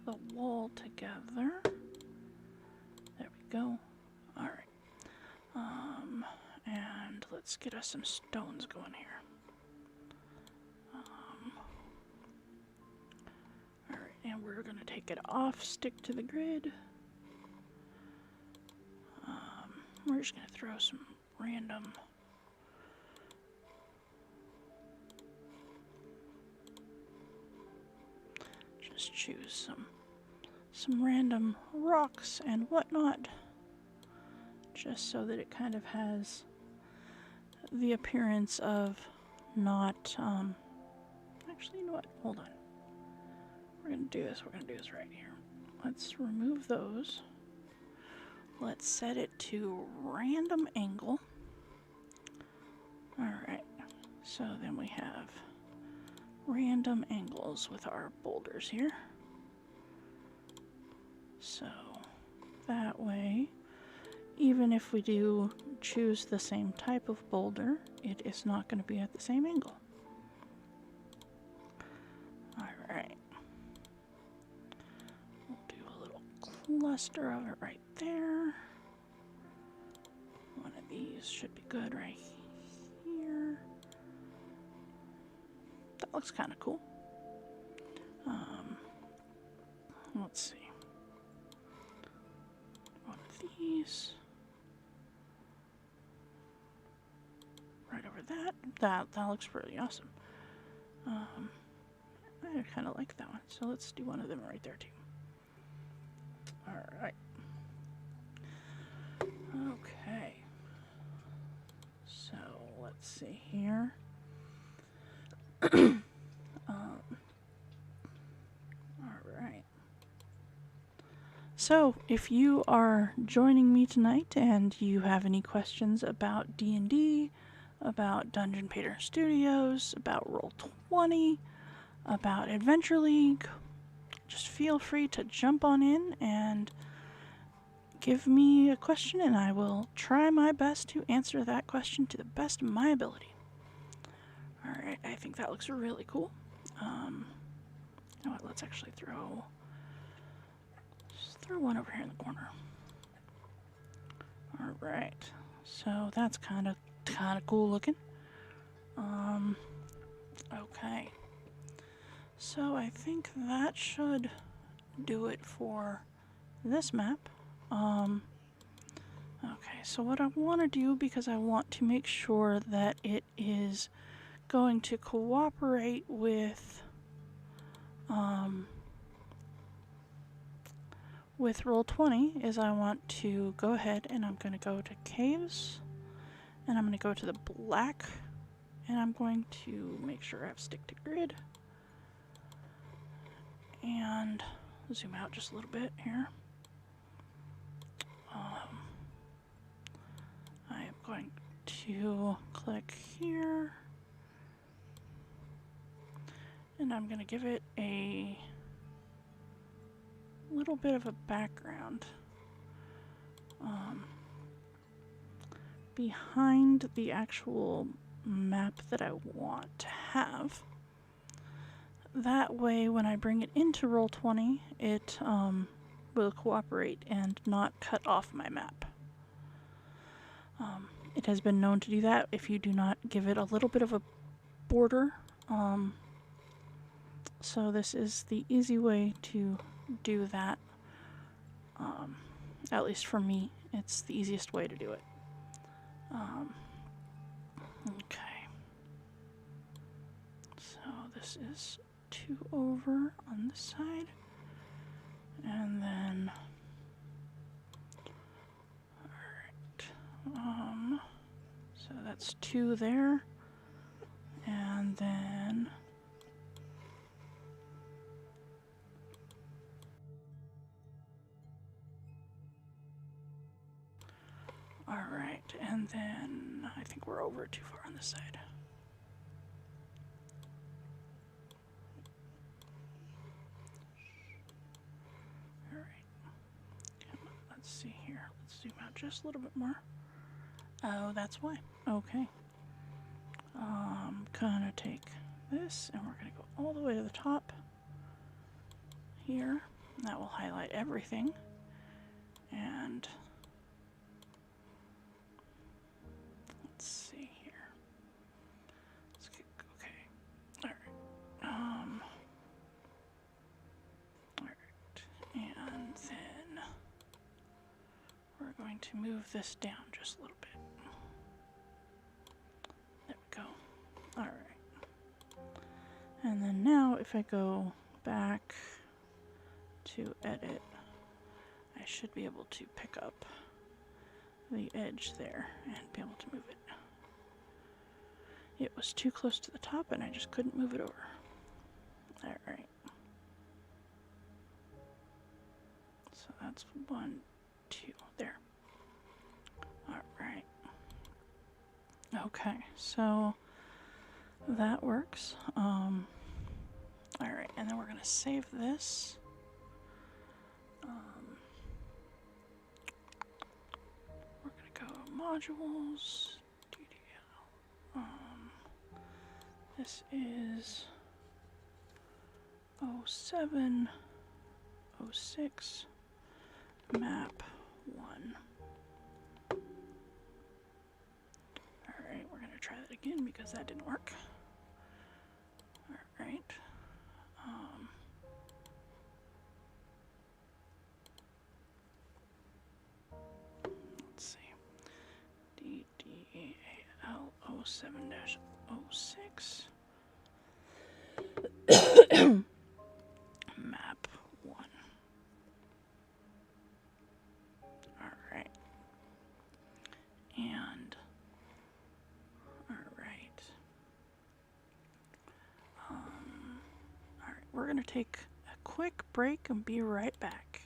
Speaker 1: the wall together. There we go. Alright. And let's get us some stones going here. Alright, and we're gonna take it off, stick to the grid. We're just gonna throw some random choose some random rocks and whatnot, just so that it kind of has the appearance of not, actually, you know what, hold on. We're gonna do this right here. Let's remove those. Let's set it to random angle. Alright, so then we have random angles with our boulders here. So that way, even if we do choose the same type of boulder, it is not going to be at the same angle. Alright. We'll do a little cluster of it right there. One of these should be good right here. That looks kind of cool. Let's see. One of these. Right over that. That looks really awesome. I kind of like that one. So let's do one of them right there too. Alright. Okay. So let's see here. Alright. So, if you are joining me tonight and you have any questions about D&D, about Dungeon Painter Studios, about Roll20, about Adventure League, just feel free to jump on in and give me a question, and I will try my best to answer that question to the best of my ability. Alright, I think that looks really cool. You know what, let's actually throw one over here in the corner. Alright, so that's kind of cool looking. Okay. So I think that should do it for this map. Okay, so what I want to do, because I want to make sure that it is going to cooperate with Roll20, is I want to go ahead and I'm going to go to caves, and I'm going to go to the black, and I'm going to make sure I have stick to grid, and zoom out just a little bit here. I am going to click here, and I'm going to give it a little bit of a background behind the actual map that I want to have. That way, when I bring it into Roll20, it will cooperate and not cut off my map. It has been known to do that if you do not give it a little bit of a border. So this is the easy way to do that. At least for me, it's the easiest way to do it. Okay. So this is 2 over on this side. And then, alright, so that's 2 there. And then, alright, and then I think we're over too far on this side. Let's see here. Let's zoom out just a little bit more. Oh, that's why. Okay. Gonna take this and we're gonna go all the way to the top here. That will highlight everything. And let's see here. Let's get, okay. Alright. Alright. And then we're going to move this down just a little bit. There we go. Alright. And then now if I go back to edit, I should be able to pick up the edge there and be able to move it. It was too close to the top and I just couldn't move it over. Alright. So that's 1, 2, there. Alright. Okay, so that works. Alright, and then we're going to save this. We're going to go modules, DDL. This is 07, 06, map 1. Alright, we're going to try that again because that didn't work. Alright. Let's see. DDAL 07-06. Map 1. Alright. And alright. Alright, we're gonna take a quick break and be right back.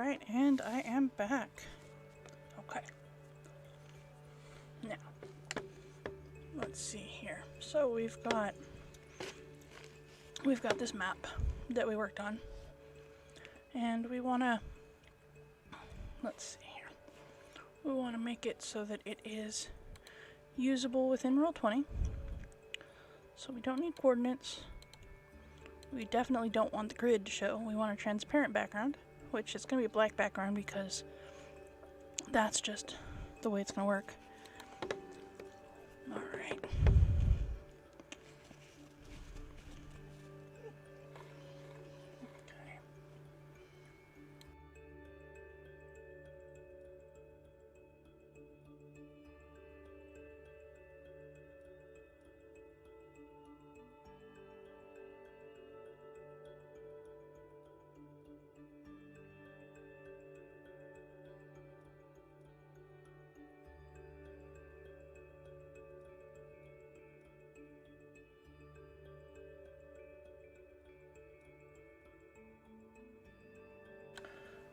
Speaker 1: Alright, and I am back. Okay. Now, let's see here. So we've got this map that we worked on. And we want to, let's see here. We want to make it so that it is usable within Roll20. So we don't need coordinates. We definitely don't want the grid to show. We want a transparent background, which is going to be a black background because that's just the way it's going to work. Alright. Okay.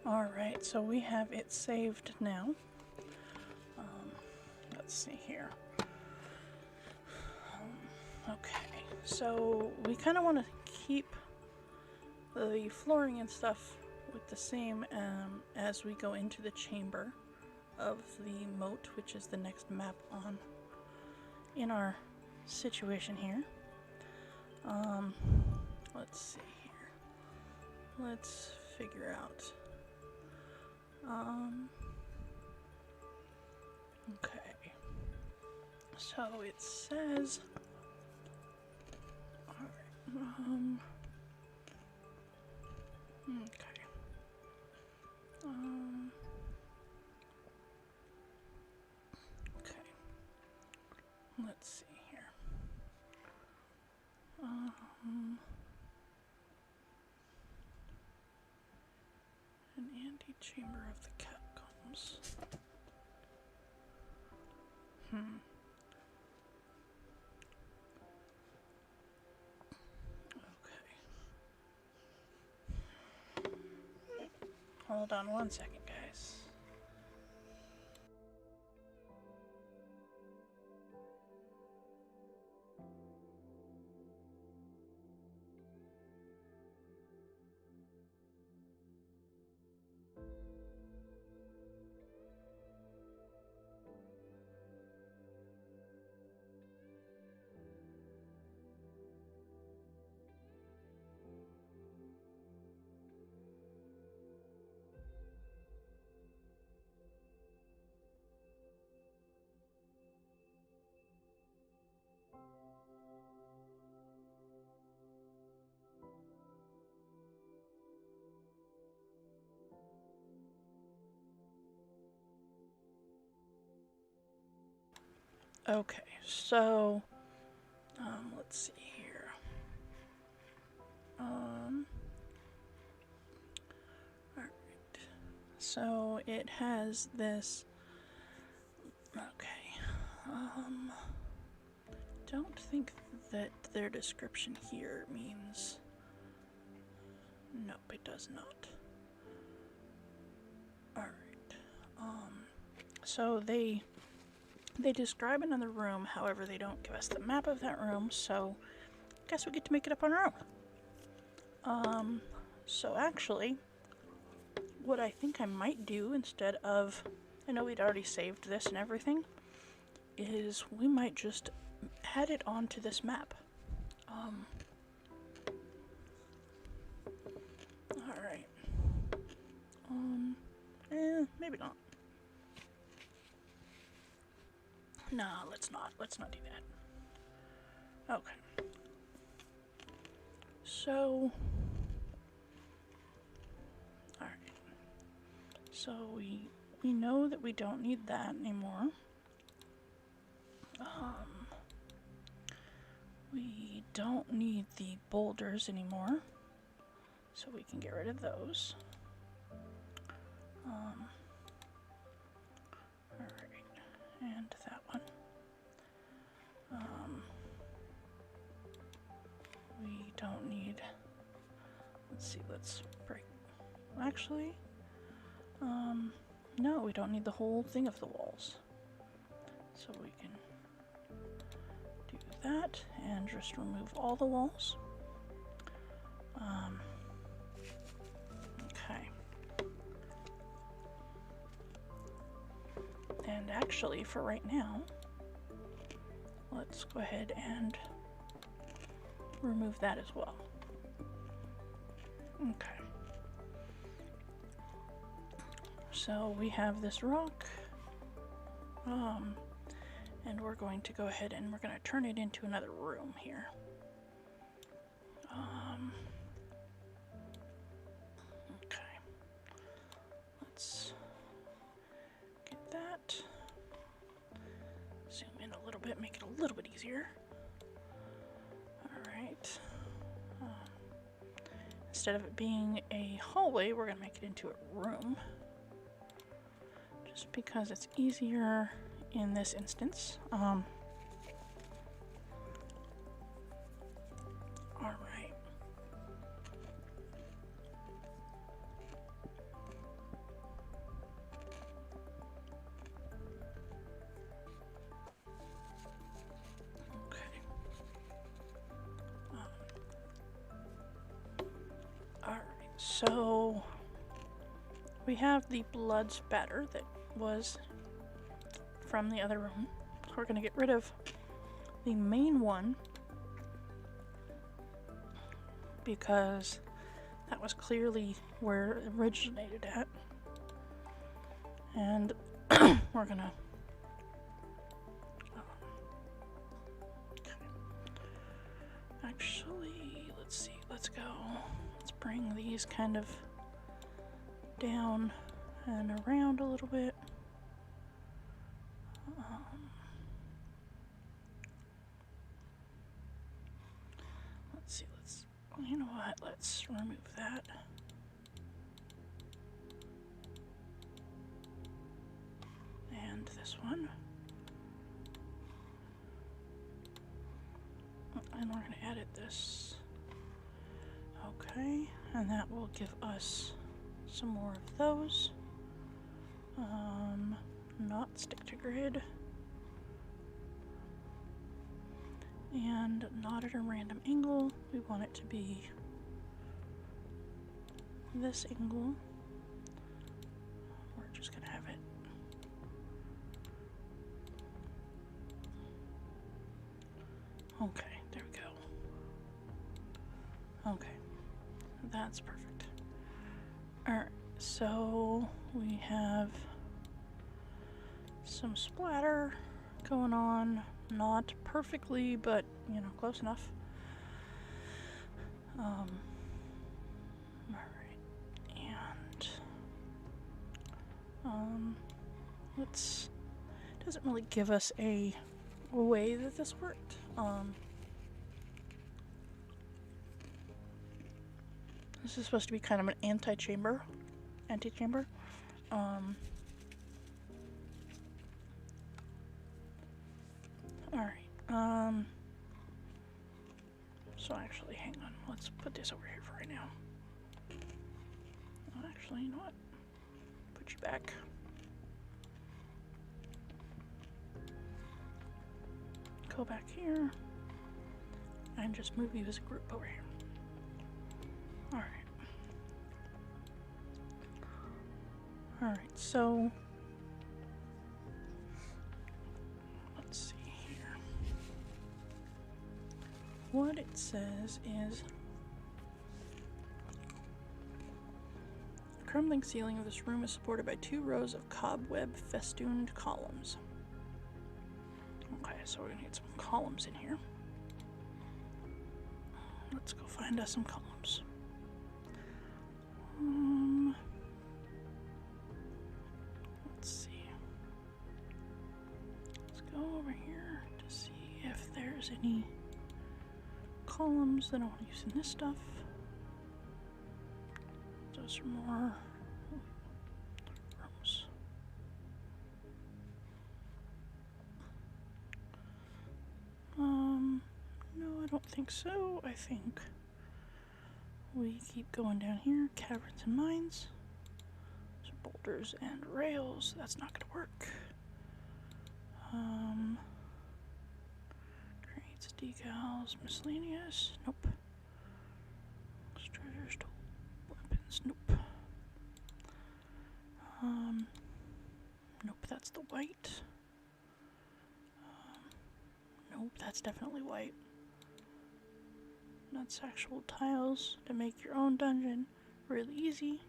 Speaker 1: Alright, so we have it saved now. Let's see here. Okay, so we kind of want to keep the flooring and stuff with the same as we go into the chamber of the moat, which is the next map on in our situation here. Let's see here. Let's figure out. Okay. So it says. Alright. Okay. Okay. Let's see here. An antechamber of the catacombs. Okay. Hold on one second, guys. Okay, so let's see here. Alright. So it has this. Okay. Don't think that their description here means. Nope, it does not. Alright. So they describe another room, however they don't give us the map of that room, so I guess we get to make it up on our own. So actually, what I think I might do instead of, I know we'd already saved this and everything, is we might just add it onto this map. Alright. Maybe not. Nah, let's not do that. Okay. So, alright. So we know that we don't need that anymore. We don't need the boulders anymore, so we can get rid of those. Alright, and that one. We don't need, let's see, let's break, actually, No, we don't need the whole thing of the walls. So we can do that and just remove all the walls. Okay. And actually, for right now, let's go ahead and remove that as well. Okay. So we have this rock, and we're going to go ahead and we're going to turn it into another room here. Okay. Let's get that. Zoom in a little bit, make it a little bit easier. Alright. Instead of it being a hallway, we're going to make it into a room. Just because it's easier in this instance. Alright. So we have the blood spatter that was from the other room. So we're going to get rid of the main one because that was clearly where it originated at. And we're going to actually, let's see, let's go. Let's bring these kind of down and around a little bit. Let's see, you know what, let's remove that. And this one. And we're going to edit this. Okay, and that will give us some more of those. Not stick to grid. And not at a random angle. We want it to be this angle. We're just gonna have it. Okay, there we go. Okay. That's perfect. Alright, so we have some splatter going on. Not perfectly, but, you know, close enough. Alright, and, doesn't really give us a way that this worked. This is supposed to be kind of an antechamber. Alright, so actually, hang on, let's put this over here for right now. Actually, you know what? Put you back. Go back here, and just move you as a group over here. Alright. Alright, so let's see here. What it says is the crumbling ceiling of this room is supported by 2 rows of cobweb festooned columns. Okay, so we're gonna need some columns in here. Let's go find us some columns. Let's see. Let's go over here to see if there's any columns that I want to use in this stuff. Those are more rooms. No, I don't think so. I think we keep going down here. Caverns and mines. So Boulders and rails. That's not gonna work. Crates, decals, miscellaneous. Nope. Treasures, weapons. Nope. Nope, that's the white. Nope, that's definitely white. That's actual tiles to make your own dungeon really easy.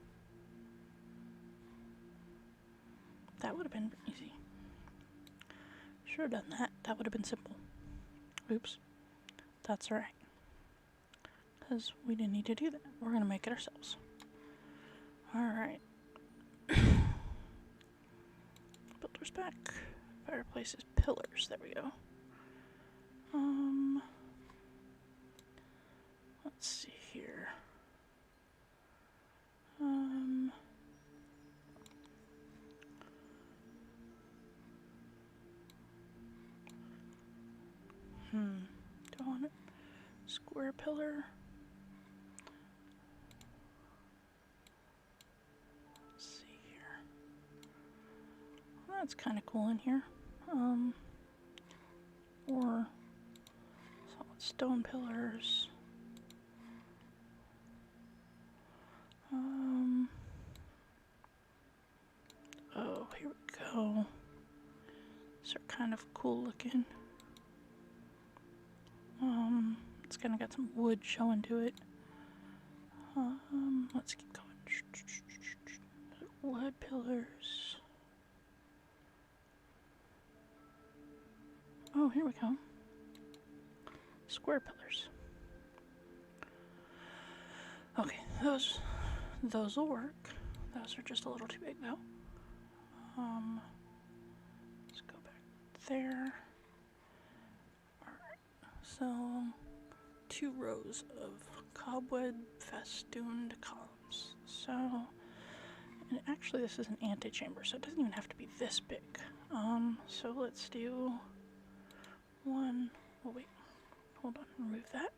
Speaker 1: That would have been easy. Should have done that. That would have been simple. Oops. That's alright. Because we didn't need to do that. We're going to make it ourselves. Alright. Builder's back. Fireplaces, pillars. There we go. Let's see here. Do I want it? Square pillar. Let's see here. Well, that's kind of cool in here. Or solid stone pillars. Oh, here we go. These are kind of cool looking. It's kind of got some wood showing to it. Let's keep going. Wood pillars. Oh, here we go. Square pillars. Okay, those will work. Those are just a little too big though. Let's go back there. Alright, so 2 rows of cobweb festooned columns. So, and actually this is an antechamber, so it doesn't even have to be this big. So let's do 1, oh wait, hold on, remove that.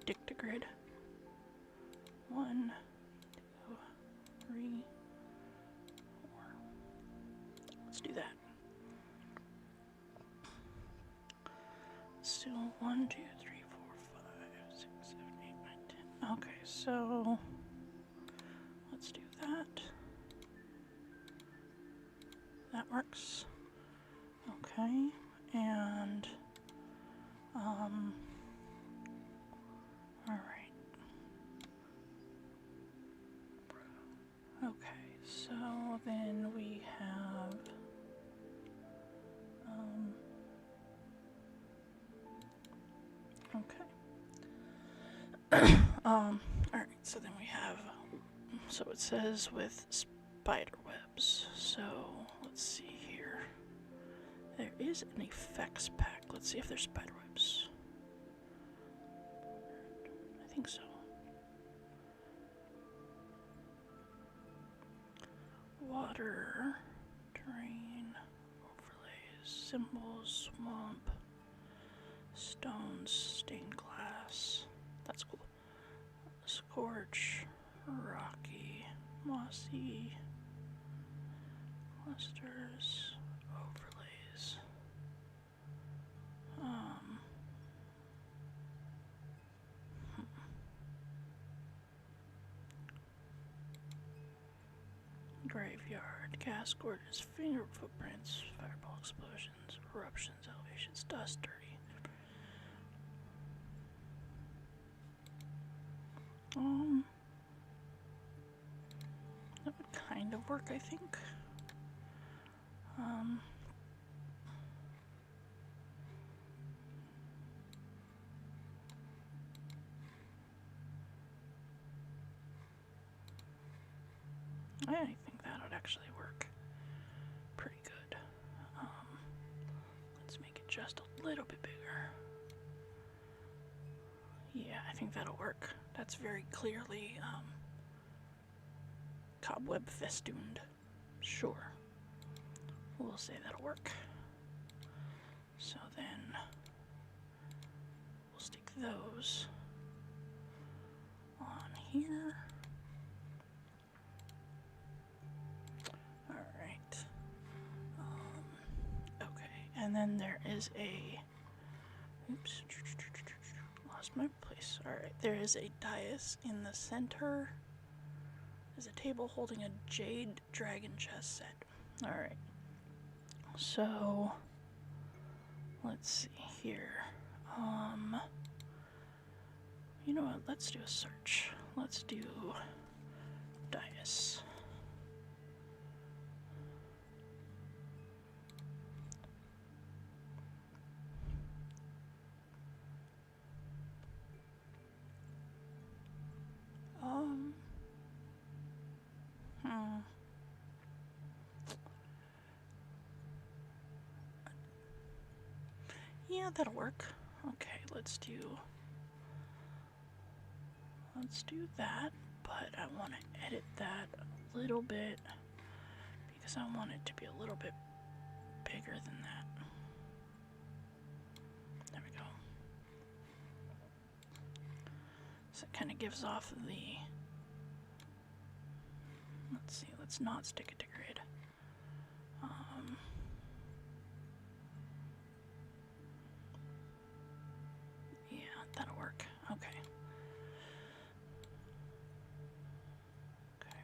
Speaker 1: Stick to grid. 1, 2, 3, 4. Let's do that. Let's do 1, 2, 3, 4, 5, 6, 7, 8, 9, 10. Okay, so let's do that. That works. Okay, and all right. Okay, so then we have okay. All right, so then we have, so it says with spider webs. So let's see here. There is an effects pack. Let's see if there's spider webs. I think so. Water, terrain, overlays, symbols, swamp, stones, stained glass. That's cool. Scorch, rocky, mossy, clusters, overlays. Graveyard, gas gorges, finger footprints, fireball explosions, eruptions, elevations, dust, dirty. That would kind of work, I think. I think that would actually work pretty good. Let's make it just a little bit bigger. Yeah, I think that'll work. That's very clearly cobweb festooned. Sure. We'll say that'll work. So then we'll stick those on here. And then there is a, oops, lost my place. Alright, there is a dais in the center. There's a table holding a jade dragon chess set. Alright, so let's see here. You know what, let's do a search. Let's do dais. Yeah, that'll work. Okay, let's do that, but I want to edit that a little bit because I want it to be a little bit bigger than that. There we go. So it kind of gives off the, let's see, let's not stick it to grid. Yeah, that'll work. Okay. Okay.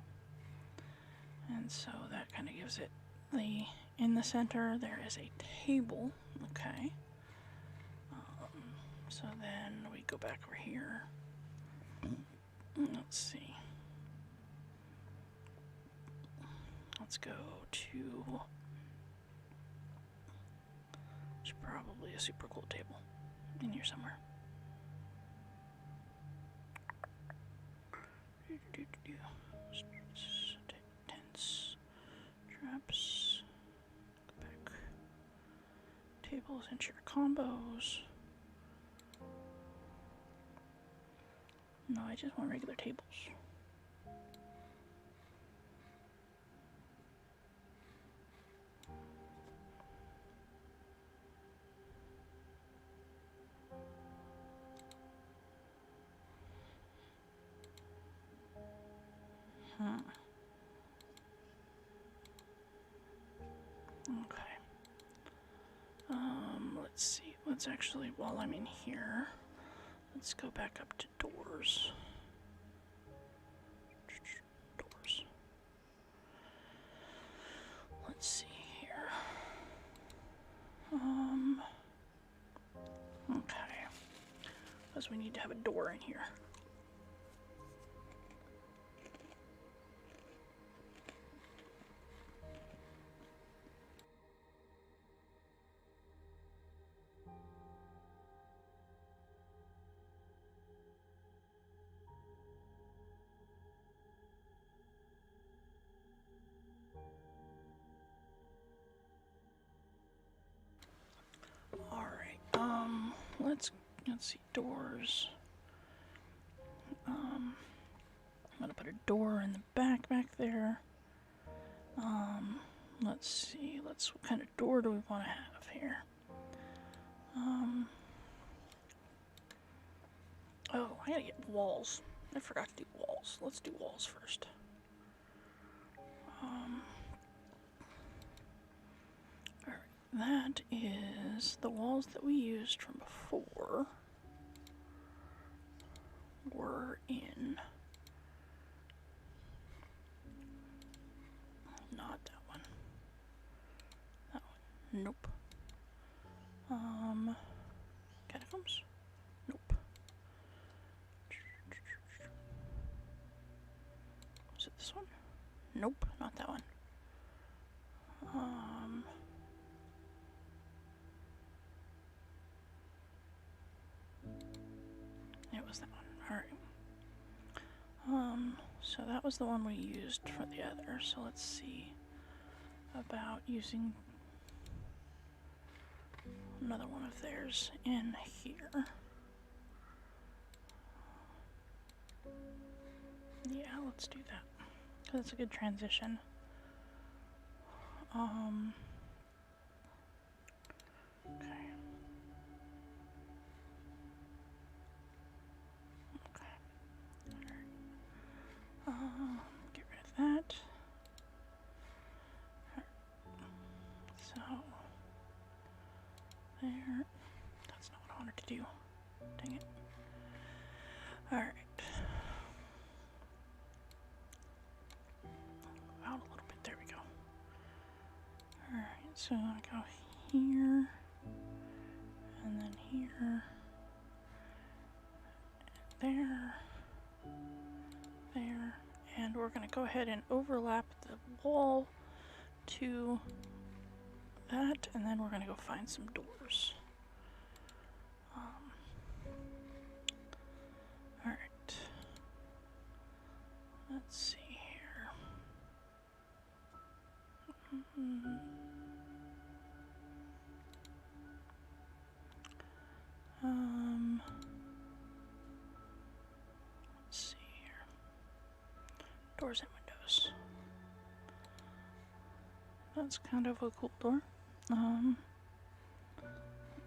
Speaker 1: And so that kind of gives it the, in the center there is a table. Okay. So then we go back over here. Let's see. Let's go to, there's probably a super cool table in here somewhere. Tents, traps, go back. Tables, ensure combos. No, I just want regular tables. Okay. Let's see. Let's actually, while I'm in here, let's go back up to doors. Doors. Let's see here. Okay. Because we need to have a door in here. Let's see, doors. I'm gonna put a door in the back there. Let's see, what kind of door do we want to have here? Oh, I gotta get walls. I forgot to do walls. Let's do walls first. Alright, that is the walls that we used from before. Were in, not that one. That one. Nope. Catacombs? Nope. Was it this one? Nope, not that one. It was that one. Alright. So that was the one we used for the other. So let's see about using another one of theirs in here. Yeah, let's do that. That's a good transition. Okay. Get rid of that. So so I'm gonna go here, and then here, there, there, and we're gonna go ahead and overlap the wall to that, and then we're gonna go find some doors. Alright. Let's see here. Let's see here. Doors and windows. That's kind of a cool door. Let's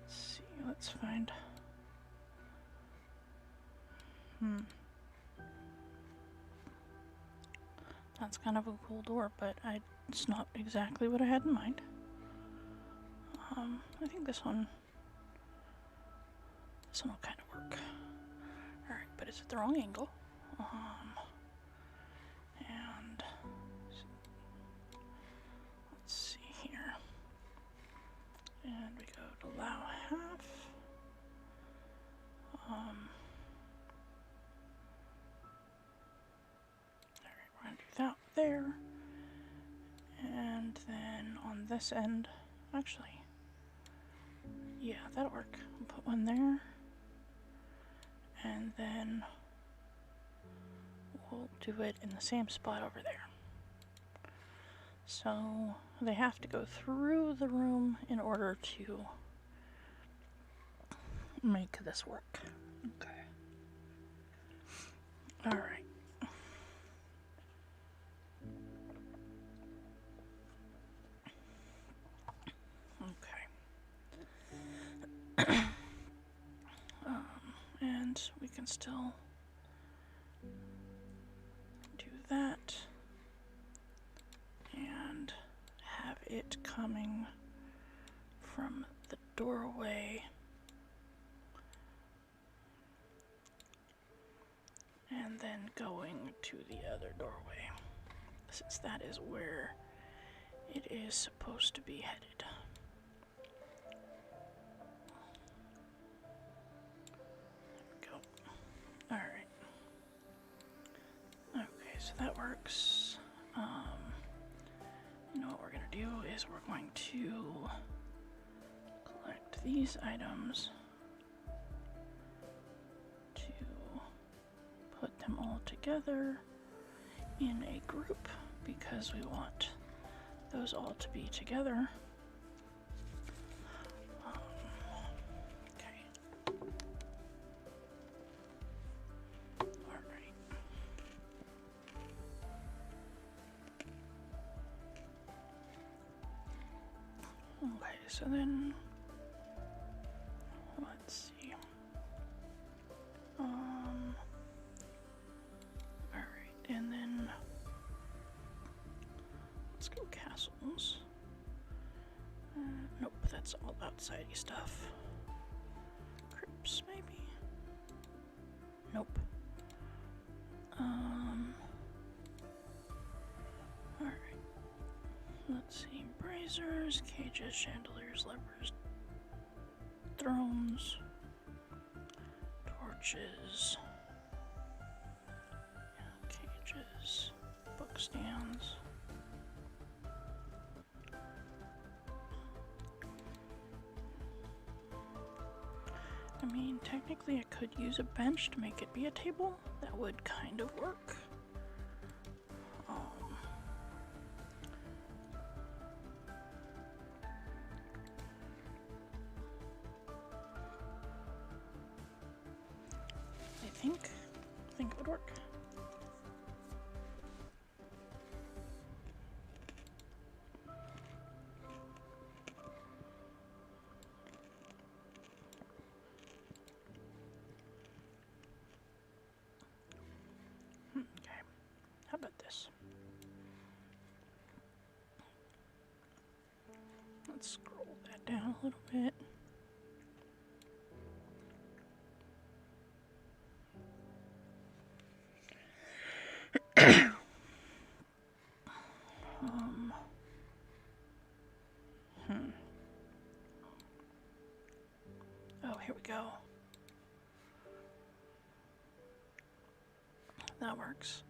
Speaker 1: see, let's find. That's kind of a cool door, but it's not exactly what I had in mind. I think this one will kind of work. Alright, but it's at the wrong angle. And let's see here. And we go to allow half. Alright, we're gonna do that there. And then on this end, actually, yeah, that'll work. We'll put one there. And then we'll do it in the same spot over there. So they have to go through the room in order to make this work. Okay. Alright. Okay. And we can still do that and have it coming from the doorway and then going to the other doorway, since that is where it is supposed to be headed. Alright. Okay, so that works. You know what we're going to do is we're going to collect these items to put them all together in a group because we want those all to be together. Okay, so then, let's see. Alright, and then, let's go castles. Nope, that's all outsidey stuff. Crypts, maybe? Nope. Alright. Let's see. Braziers, cages, chandeliers, levers, thrones, torches, cages, book stands. I mean, technically I could use a bench to make it be a table. That would kind of work. I think it would work. Okay, how about this? Let's scroll that down a little bit. Here we go. That works.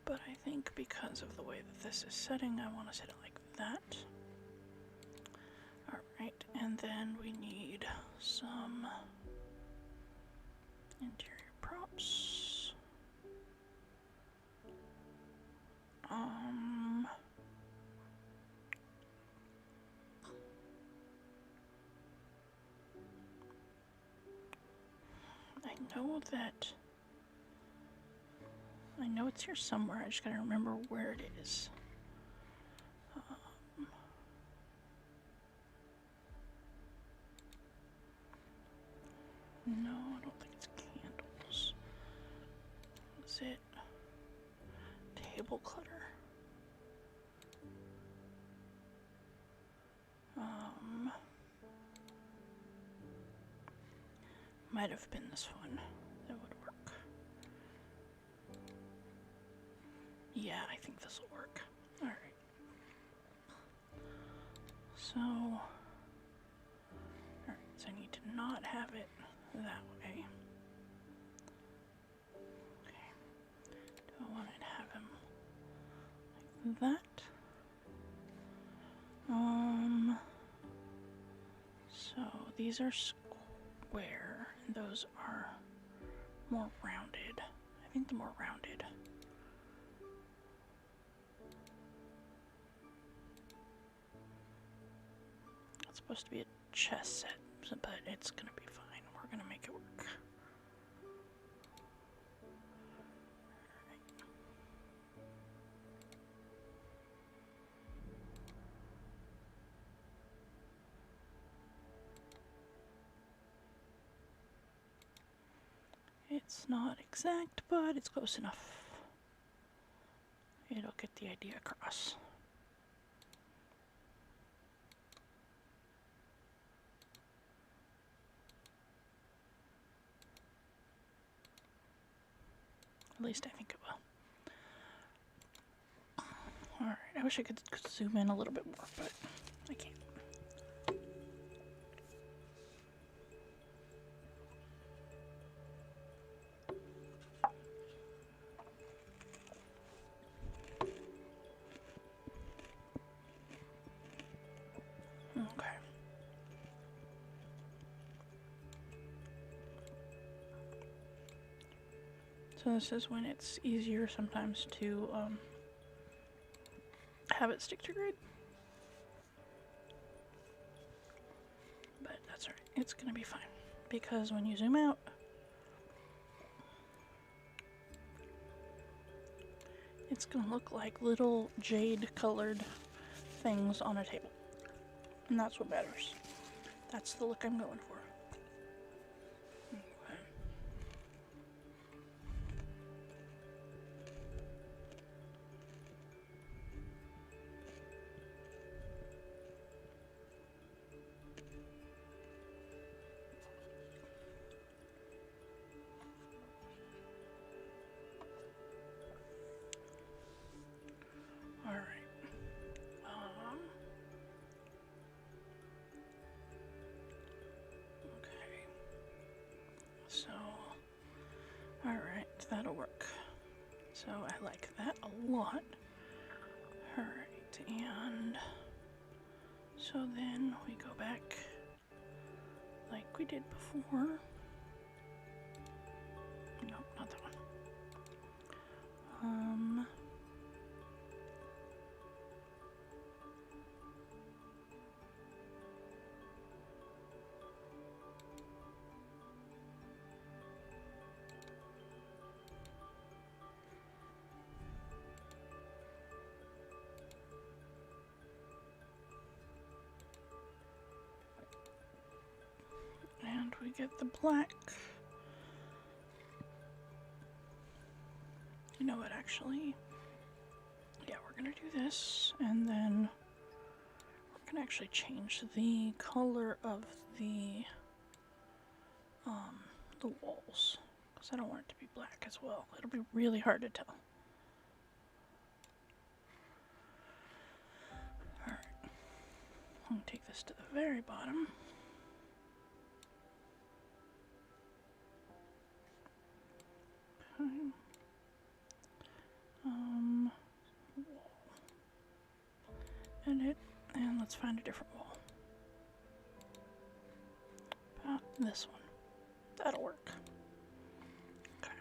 Speaker 1: But I think because of the way that this is setting, I want to set it like that. Alright, and then we need some interior props. I know it's here somewhere, I just gotta remember where it is. No, I don't think it's candles. Is it table clutter? Might have been this one that would work. Yeah, I think this will work. Alright. So I need to not have it that way. Okay. Do I want to have him like that? So these are square, and those are more rounded. I think the more rounded. It's supposed to be a chess set, but it's gonna be fine. We're gonna make it work. It's not exact, but it's close enough. It'll get the idea across. At least I think it will. Alright, I wish I could zoom in a little bit more, but I can't. Okay. So this is when it's easier sometimes to have it stick to grid. But that's alright. It's gonna be fine. Because when you zoom out, it's gonna look like little jade colored things on a table. And that's what matters. That's the look I'm going for. Okay. All right. Okay. So, all right, that'll work. So I like that a lot. All right, and so then we go back like we did before. No, not that one. And we get the black. You know what, actually? Yeah, we're gonna do this, and then we're gonna actually change the color of the walls, because I don't want it to be black as well. It'll be really hard to tell. Alright, I'm gonna take this to the very bottom. Edit, and let's find a different wall. About this one. That'll work. Okay.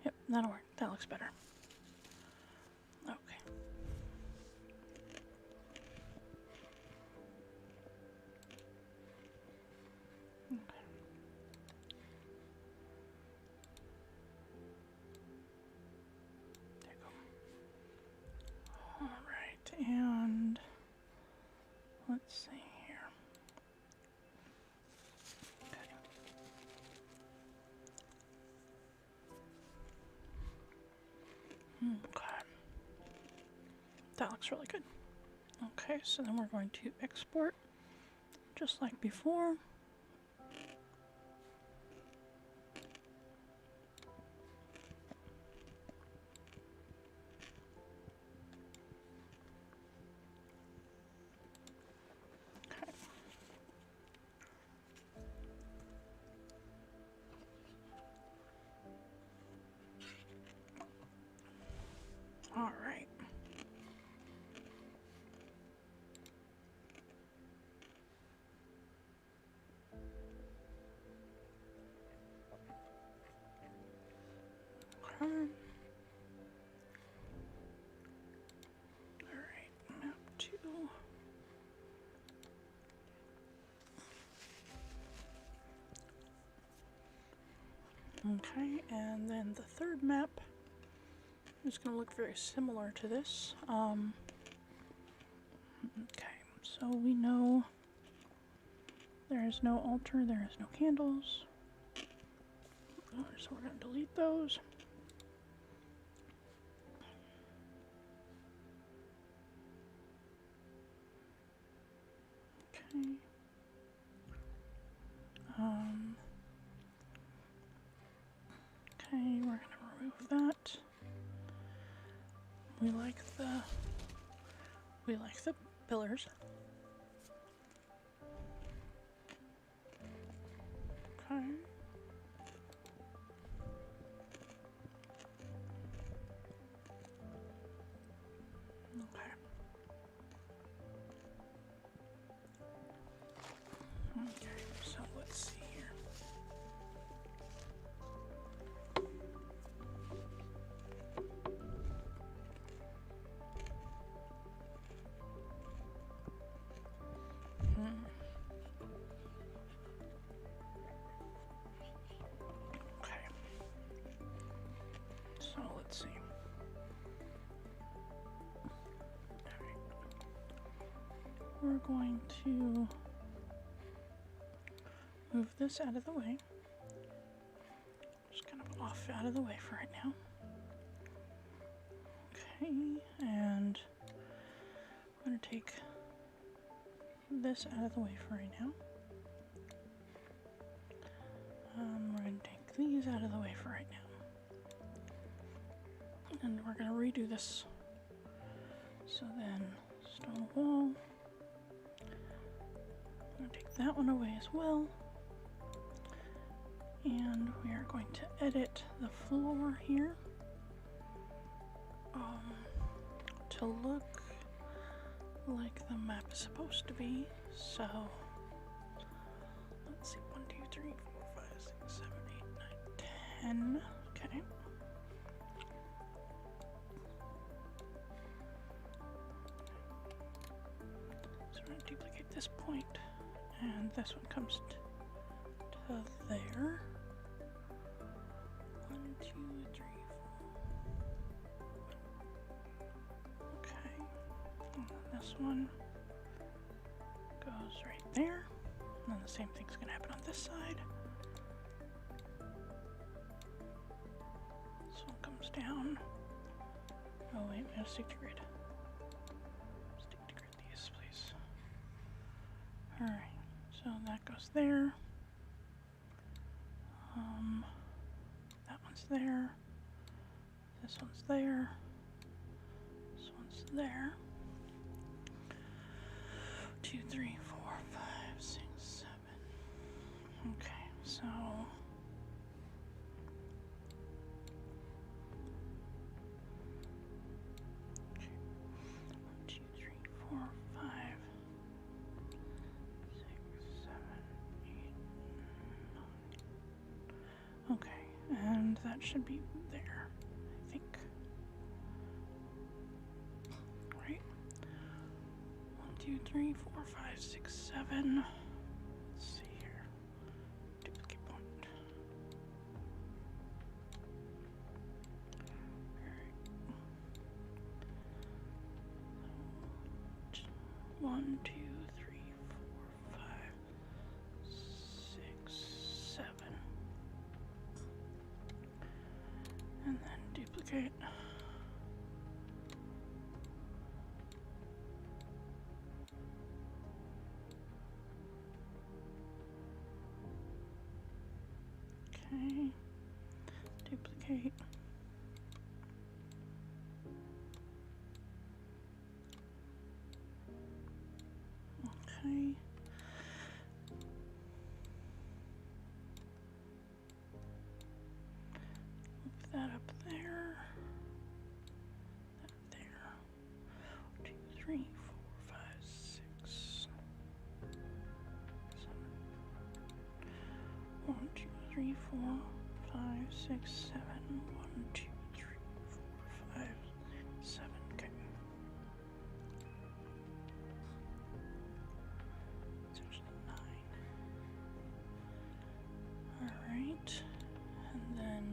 Speaker 1: Yep, that'll work. That looks better. Okay. Okay. There you go. Alright, and let's see here. Okay. Okay. That looks really good. Okay, so then we're going to export just like before. Okay. All right. Okay. Alright, map 2. Okay, and then the third map is going to look very similar to this. Okay, so we know there is no altar, there is no candles. So we're going to delete those. Okay. Okay, we're gonna remove that. We like the pillars. Okay. Okay. Okay, so let's see here. Okay. So let's see. Alright. We're going to move this out of the way. Just kind of off out of the way for right now. Okay, and I'm going to take this out of the way for right now. We're going to take these out of the way for right now. And we're going to redo this. So then, stone wall. I'm going to take that one away as well. And we are going to edit the floor here to look like the map is supposed to be. So let's see, 1, 2, 3, 4, 5, 6, 7, 8, 9, 10. Okay. So we're going to duplicate this point, and this one comes to there. 1, 2, 3, 4. Okay. And then this one goes right there. And then the same thing's going to happen on this side. This one comes down. Oh wait, we gotta stick to grid. Stick to grid these, please. Alright, so that goes there. That one's there. This one's there. This one's there. 2, 3, 4, 5, 6, 7. Okay, so that should be there, I think. Right? 1, 2, 3, 4, 5, 6, 7. Let's see here. Duplicate point. Alright. 1, 2, 3, 4, 5, 6, 7. And then duplicate. Okay, duplicate. Okay. Move that up there. That there. 2, 3, 4, 5, 6, 7. 1, 2, 3, 4, 5, 6, 7. 1, 2, 3, 4, 5, 7. Okay. It's actually 9. Alright. And then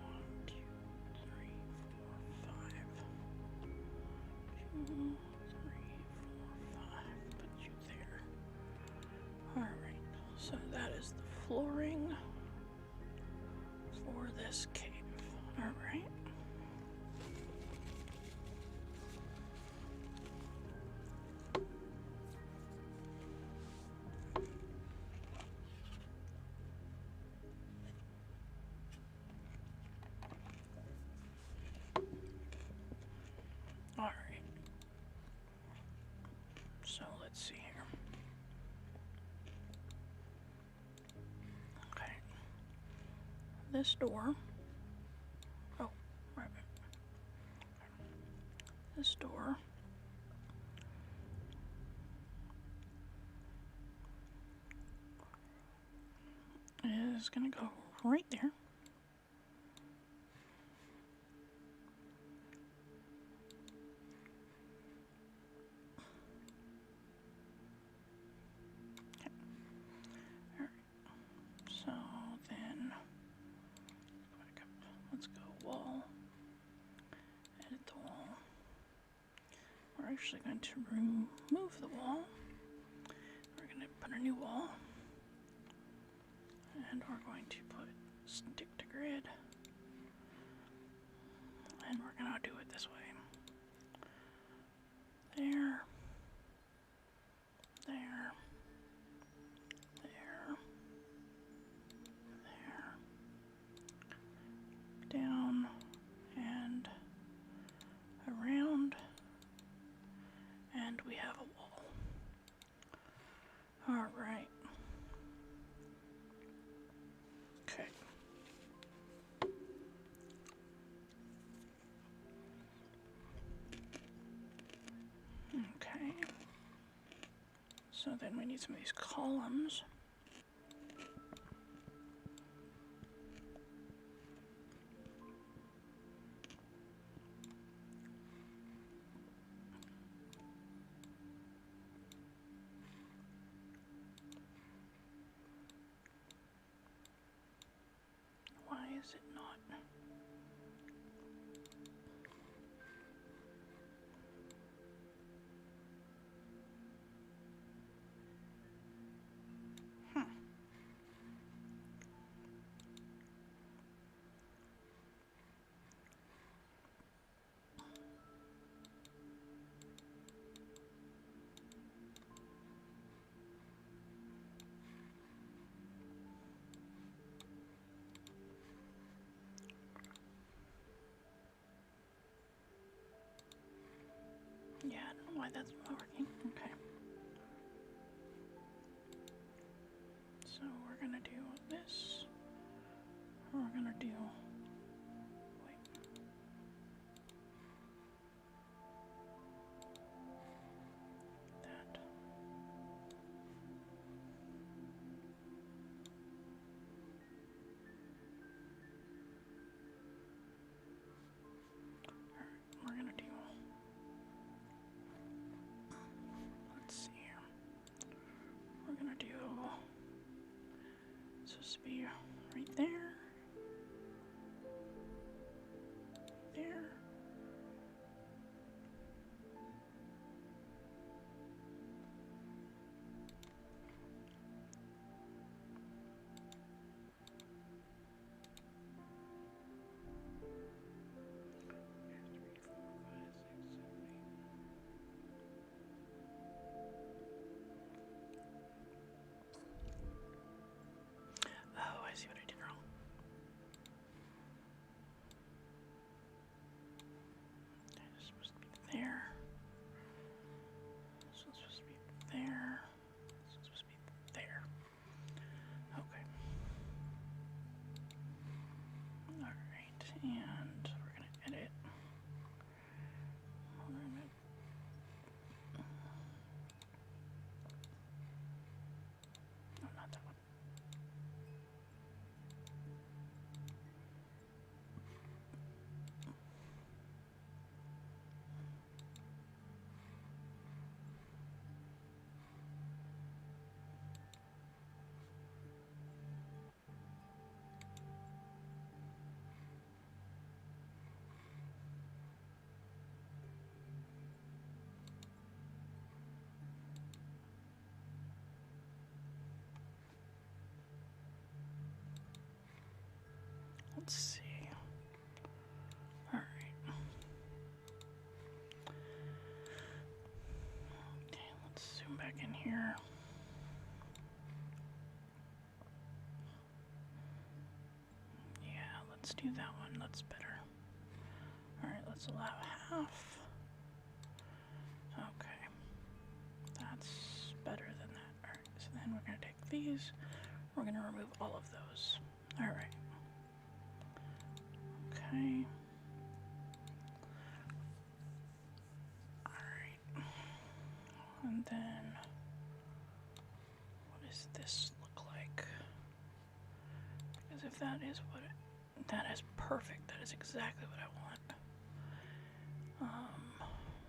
Speaker 1: 1, 2, 3, 4, 5. 2, 3, 4, 5. Put you there. Alright, so that is the flooring for this cave. Alright. Alright. So let's see here. Okay. This door. Oh, right. This door is gonna go right there. So then, back up. Let's go wall, edit the wall. We're actually going to remove the wall. We're going to put a new wall. And we're going to put stick to grid. And we're going to do it this way. There. There. There. There, down, and around, and we have a wall. Alright. Okay. Okay. So then we need some of these columns. Why is it not? Yeah, I don't know why that's not working. Okay. So we're gonna do this. We're gonna do. Wait. supposed to be right there. There. Oh, I see what I did wrong. It's supposed to be there. This one's supposed to be there. This one's supposed to be there. Okay. Alright, and we're gonna edit. No, not that one. Let's see. All right. Okay, let's zoom back in here. Yeah, let's do that one. That's better. All right, let's allow half. Okay. That's better than that. All right, so then we're going to take these. We're going to remove all of those. All right. Okay. Alright. And then, what does this look like? Because if that is what that is perfect. That is exactly what I want.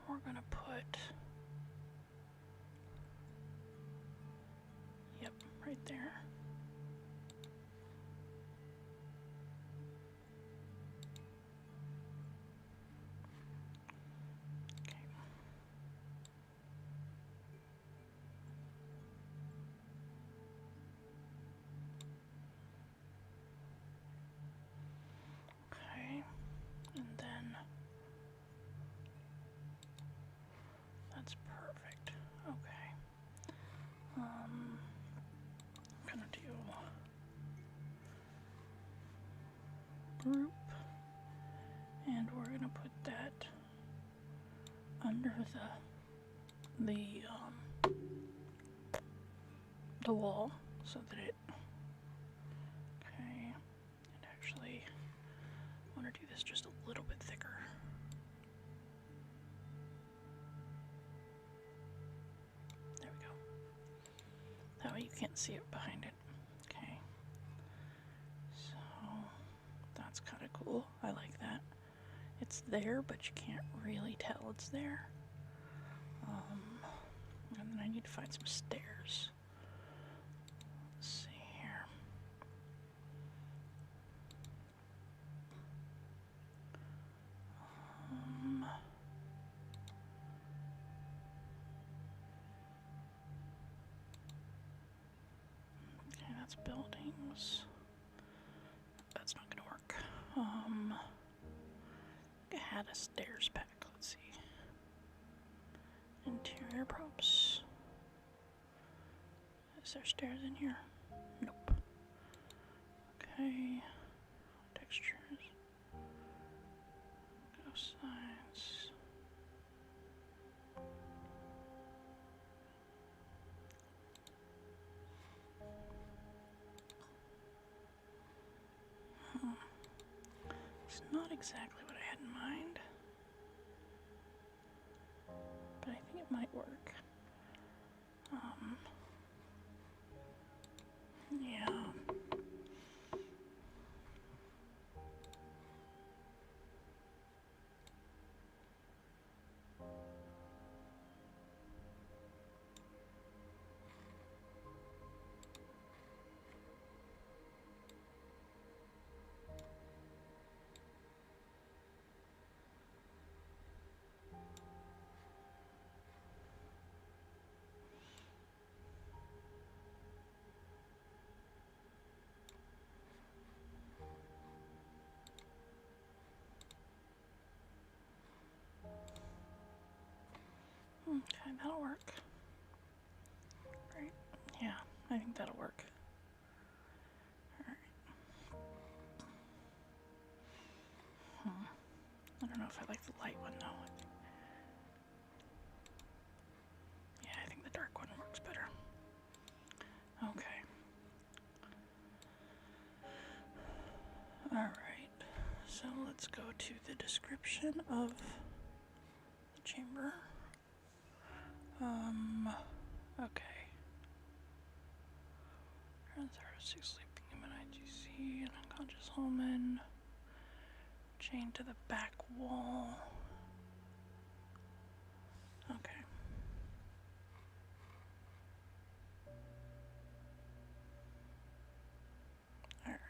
Speaker 1: We're gonna put, yep, right there. And then that's perfect. Okay. I'm gonna do group, and we're gonna put that under the wall so that it. Okay. And actually, I want to do this just a little bit thicker. There we go. That way you can't see it behind it. Okay. So that's kind of cool. I like that. It's there, but you can't really tell it's there. And then I need to find some stairs. Let's see here. Okay, that's buildings. That's not gonna work. I had a stairs pack. Let's see. Interior props. Is there stairs in here? Nope. Okay. Textures. Go sides. It's not exactly what I had in mind, but I think it might work. Yeah. that'll work. Right? Yeah, I think that'll work. Alright. I don't know if I like the light one though. Yeah, I think the dark one works better. Okay. Alright, so let's go to the description of the chamber. Okay. Transfer sleeping human IGC, an unconscious Holman, chained to the back wall. Okay. Alright.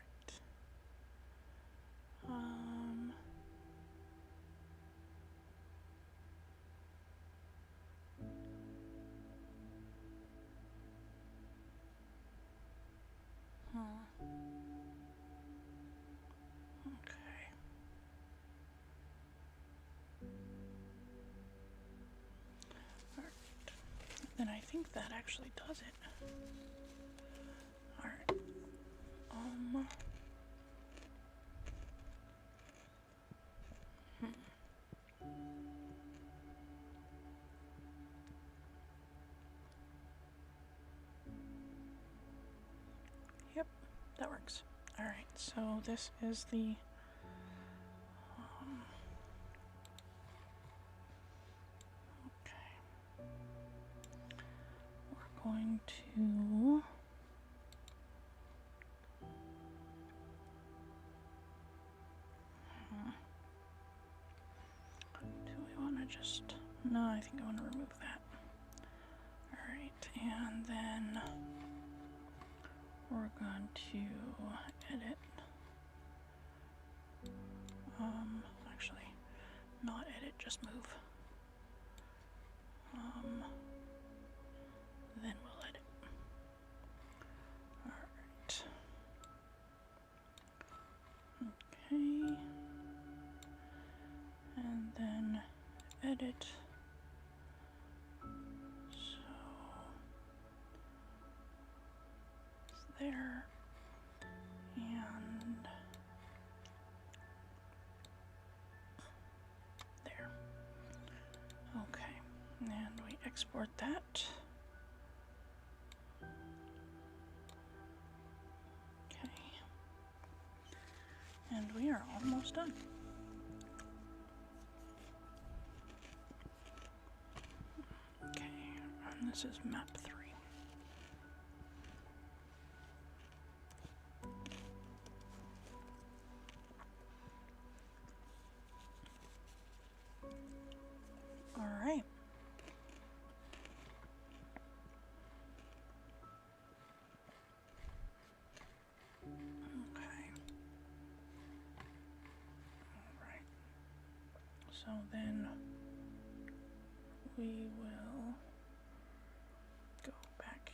Speaker 1: Okay. Alright. Then I think that actually does it. Alright. Yep, that works. Alright, so this is the okay. We're going to do we want to just no, I think I want to remove that. Alright, and then we're going to edit. Actually, not edit, just move. Then we'll edit. Alright. Okay. And then edit. So it's there. And there. Okay. And we export that. Okay. And we are almost done. Okay, and this is map 3. All right. Okay. All right. So then we will go back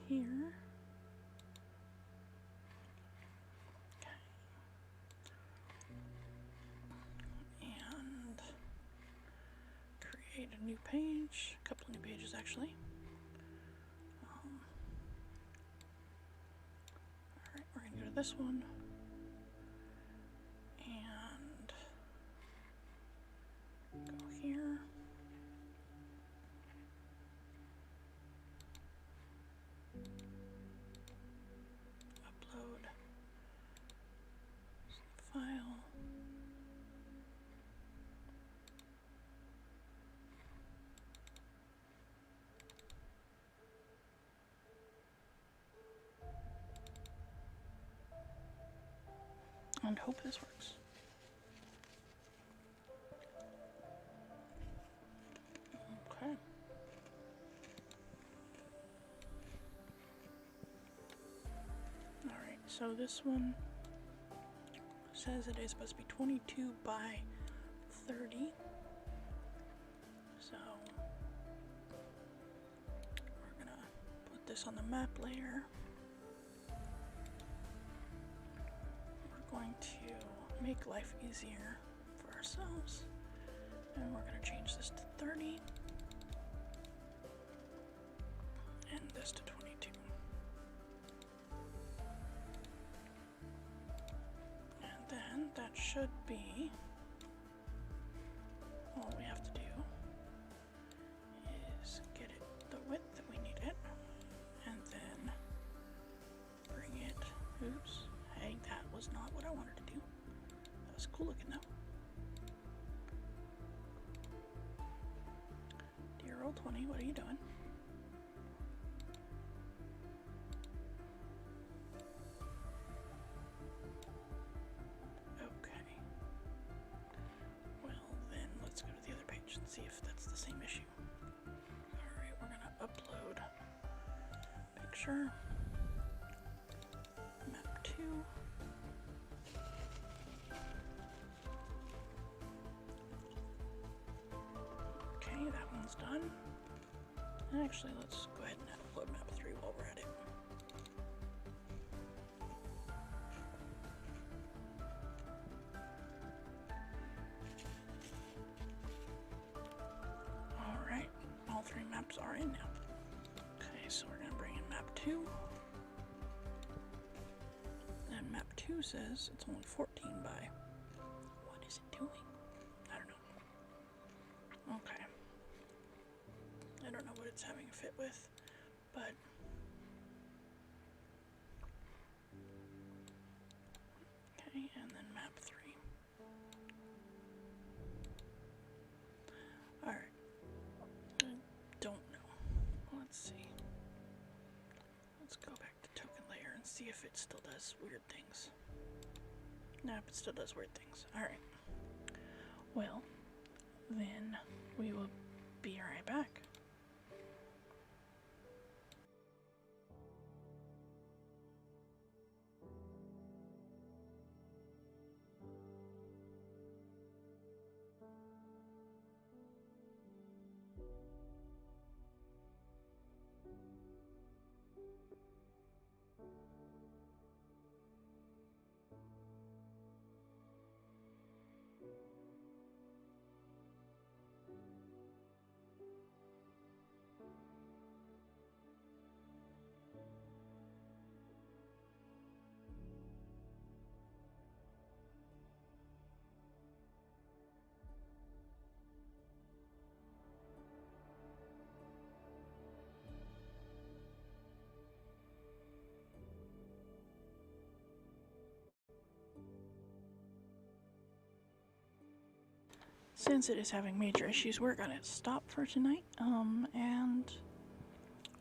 Speaker 1: here. Okay. And create a new page, a couple new pages actually. Alright, we're gonna go to this one. And go here. Upload file. And hope this works. Okay. Alright, so this one says it is supposed to be 22 by 30. So we're gonna put this on the map layer. We're going to make life easier for ourselves, and we're going to change this to 30. and this to 22. And then that should be all we have to do is get it the width that we need it, and then bring it. Oops. Hey, that was not what I wanted to do. That was cool looking though. Dear old 20, what are you doing? Okay. Well, then let's go to the other page and see if that's the same issue. Alright, we're gonna upload picture. Map 2. Okay, that one's done. And actually, let's go ahead and upload map 3 while we're at it. Alright, all 3 maps are in now. Okay, so we're gonna bring in map 2. And map 2 says it's only 14 by. What is it doing? I don't know. Okay. I don't know what it's having a fit with, but okay, and then map 3. Alright. I don't know. Let's see. Let's go back to token layer and see if it still does weird things. Nope, it still does weird things. Alright. Well, then we will be right back. Since it is having major issues, we're gonna stop for tonight. And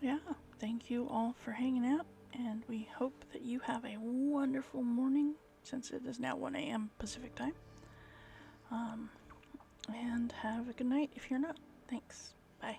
Speaker 1: yeah, thank you all for hanging out, and we hope that you have a wonderful morning, since it is now 1 a.m. Pacific time. And have a good night if you're not. Thanks. Bye.